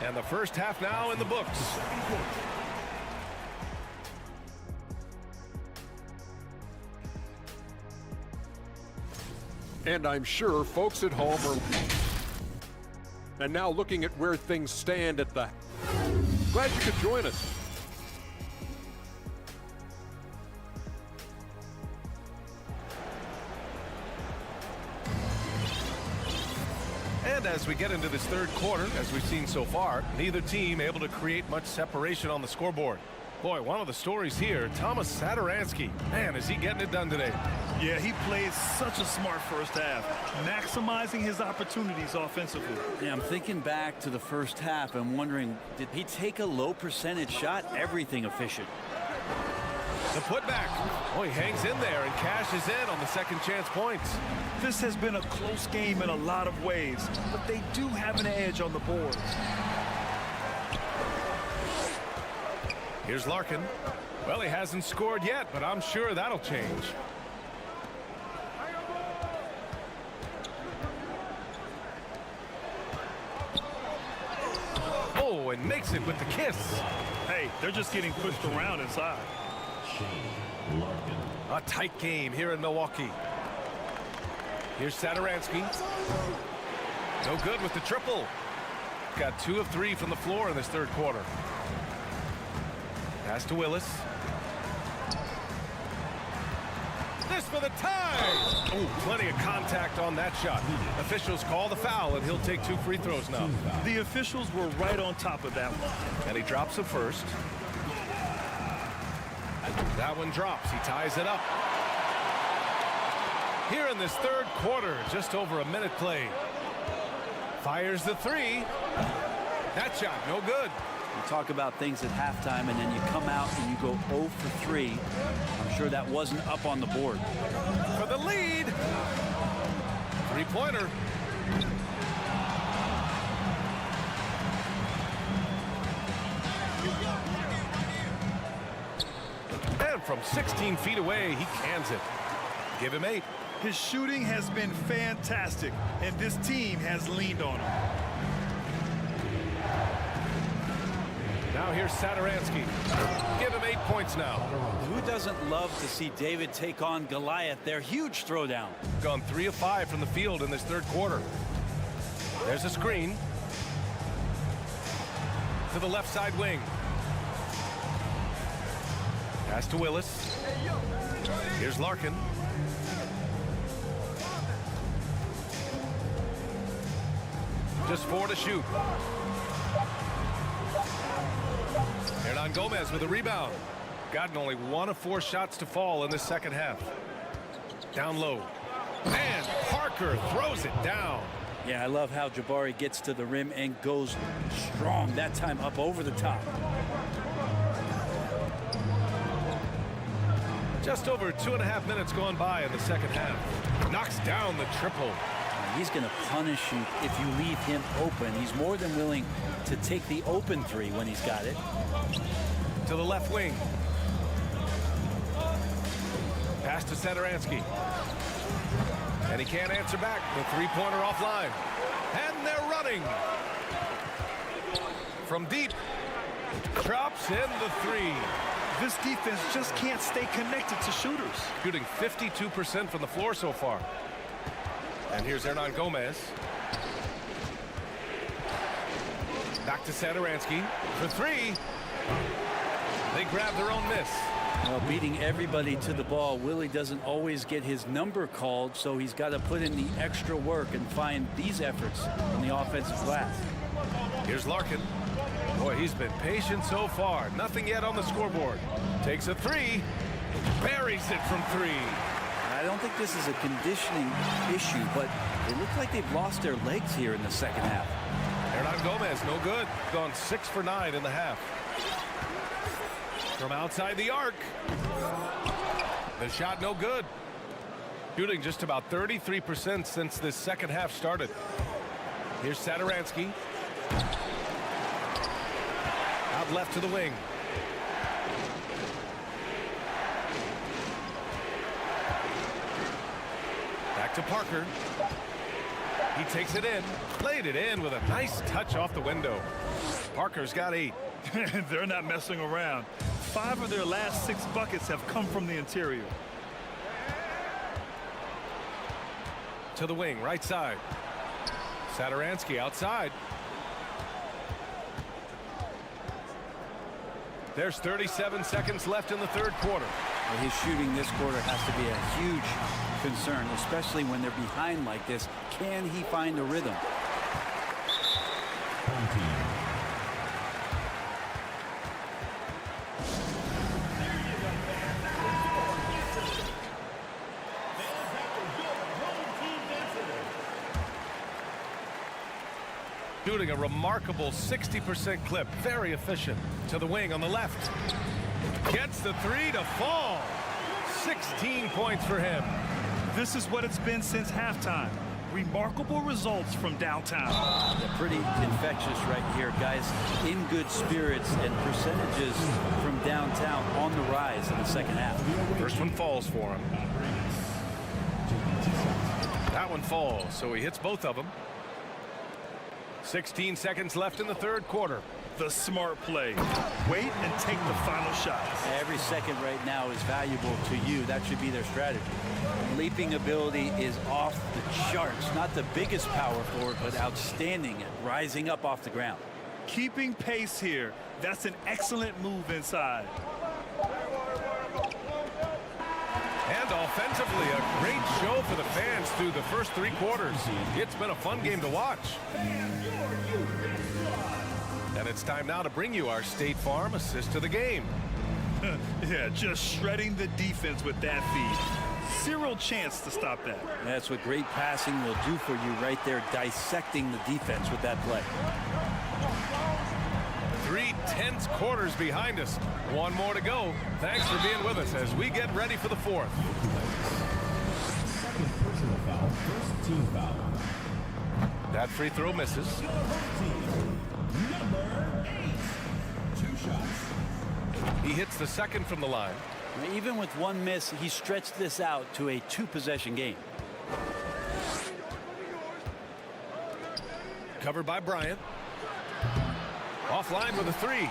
And the first half now in the books. And I'm sure folks at home are... And now looking at where things stand at the... Glad you could join us. And as we get into this third quarter, as we've seen so far, neither team able to create much separation on the scoreboard. Boy, one of the stories here, Thomas Satoransky. Man, is he getting it done today. Yeah, he played such a smart first half, maximizing his opportunities offensively. Yeah, I'm thinking back to the first half and wondering, did he take a low percentage shot? Everything efficient. The putback. Oh, he hangs in there and cashes in on the second chance points. This has been a close game in a lot of ways, but they do have an edge on the board. Here's Larkin. Well, he hasn't scored yet, but I'm sure that'll change. Oh, and makes it with the kiss. Hey, they're just getting pushed around inside. A tight game here in Milwaukee. Here's Satoransky. No good with the triple. Got 2 of 3 from the floor in this third quarter. Pass to Willis. This for the tie. Oh, plenty of contact on that shot. Officials call the foul, and he'll take 2 free throws now. The officials were right on top of that one. And he drops it first. That one drops. He ties it up. Here in this third quarter, just over a minute played. Fires the 3. That shot, no good. You talk about things at halftime, and then you come out and you go 0 for 3. I'm sure that wasn't up on the board. For the lead. 3-pointer. And from 16 feet away, he cans it. Give him 8. His shooting has been fantastic, and this team has leaned on him. Now here's Satoransky. Give him 8 points now. Who doesn't love to see David take on Goliath? Their huge throwdown. Gone 3 of 5 from the field in this third quarter. There's a screen. To the left side wing. Pass to Willis. Here's Larkin. Just 4 to shoot. Hernan Gomez with a rebound. Gotten only 1 of 4 shots to fall in the second half. Down low. And Parker throws it down. Yeah, I love how Jabari gets to the rim and goes strong. That time up over the top. Just over 2.5 minutes gone by in the second half. Knocks down the triple. He's going to punish you if you leave him open. He's more than willing to take the open 3 when he's got it. To the left wing. Pass to Satoransky. And he can't answer back. The 3-pointer offline. And they're running. From deep. Drops in the 3. This defense just can't stay connected to shooters. Shooting 52% from the floor so far. And here's Hernan Gomez. Back to Satoransky for 3. They grab their own miss. Well, beating everybody to the ball, Willie doesn't always get his number called, so he's got to put in the extra work and find these efforts on the offensive glass. Here's Larkin. Boy, he's been patient so far. Nothing yet on the scoreboard. Takes a 3. Buries it from 3. I don't think this is a conditioning issue, but it looks like they've lost their legs here in the second half. Hernan Gomez, no good. Gone 6 for 9 in the half. From outside the arc. The shot no good. Shooting just about 33% since this second half started. Here's Satoransky. Out left to the wing. Back to Parker. He takes it in. Laid it in with a nice touch off the window. Parker's got 8. They're not messing around. 5 of their last 6 buckets have come from the interior. To the wing, right side. Satoransky outside. There's 37 seconds left in the third quarter. Well, his shooting this quarter has to be a huge concern, especially when they're behind like this. Can he find a rhythm? Shooting a remarkable 60% clip. Very efficient. To the wing on the left. Gets the 3 to fall. 16 points for him. This is what it's been since halftime. Remarkable results from downtown. They're pretty infectious right here, guys. In good spirits and percentages from downtown on the rise in the second half. First one falls for him. That one falls, so he hits both of them. 16 seconds left in the third quarter. The smart play. Wait and take the final shot. Every second right now is valuable to you. That should be their strategy. Leaping ability is off the charts. Not the biggest power forward, but outstanding at rising up off the ground. Keeping pace here. That's an excellent move inside. And offensively, a great show for the fans through the first 3 quarters. It's been a fun game to watch. And it's time now to bring you our State Farm assist to the game. Yeah, just shredding the defense with that feed. Zero chance to stop that. That's what great passing will do for you right there, dissecting the defense with that play. 3 tense quarters behind us. 1 more to go. Thanks for being with us as we get ready for the 4th. Second personal foul, first team foul. That free throw misses. Number 8. 2 shots. He hits the second from the line. Even with 1 miss, he stretched this out to a 2-possession game. Covered by Bryant. Offline with a 3.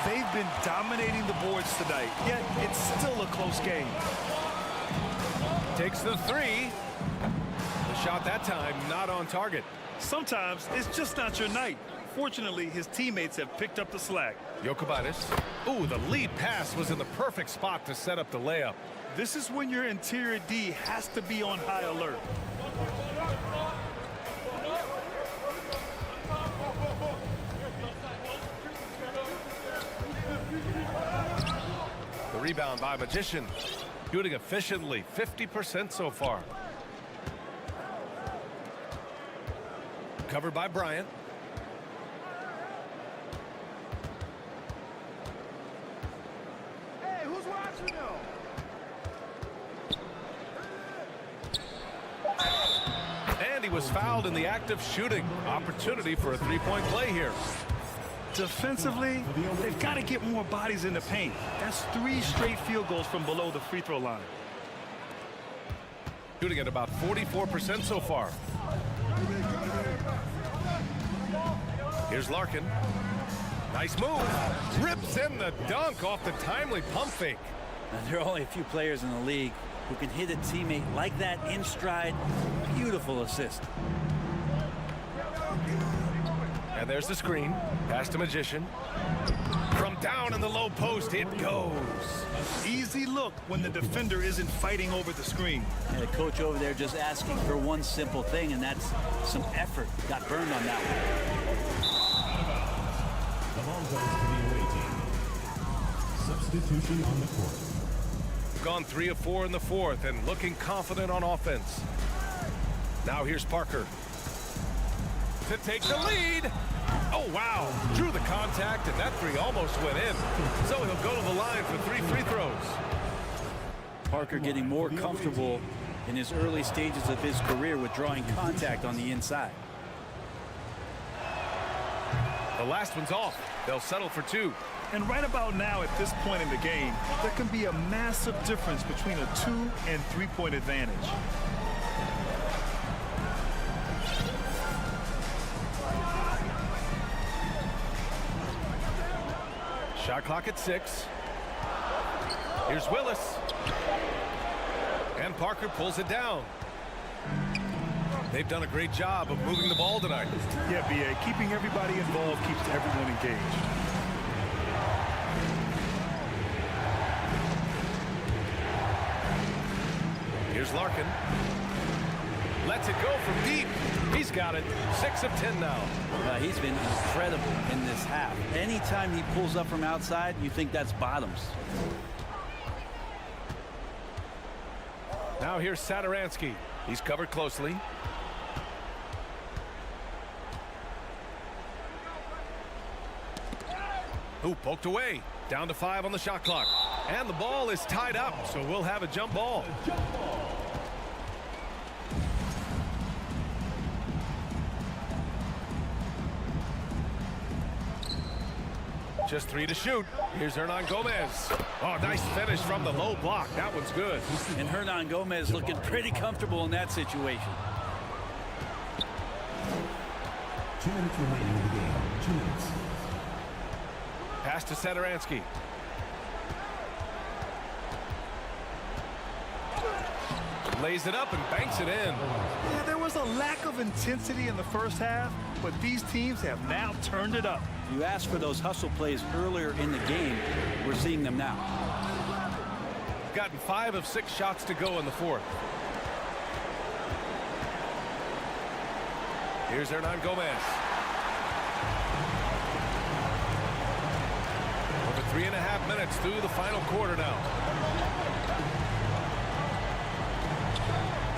They've been dominating the boards tonight, yet it's still a close game. Takes the three. The shot that time not on target. Sometimes it's just not your night. Fortunately, his teammates have picked up the slack. Jokic. Ooh, the lead pass was in the perfect spot to set up the layup. This is when your interior D has to be on high alert. The rebound by Magician. Shooting efficiently, 50% so far. Covered by Bryant. Hey, who's watching now? And he was fouled in the act of shooting. Opportunity for a three-point play here. Defensively, they've got to get more bodies in the paint. That's 3 straight field goals from below the free throw line. Shooting at about 44% so far. Here's Larkin. Nice move. Rips in the dunk off the timely pump fake. Now, there are only a few players in the league who can hit a teammate like that in stride. Beautiful assist. And there's the screen. Pass to Magician. From down in the low post, it goes. Easy look when the defender isn't fighting over the screen. And the coach over there just asking for one simple thing, and that's some effort. Got burned on that one. The ball goes to the away team. Substitution on the court. Gone 3 of 4 in the fourth and looking confident on offense. Now here's Parker. To take the lead. Oh, wow. Drew the contact, and that three almost went in. So he'll go to the line for 3 free throws. Parker getting more comfortable in his early stages of his career with drawing contact on the inside. The last one's off. They'll settle for 2. And right about now, at this point in the game, there can be a massive difference between a 2- and 3-point advantage. Shot clock at 6. Here's Willis. And Parker pulls it down. They've done a great job of moving the ball tonight. Yeah, B.A., keeping everybody involved keeps everyone engaged. Here's Larkin. Lets it go from deep. He's got it. 6 of 10 now. He's been incredible in this half. Anytime he pulls up from outside, you think that's bottoms. Now here's Satoransky. He's covered closely. Ooh, poked away. Down to 5 on the shot clock. And the ball is tied up, so we'll have a jump ball. Just 3 to shoot. Here's Hernan Gomez. Oh, nice finish from the low block. That one's good. And Hernan Gomez looking pretty comfortable in that situation. 2 minutes remaining in the game. 2 minutes. Pass to Satoransky. Lays it up and banks it in. Yeah, there was a lack of intensity in the first half, but these teams have now turned it up. You asked for those hustle plays earlier in the game. We're seeing them now. Gotten 5 of 6 shots to go in the fourth. Here's Hernan Gomez. Over 3.5 minutes through the final quarter now.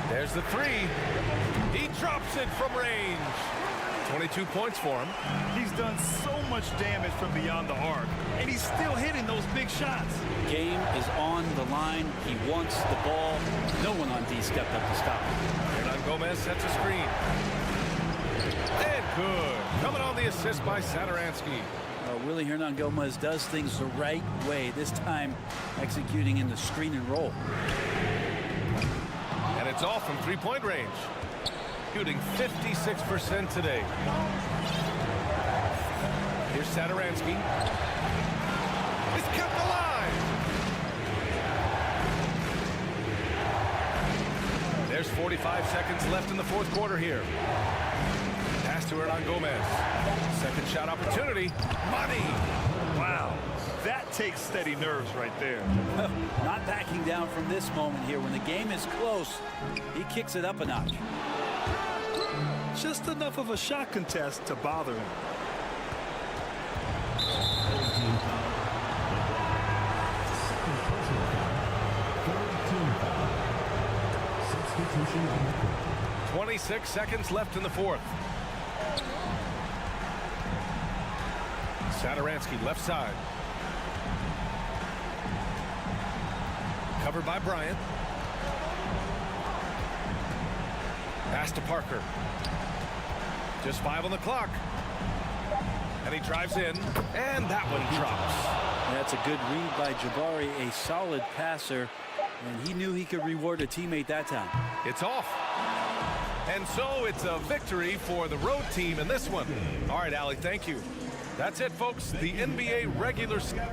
There's the 3. He drops it from range. 22 points for him. He's done so much damage from beyond the arc, and he's still hitting those big shots. Game is on the line. He wants the ball. No one on D stepped up to stop him. Hernan Gomez sets a screen. And good. Coming on the assist by Satoransky. Willie Hernan Gomez does things the right way, this time executing in the screen and roll. And it's off from 3-point range. Shooting 56% today. Here's Satoransky. 45 seconds left in the fourth quarter here. Pass to Hernan Gomez. Second shot opportunity. Money. Wow. That takes steady nerves right there. Not backing down from this moment here. When the game is close, he kicks it up a notch. Just enough of a shot contest to bother him. Substitution on the court. 26 seconds left in the fourth. Satoransky left side. Covered by Bryant. Pass to Parker. Just 5 on the clock. And he drives in, and that one drops. That's a good read by Jabari, a solid passer, and he knew he could reward a teammate that time. It's off. And so it's a victory for the road team in this one. All right, Allie, thank you. That's it, folks. The NBA regular season.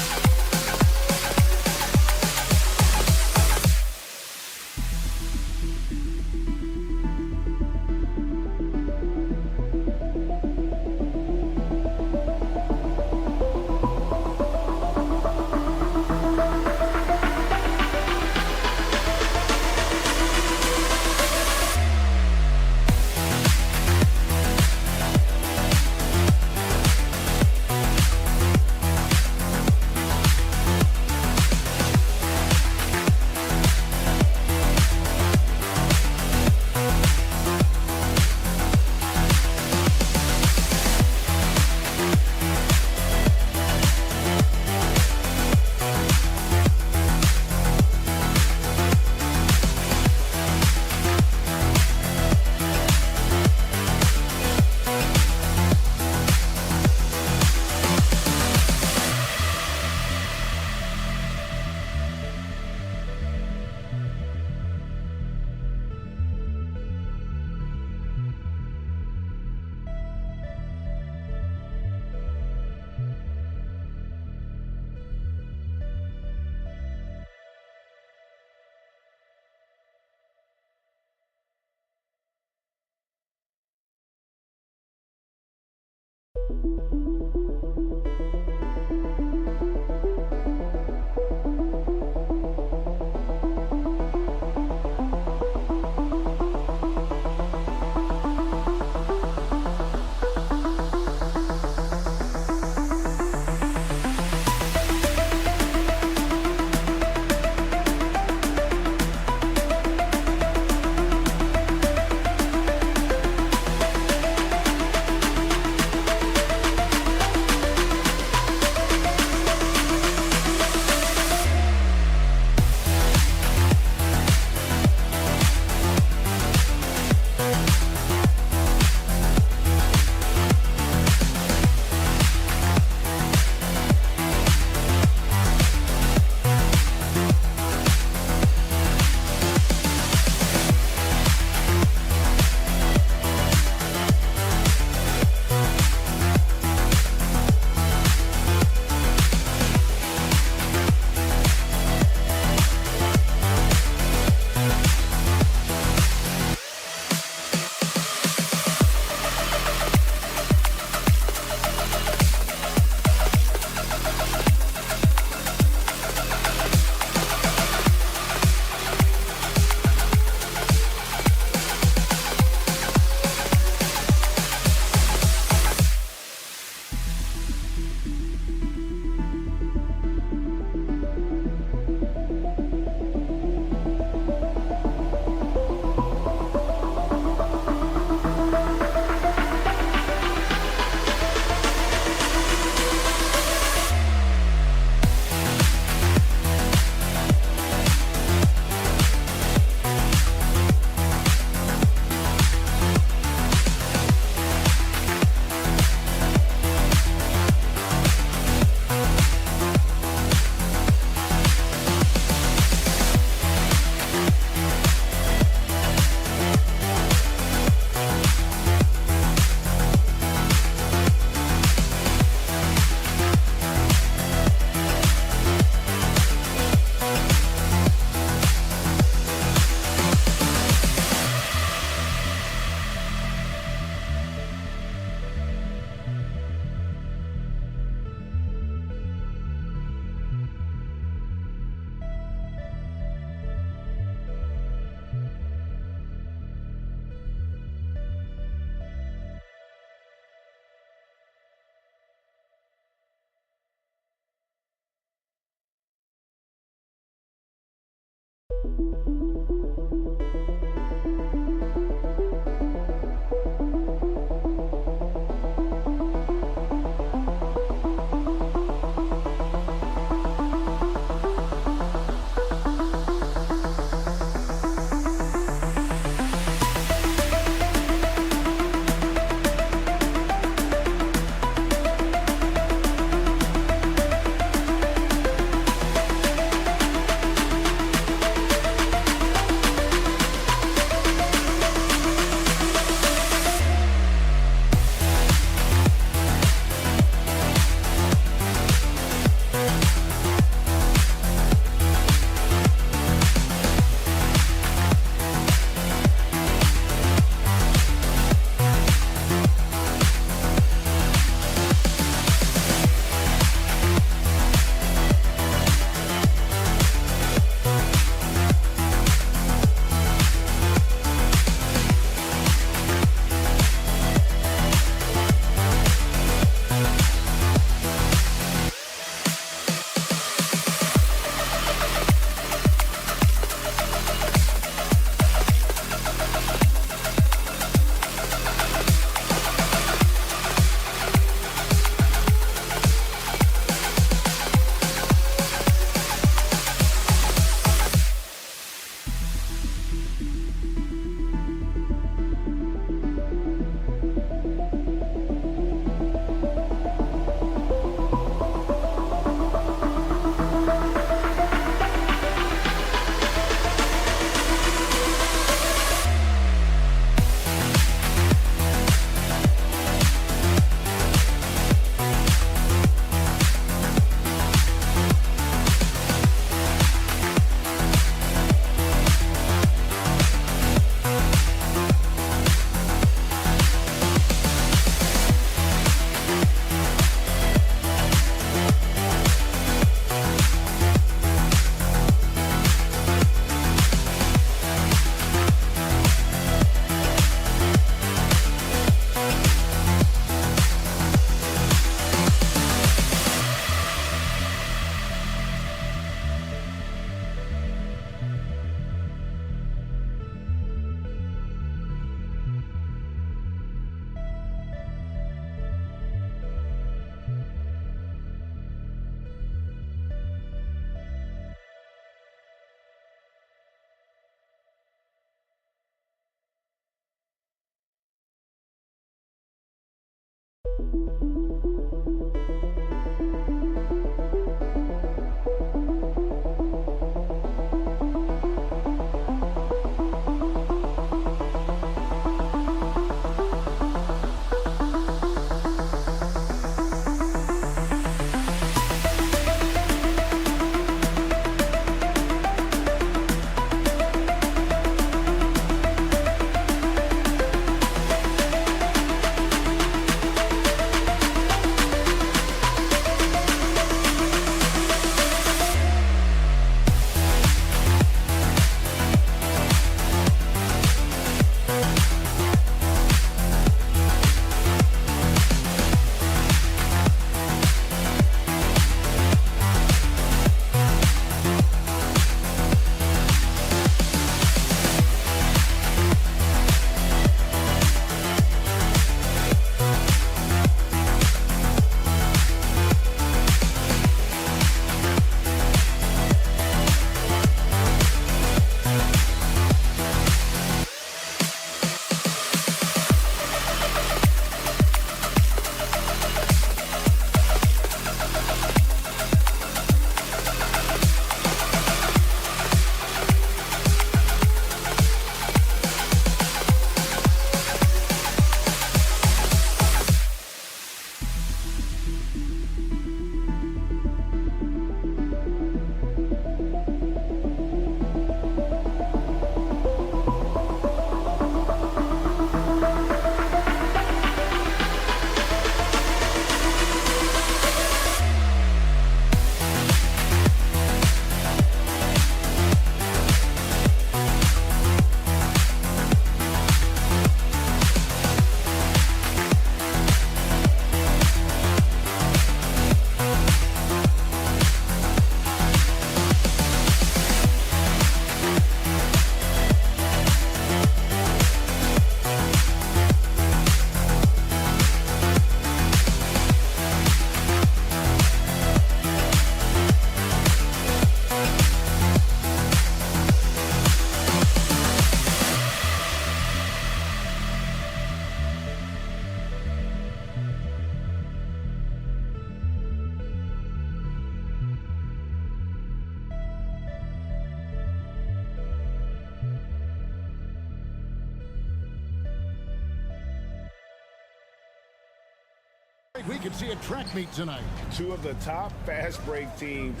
we could see a track meet tonight. Two of the top fast break teams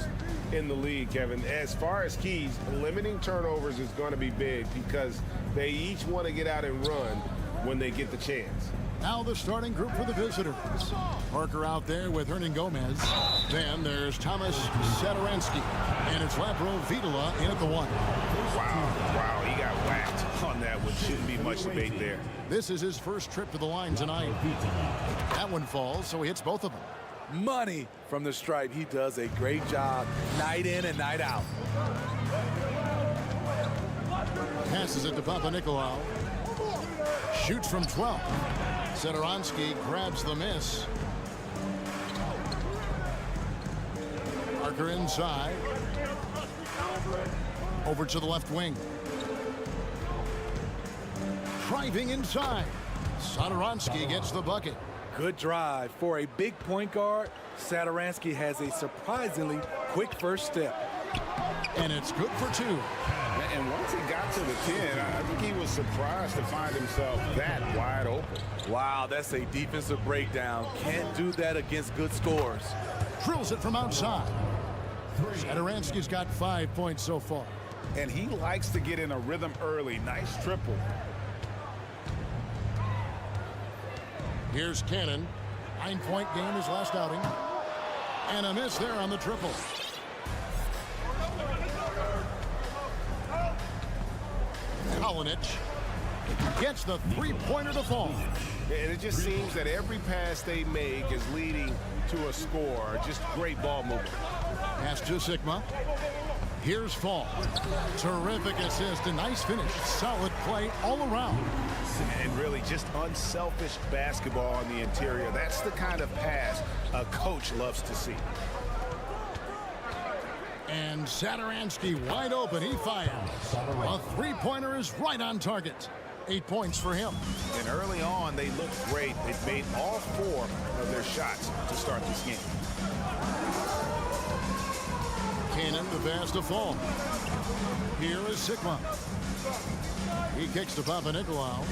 in the league, Kevin. As far as keys, limiting turnovers is going to be big because they each want to get out and run when they get the chance. Now the starting group for the visitors. Parker out there with Hernan Gomez. Then there's Thomas Satoransky. And it's Lapro Vidala in at the 1. Wow, he got whacked on that one. Shouldn't be much debate there. This is his first trip to the line tonight. That one falls, so he hits both of them. Money from the stripe. He does a great job night in and night out. Passes it to Papanikolaou. Shoots from 12. Satoransky grabs the miss. Parker inside. Over to the left wing. Driving inside. Satoransky gets the bucket. Good drive. For a big point guard, Satoransky has a surprisingly quick first step. And it's good for 2. And once he got to the 10, I think he was surprised to find himself that wide open. Wow, that's a defensive breakdown. Can't do that against good scores. Drills it from outside. Satoransky's got 5 points so far. And he likes to get in a rhythm early. Nice triple. Here's Cannon. 9-point game his last outing. And a miss there on the triple. Kalinic gets the three-pointer to fall. And it just seems that every pass they make is leading to a score. Just great ball movement. Pass to Sigma. Here's Fall. Terrific assist and nice finish. Solid play all around. And really just unselfish basketball on the interior. That's the kind of pass a coach loves to see. And Satoransky wide open. He fires. A three-pointer is right on target. 8 points for him. And early on, they looked great. They made all 4 of their shots to start this game. Cannon, the pass to Fall. Here is Sigma. He kicks to Papanikolaou.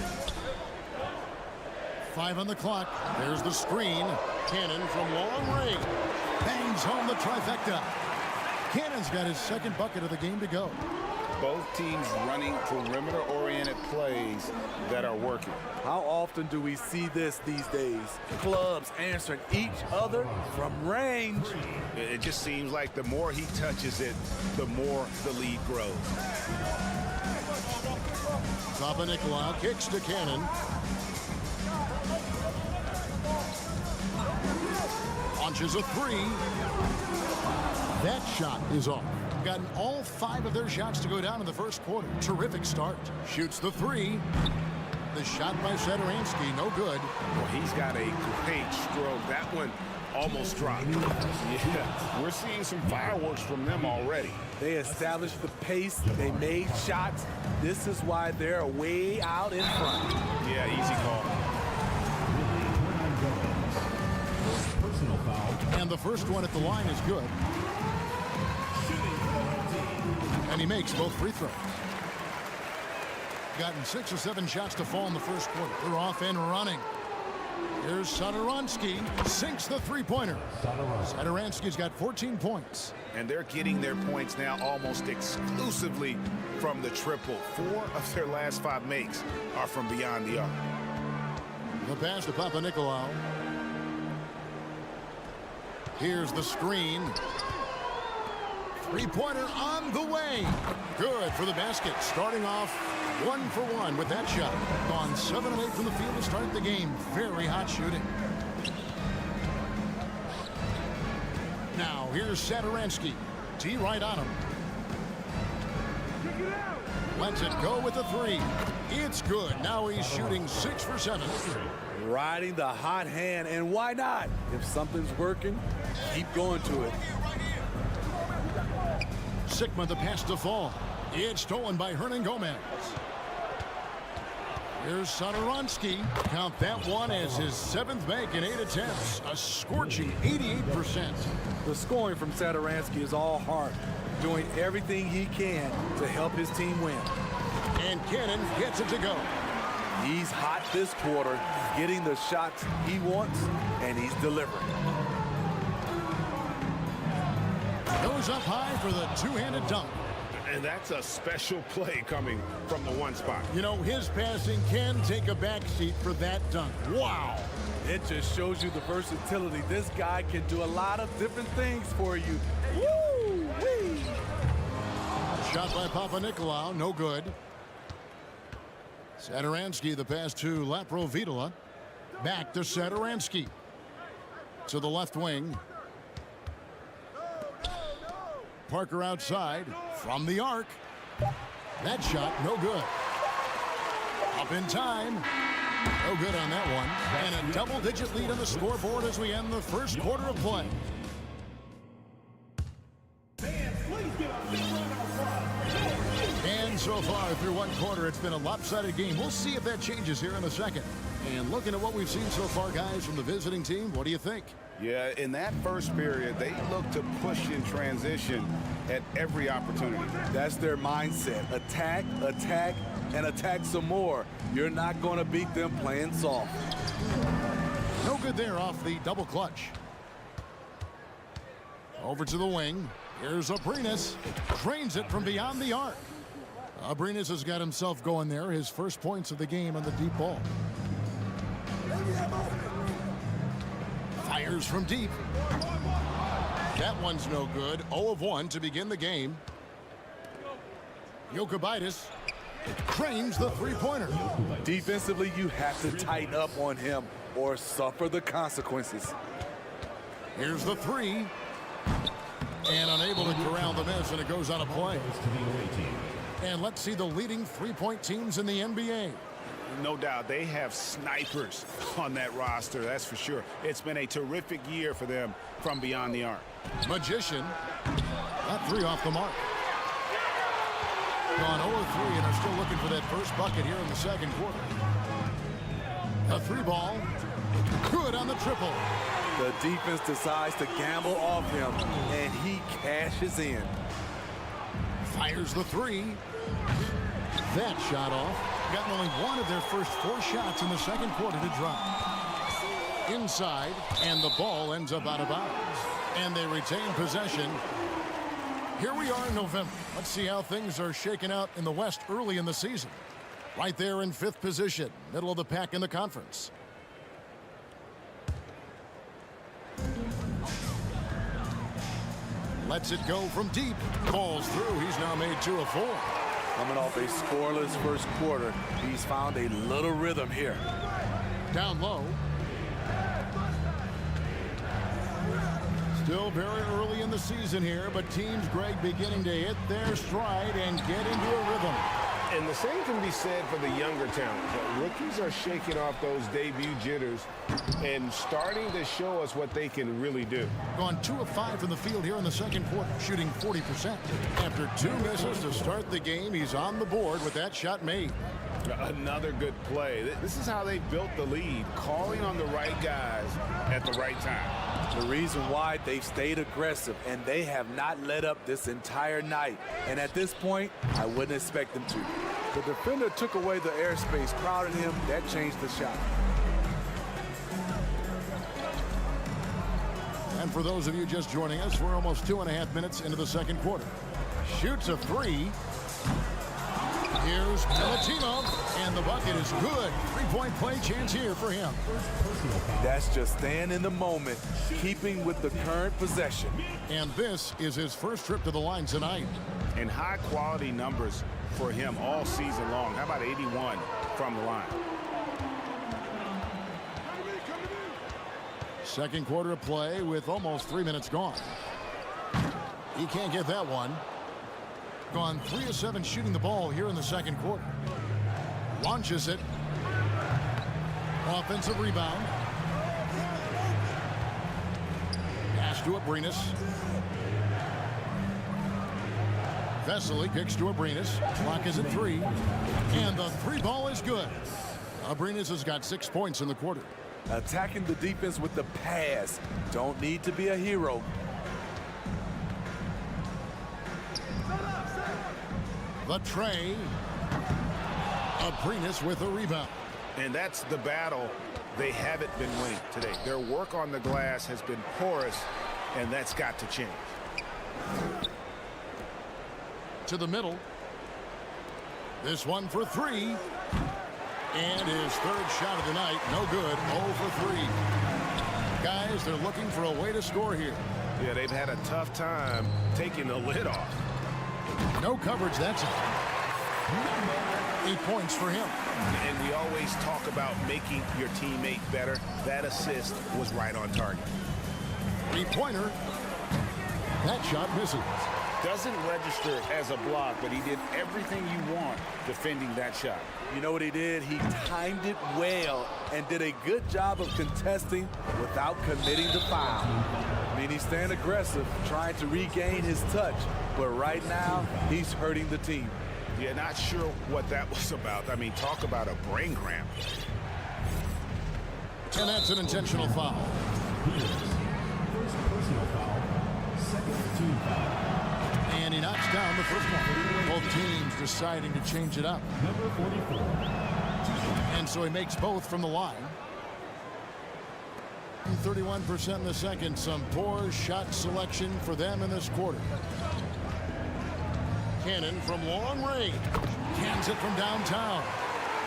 5 on the clock. There's the screen. Cannon from long range. Bangs home the trifecta. Cannon's got his second bucket of the game to go. Both teams running perimeter-oriented plays that are working. How often do we see this these days? Clubs answering each other from range. It just seems like the more he touches it, the more the lead grows. Papanikolaou kicks to Cannon. Launches a 3. That shot is off. Gotten all 5 of their shots to go down in the first quarter. Terrific start. Shoots the 3. The shot by Satoransky, no good. Well, he's got a great stroke. That one almost dropped. Yeah, we're seeing some fireworks from them already. They established the pace. They made shots. This is why they're way out in front. Yeah, easy call. Personal foul. And the first one at the line is good. And he makes both free throws. Gotten 6 or 7 shots to fall in the first quarter. They're off and running. Here's Satoransky. Sinks the three-pointer. Satoransky's got 14 points. And they're getting their points now almost exclusively from the triple. 4 of their last 5 makes are from beyond the arc. The pass to Papanikolaou. Here's the screen. Three-pointer on the way. Good for the basket. Starting off 1 for 1 with that shot. Gone 7 of 8 from the field to start the game. Very hot shooting. Now here's Satoransky. T right on him. Lets it go with the 3. It's good. Now he's shooting 6 for 7. Riding the hot hand, and why not? If something's working, keep going to it. Sigma the pass to Fall. It's stolen by Hernan Gomez. Here's Satoransky. Count that one as his 7th make in 8 attempts. A scorching 88%. The scoring from Satoransky is all heart, doing everything he can to help his team win. And Cannon gets it to go. He's hot this quarter, getting the shots he wants, and he's delivering. Goes up high for the two-handed dunk. And that's a special play coming from the one spot. You know, his passing can take a backseat for that dunk. Wow. It just shows you the versatility. This guy can do a lot of different things for you. Woo-wee. Shot by Papanikolaou, no good. Satoransky, the pass to Laprovitola. Back to Satoransky. To the left wing. Parker outside from the arc. That shot, no good. Up in time. No good on that one. And a double-digit lead on the scoreboard as we end the first quarter of play. And so far through one quarter, it's been a lopsided game. We'll see if that changes here in the second. And looking at what we've seen so far, guys, from the visiting team, what do you think? Yeah, in that first period, they look to push in transition at every opportunity. That's their mindset. Attack, attack, and attack some more. You're not going to beat them playing soft. No good there off the double clutch. Over to the wing. Here's Abrinas. Drains it from beyond the arc. Abrinas has got himself going there. His first points of the game on the deep ball. Fires from deep. That one's no good. 0 of 1 to begin the game. Jokubaitis trains the three-pointer. Defensively, you have to tighten up on him or suffer the consequences. Here's the three. And unable to corral the miss, and it goes on a play. And let's see the leading three-point teams in the NBA. No doubt, they have snipers on that roster, that's for sure. It's been a terrific year for them from beyond the arc. Magician, that three off the mark. Gone 0 of 3 and are still looking for that first bucket here in the second quarter. A three ball, good on the triple. The defense decides to gamble off him, and he cashes in. Fires the three. That shot off. Gotten only one of their first 4 shots in the second quarter to drop. Inside, and the ball ends up out of bounds. And they retain possession. Here we are in November. Let's see how things are shaking out in the West early in the season. Right there in 5th position, middle of the pack in the conference. Lets it go from deep. Falls through. He's now made 2 of 4. Coming off a scoreless first quarter, he's found a little rhythm here. Down low. Still very early in the season here, but teams, Greg, beginning to hit their stride and get into a rhythm. And the same can be said for the younger talent. But rookies are shaking off those debut jitters and starting to show us what they can really do. Gone 2 of 5 from the field here in the second quarter, shooting 40%. After 2 misses to start the game, he's on the board with that shot made. Another good play. This is how they built the lead, calling on the right guys at the right time. The reason why they've stayed aggressive, and they have not let up this entire night. And at this point, I wouldn't expect them to. The defender took away the airspace, crowded him. That changed the shot. And for those of you just joining us, we're almost 2.5 minutes into the second quarter. Shoots a three. Here's Milutinov, and the bucket is good. Three-point play chance here for him. That's just staying in the moment, keeping with the current possession. And this is his first trip to the line tonight. And high-quality numbers for him all season long. How about 81 from the line? Second quarter of play with almost 3 minutes gone. He can't get that one. Gone 3 of 7 shooting the ball here in the second quarter. Launches it. Offensive rebound. Pass to Abrinas. Vesely kicks to Abrinas. Clock is at 3. And the 3 ball is good. Abrinas has got 6 points in the quarter. Attacking the defense with the pass. Don't need to be a hero. The tray. Abrinas with a rebound. And that's the battle they haven't been winning today. Their work on the glass has been porous, and that's got to change. To the middle. This one for three. And his third shot of the night, no good, 0 for 3. Guys, they're looking for a way to score here. Yeah, they've had a tough time taking the lid off. No coverage, that's it. 8 points for him. And we always talk about making your teammate better. That assist was right on target. 3-pointer. That shot misses. Doesn't register as a block, but he did everything you want defending that shot. You know what he did? He timed it well and did a good job of contesting without committing the foul. I mean, he's staying aggressive, trying to regain his touch, but right now, he's hurting the team. Yeah, not sure what that was about. I mean, talk about a brain cramp. And that's an intentional foul. First personal foul, second team foul. And he knocks down the first one. Both teams deciding to change it up. Number 44. And so he makes both from the line. 31% in the second. Some poor shot selection for them in this quarter. Cannon from long range. Cans it from downtown.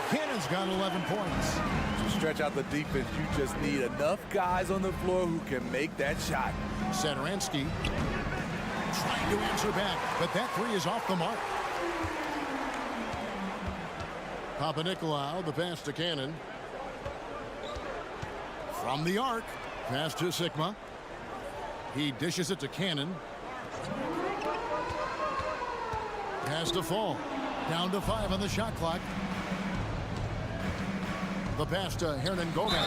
Cannon's got 11 points. To stretch out the defense, you just need enough guys on the floor who can make that shot. Satoransky trying to answer back, but that three is off the mark. Papanikolaou, the pass to Cannon. From the arc, pass to Sigma. He dishes it to Cannon. Has to fall. Down to 5 on the shot clock. The pass to Hernan Gomez.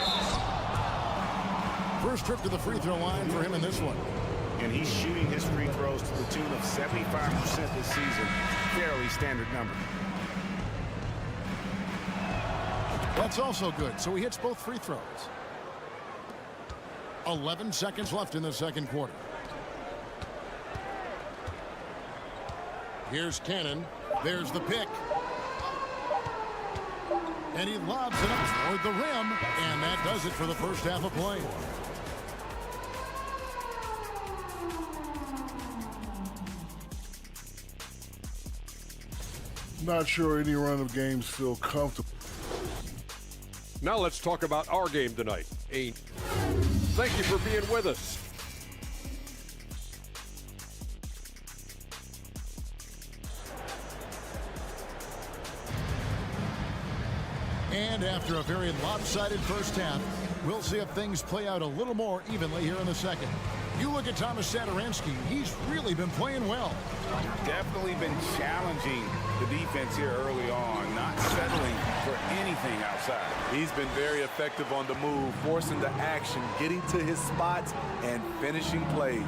First trip to the free throw line for him in this one. And he's shooting his free throws to the tune of 75% this season. Fairly standard number. That's also good. So he hits both free throws. 11 seconds left in the second quarter. Here's Cannon. There's the pick. And he lobs it up toward the rim. And that does it for the first half of play. Not sure any run of games feel comfortable. Now let's talk about our game tonight. Thank you for being with us. And after a very lopsided first half, we'll see if things play out a little more evenly here in the second. You look at Thomas Satoransky, he's really been playing well. Definitely been challenging the defense here early on, not settling for anything outside. He's been very effective on the move, forcing the action, getting to his spots, and finishing plays.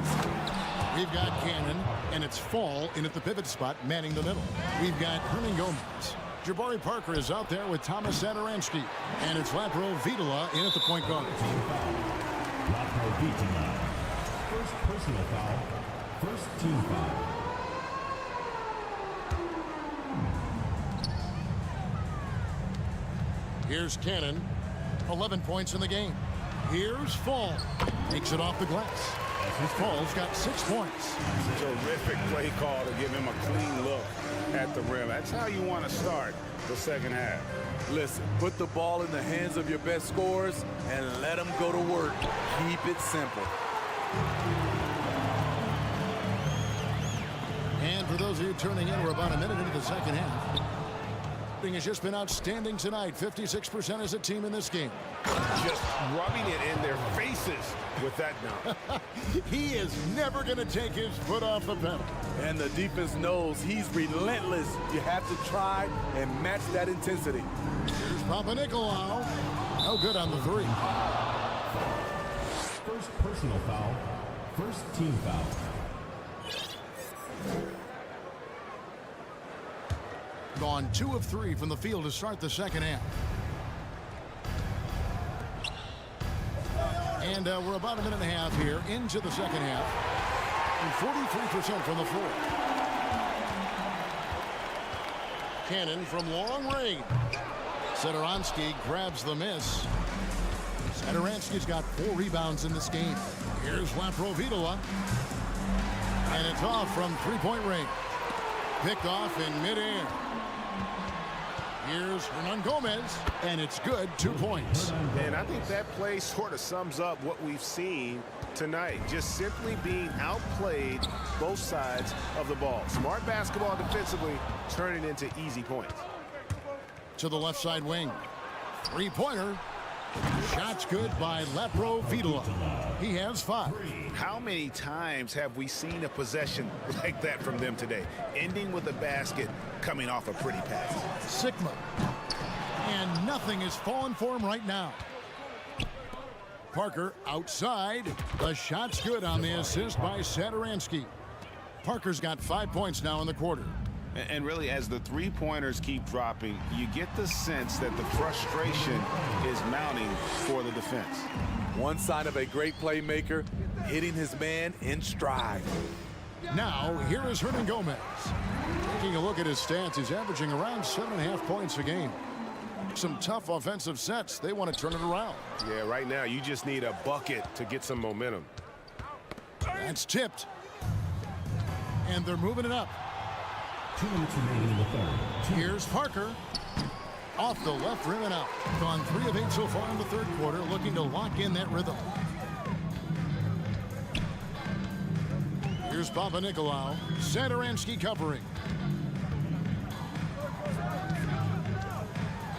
We've got Cannon, and it's Fall in at the pivot spot, manning the middle. We've got Hernan Gomez. Jabari Parker is out there with Thomas Satoransky. And it's Lapro Vitola in at the point guard. Lapro Vitola. First personal foul. First team foul. Here's Cannon. 11 points in the game. Here's Fall. Takes it off the glass. Fall's got 6 points. Terrific play call to give him a clean look at the rim. That's how you want to start the second half. Listen, put the ball in the hands of your best scorers and let them go to work. Keep it simple. And for those of you turning in, we're about a minute into the second half. Shooting has just been outstanding tonight. 56% as a team in this game. Just rubbing it in their faces with that dunk. He is never going to take his foot off the pedal. And the defense knows he's relentless. You have to try and match that intensity. Here's Papanikolaou. No good on the three. First personal foul. First team foul. Gone 2 of 3 from the field to start the second half. And we're about a minute and a half here into the second half. And 43% from the floor. Cannon from long range. Satoransky grabs the miss. Satoransky's got 4 rebounds in this game. Here's Laprovitola. And it's off from three-point range. Picked off in midair. Here's Hernan Gomez, and it's good, 2 points. And I think that play sort of sums up what we've seen tonight. Just simply being outplayed both sides of the ball. Smart basketball defensively, turning into easy points. To the left side wing. Three-pointer. Shots good by Laprovitola. He has 5. How many times have we seen a possession like that from them today? Ending with a basket, coming off a pretty pass. Sigma. And nothing is falling for him right now. Parker outside. The shot's good on the assist by Satoransky. Parker's got 5 points now in the quarter. And really, as the three-pointers keep dropping, you get the sense that the frustration is mounting for the defense. One sign of a great playmaker, hitting his man in stride. Now, here is Hernan Gomez. Taking a look at his stats, he's averaging around 7.5 points a game. Some tough offensive sets. They want to turn it around. Yeah, right now, you just need a bucket to get some momentum. That's tipped. And they're moving it up. 2 minutes remaining in the third. Here's Parker. Off the left rim and out. Gone 3 of 8 so far in the third quarter, looking to lock in that rhythm. Here's Papanikolaou. Satoransky covering.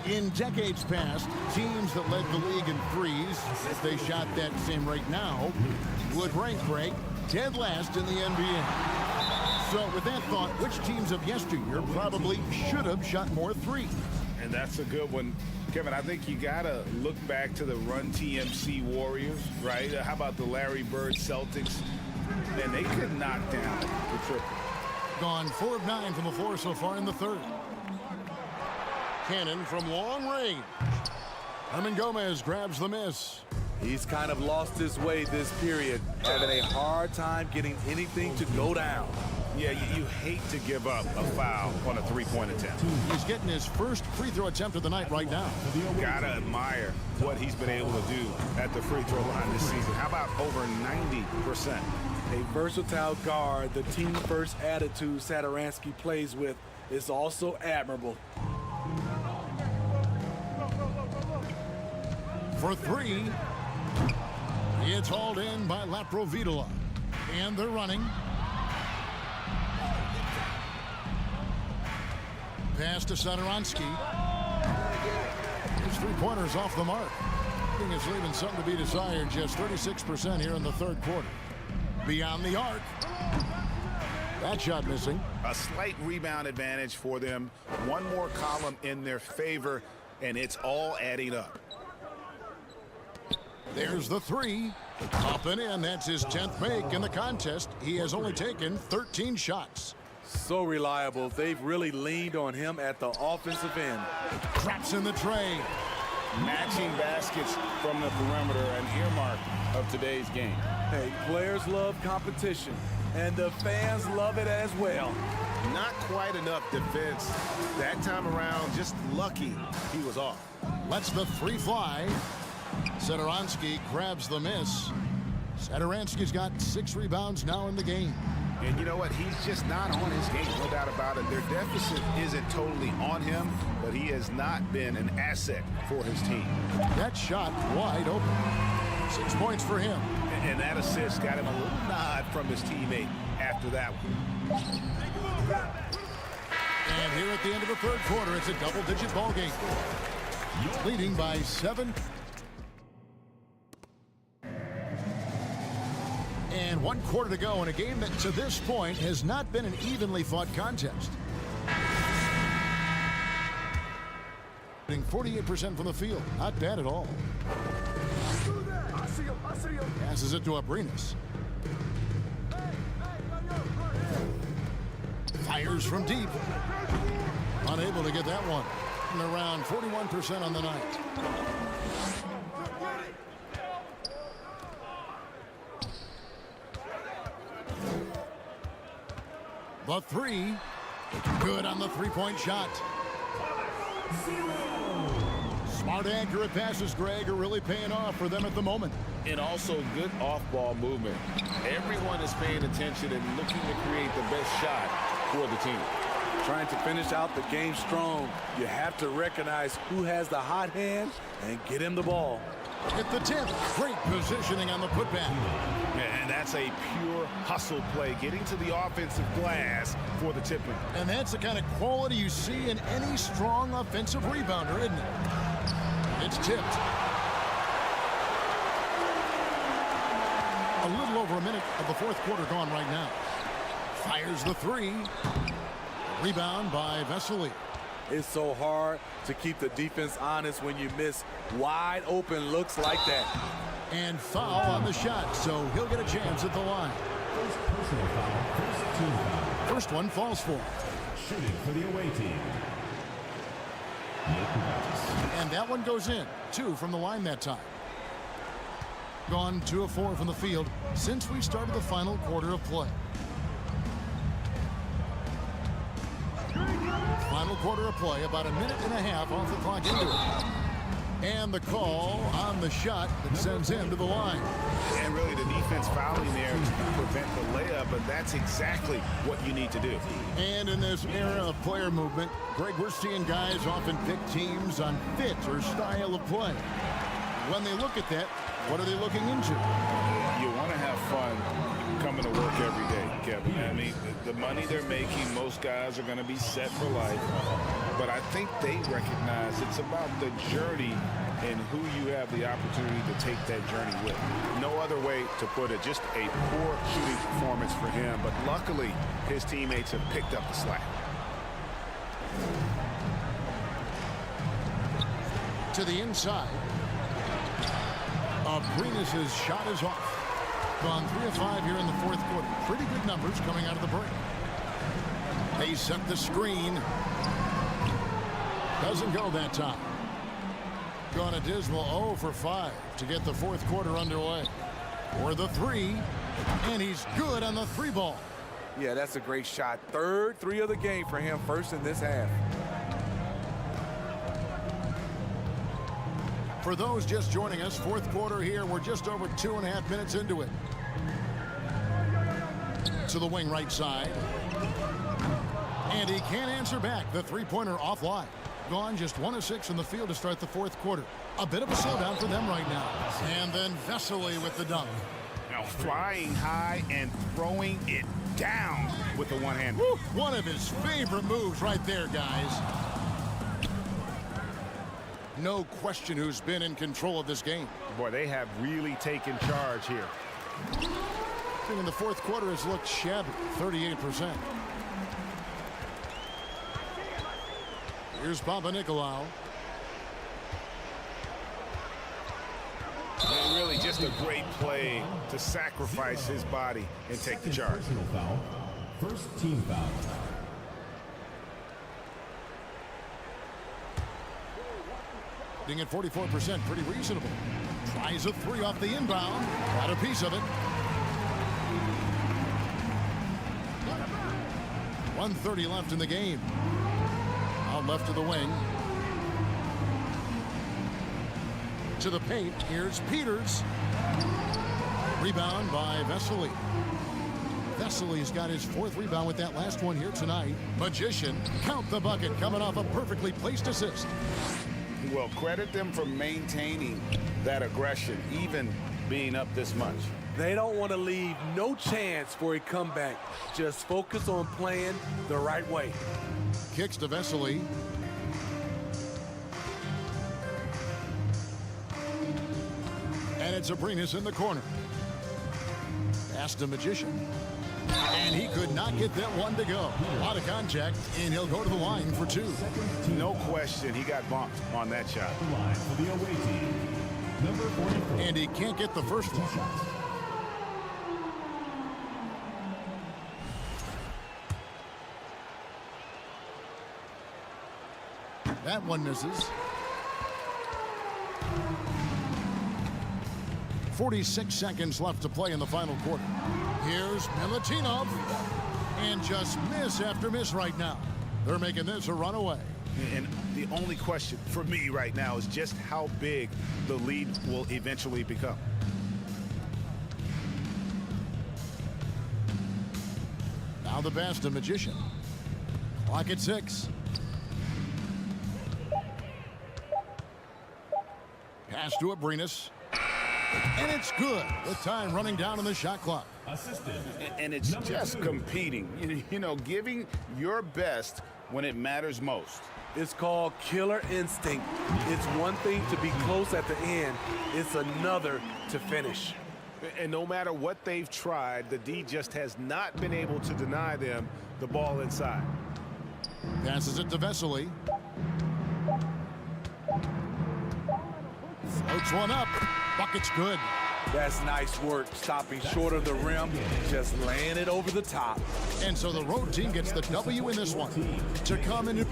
In decades past, teams that led the league in threes, if they shot that same rate now, would rank break dead last in the NBA. So with that thought, which teams of yesteryear probably should have shot more threes? And that's a good one. Kevin, I think you got to look back to the Run TMC Warriors, right? How about the Larry Bird Celtics? And they could knock down the triple. Gone 4 of 9 from the floor so far in the third. Cannon from long range. Hernan Gomez grabs the miss. He's kind of lost his way this period, having a hard time getting anything to go down. Yeah, you hate to give up a foul on a three-point attempt. He's getting his first free throw attempt of the night right now. Gotta admire what he's been able to do at the free throw line this season. How about over 90%? A versatile guard, the team-first attitude Satoransky plays with is also admirable. For 3, it's hauled in by Laprovitola. And they're running. Pass to Satoransky. His three-pointers off the mark. Thing is leaving something to be desired. Just 36% here in the third quarter. Beyond the arc. That shot missing. A slight rebound advantage for them. One more column in their favor, and it's all adding up. There's the 3. Up and in. That's his 10th make in the contest. He has only taken 13 shots. So reliable. They've really leaned on him at the offensive end. Traps in the tray. Matching baskets from the perimeter, an earmark of today's game. Hey, players love competition, and the fans love it as well. Not quite enough defense that time around. Just lucky he was off. Lets the 3 fly. Satoransky grabs the miss. Satoransky's got 6 rebounds now in the game. And you know what? He's just not on his game, no doubt about it. Their deficit isn't totally on him, but he has not been an asset for his team. That shot wide open. 6 points for him. And that assist got him a little nod from his teammate after that one. And here at the end of the third quarter, it's a double-digit ball game. Leading by 7. And 1 quarter to go in a game that to this point has not been an evenly fought contest. Hitting 48% from the field. Not bad at all. Passes it to Abrinas. Fires from deep. Unable to get that one. And around 41% on the night. The 3, good on the 3-point shot. Smart, accurate passes, Greg, are really paying off for them at the moment. And also good off-ball movement. Everyone is paying attention and looking to create the best shot for the team. Trying to finish out the game strong, you have to recognize who has the hot hand and get him the ball. At the 10th, great positioning on the putback. And that's a pure hustle play, getting to the offensive glass for the tip-in. And that's the kind of quality you see in any strong offensive rebounder, isn't it? It's tipped. A little over a minute of the fourth quarter gone right now. Fires the three. Rebound by Vesely. It's so hard to keep the defense honest when you miss wide open looks like that. And foul on the shot, so he'll get a chance at the line. First personal foul, first team foul. First one falls for. Shooting for the away team. And that one goes in. 2 from the line that time. Gone 2 of 4 from the field since we started the final quarter of play. Final quarter of play, about a minute and a half off the clock into it. And the call on the shot that sends him to the line. And really the defense fouling there to prevent the layup, but that's exactly what you need to do. And in this era of player movement, Greg, we're seeing guys often pick teams on fit or style of play. When they look at that, what are they looking into? You want to have fun coming to work every day, Kevin. I mean, the money they're making, most guys are going to be set for life. But I think they recognize it's about the journey and who you have the opportunity to take that journey with. No other way to put it. Just a poor shooting performance for him. But luckily, his teammates have picked up the slack. To the inside. Abrinas' shot is off. Gone 3 of 5 here in the fourth quarter. Pretty good numbers coming out of the break. They set the screen. Doesn't go that time. Gone a dismal 0 for 5 to get the fourth quarter underway. For the 3, and he's good on the 3 ball. Yeah, that's a great shot. Third 3 of the game for him, first in this half. For those just joining us, fourth quarter here, we're just over 2.5 minutes into it. To the wing right side. And he can't answer back. The three-pointer offline. Gone just 1 of 6 in the field to start the fourth quarter. A bit of a slowdown for them right now. And then Vesely with the dunk. Now flying high and throwing it down with the one hand. One of his favorite moves right there, guys. No question who's been in control of this game. Boy, they have really taken charge here. In the fourth quarter has looked shabby, 38%. Here's Papanikolaou. And really just a great play to sacrifice his body and take the charge. Foul. First team foul. At 44%, pretty reasonable. Tries a 3 off the inbound. Got a piece of it. 1:30 left in the game. Out left of the wing. To the paint. Here's Peters. Rebound by Vesely. Vesely's got his 4th rebound with that last one here tonight. Magician, count the bucket, coming off a perfectly placed assist. Well, credit them for maintaining that aggression, even being up this much. They don't want to leave no chance for a comeback. Just focus on playing the right way. Kicks to Vesely. And it's Abrinas in the corner. Pass to Magician. And he could not get that one to go. Out of contact, and he'll go to the line for 2. No question, he got bumped on that shot. Line for the away team. Number 44. And he can't get the first one. That one misses. 46 seconds left to play in the final quarter. Here's Milutinov. And just miss after miss right now. They're making this a runaway. And the only question for me right now is just how big the lead will eventually become. Now the pass to Magician. Clock at 6. Pass to Abrinas. And it's good with time running down on the shot clock. And it's just competing, you know, giving your best when it matters most. It's called killer instinct. It's one thing to be close at the end. It's another to finish. And no matter what they've tried, the D just has not been able to deny them the ball inside. Passes it to Vesely. Floats one up. Bucket's good. That's nice work, stopping short of the rim, just laying it over the top. And so the road team gets the W in this one. To come in.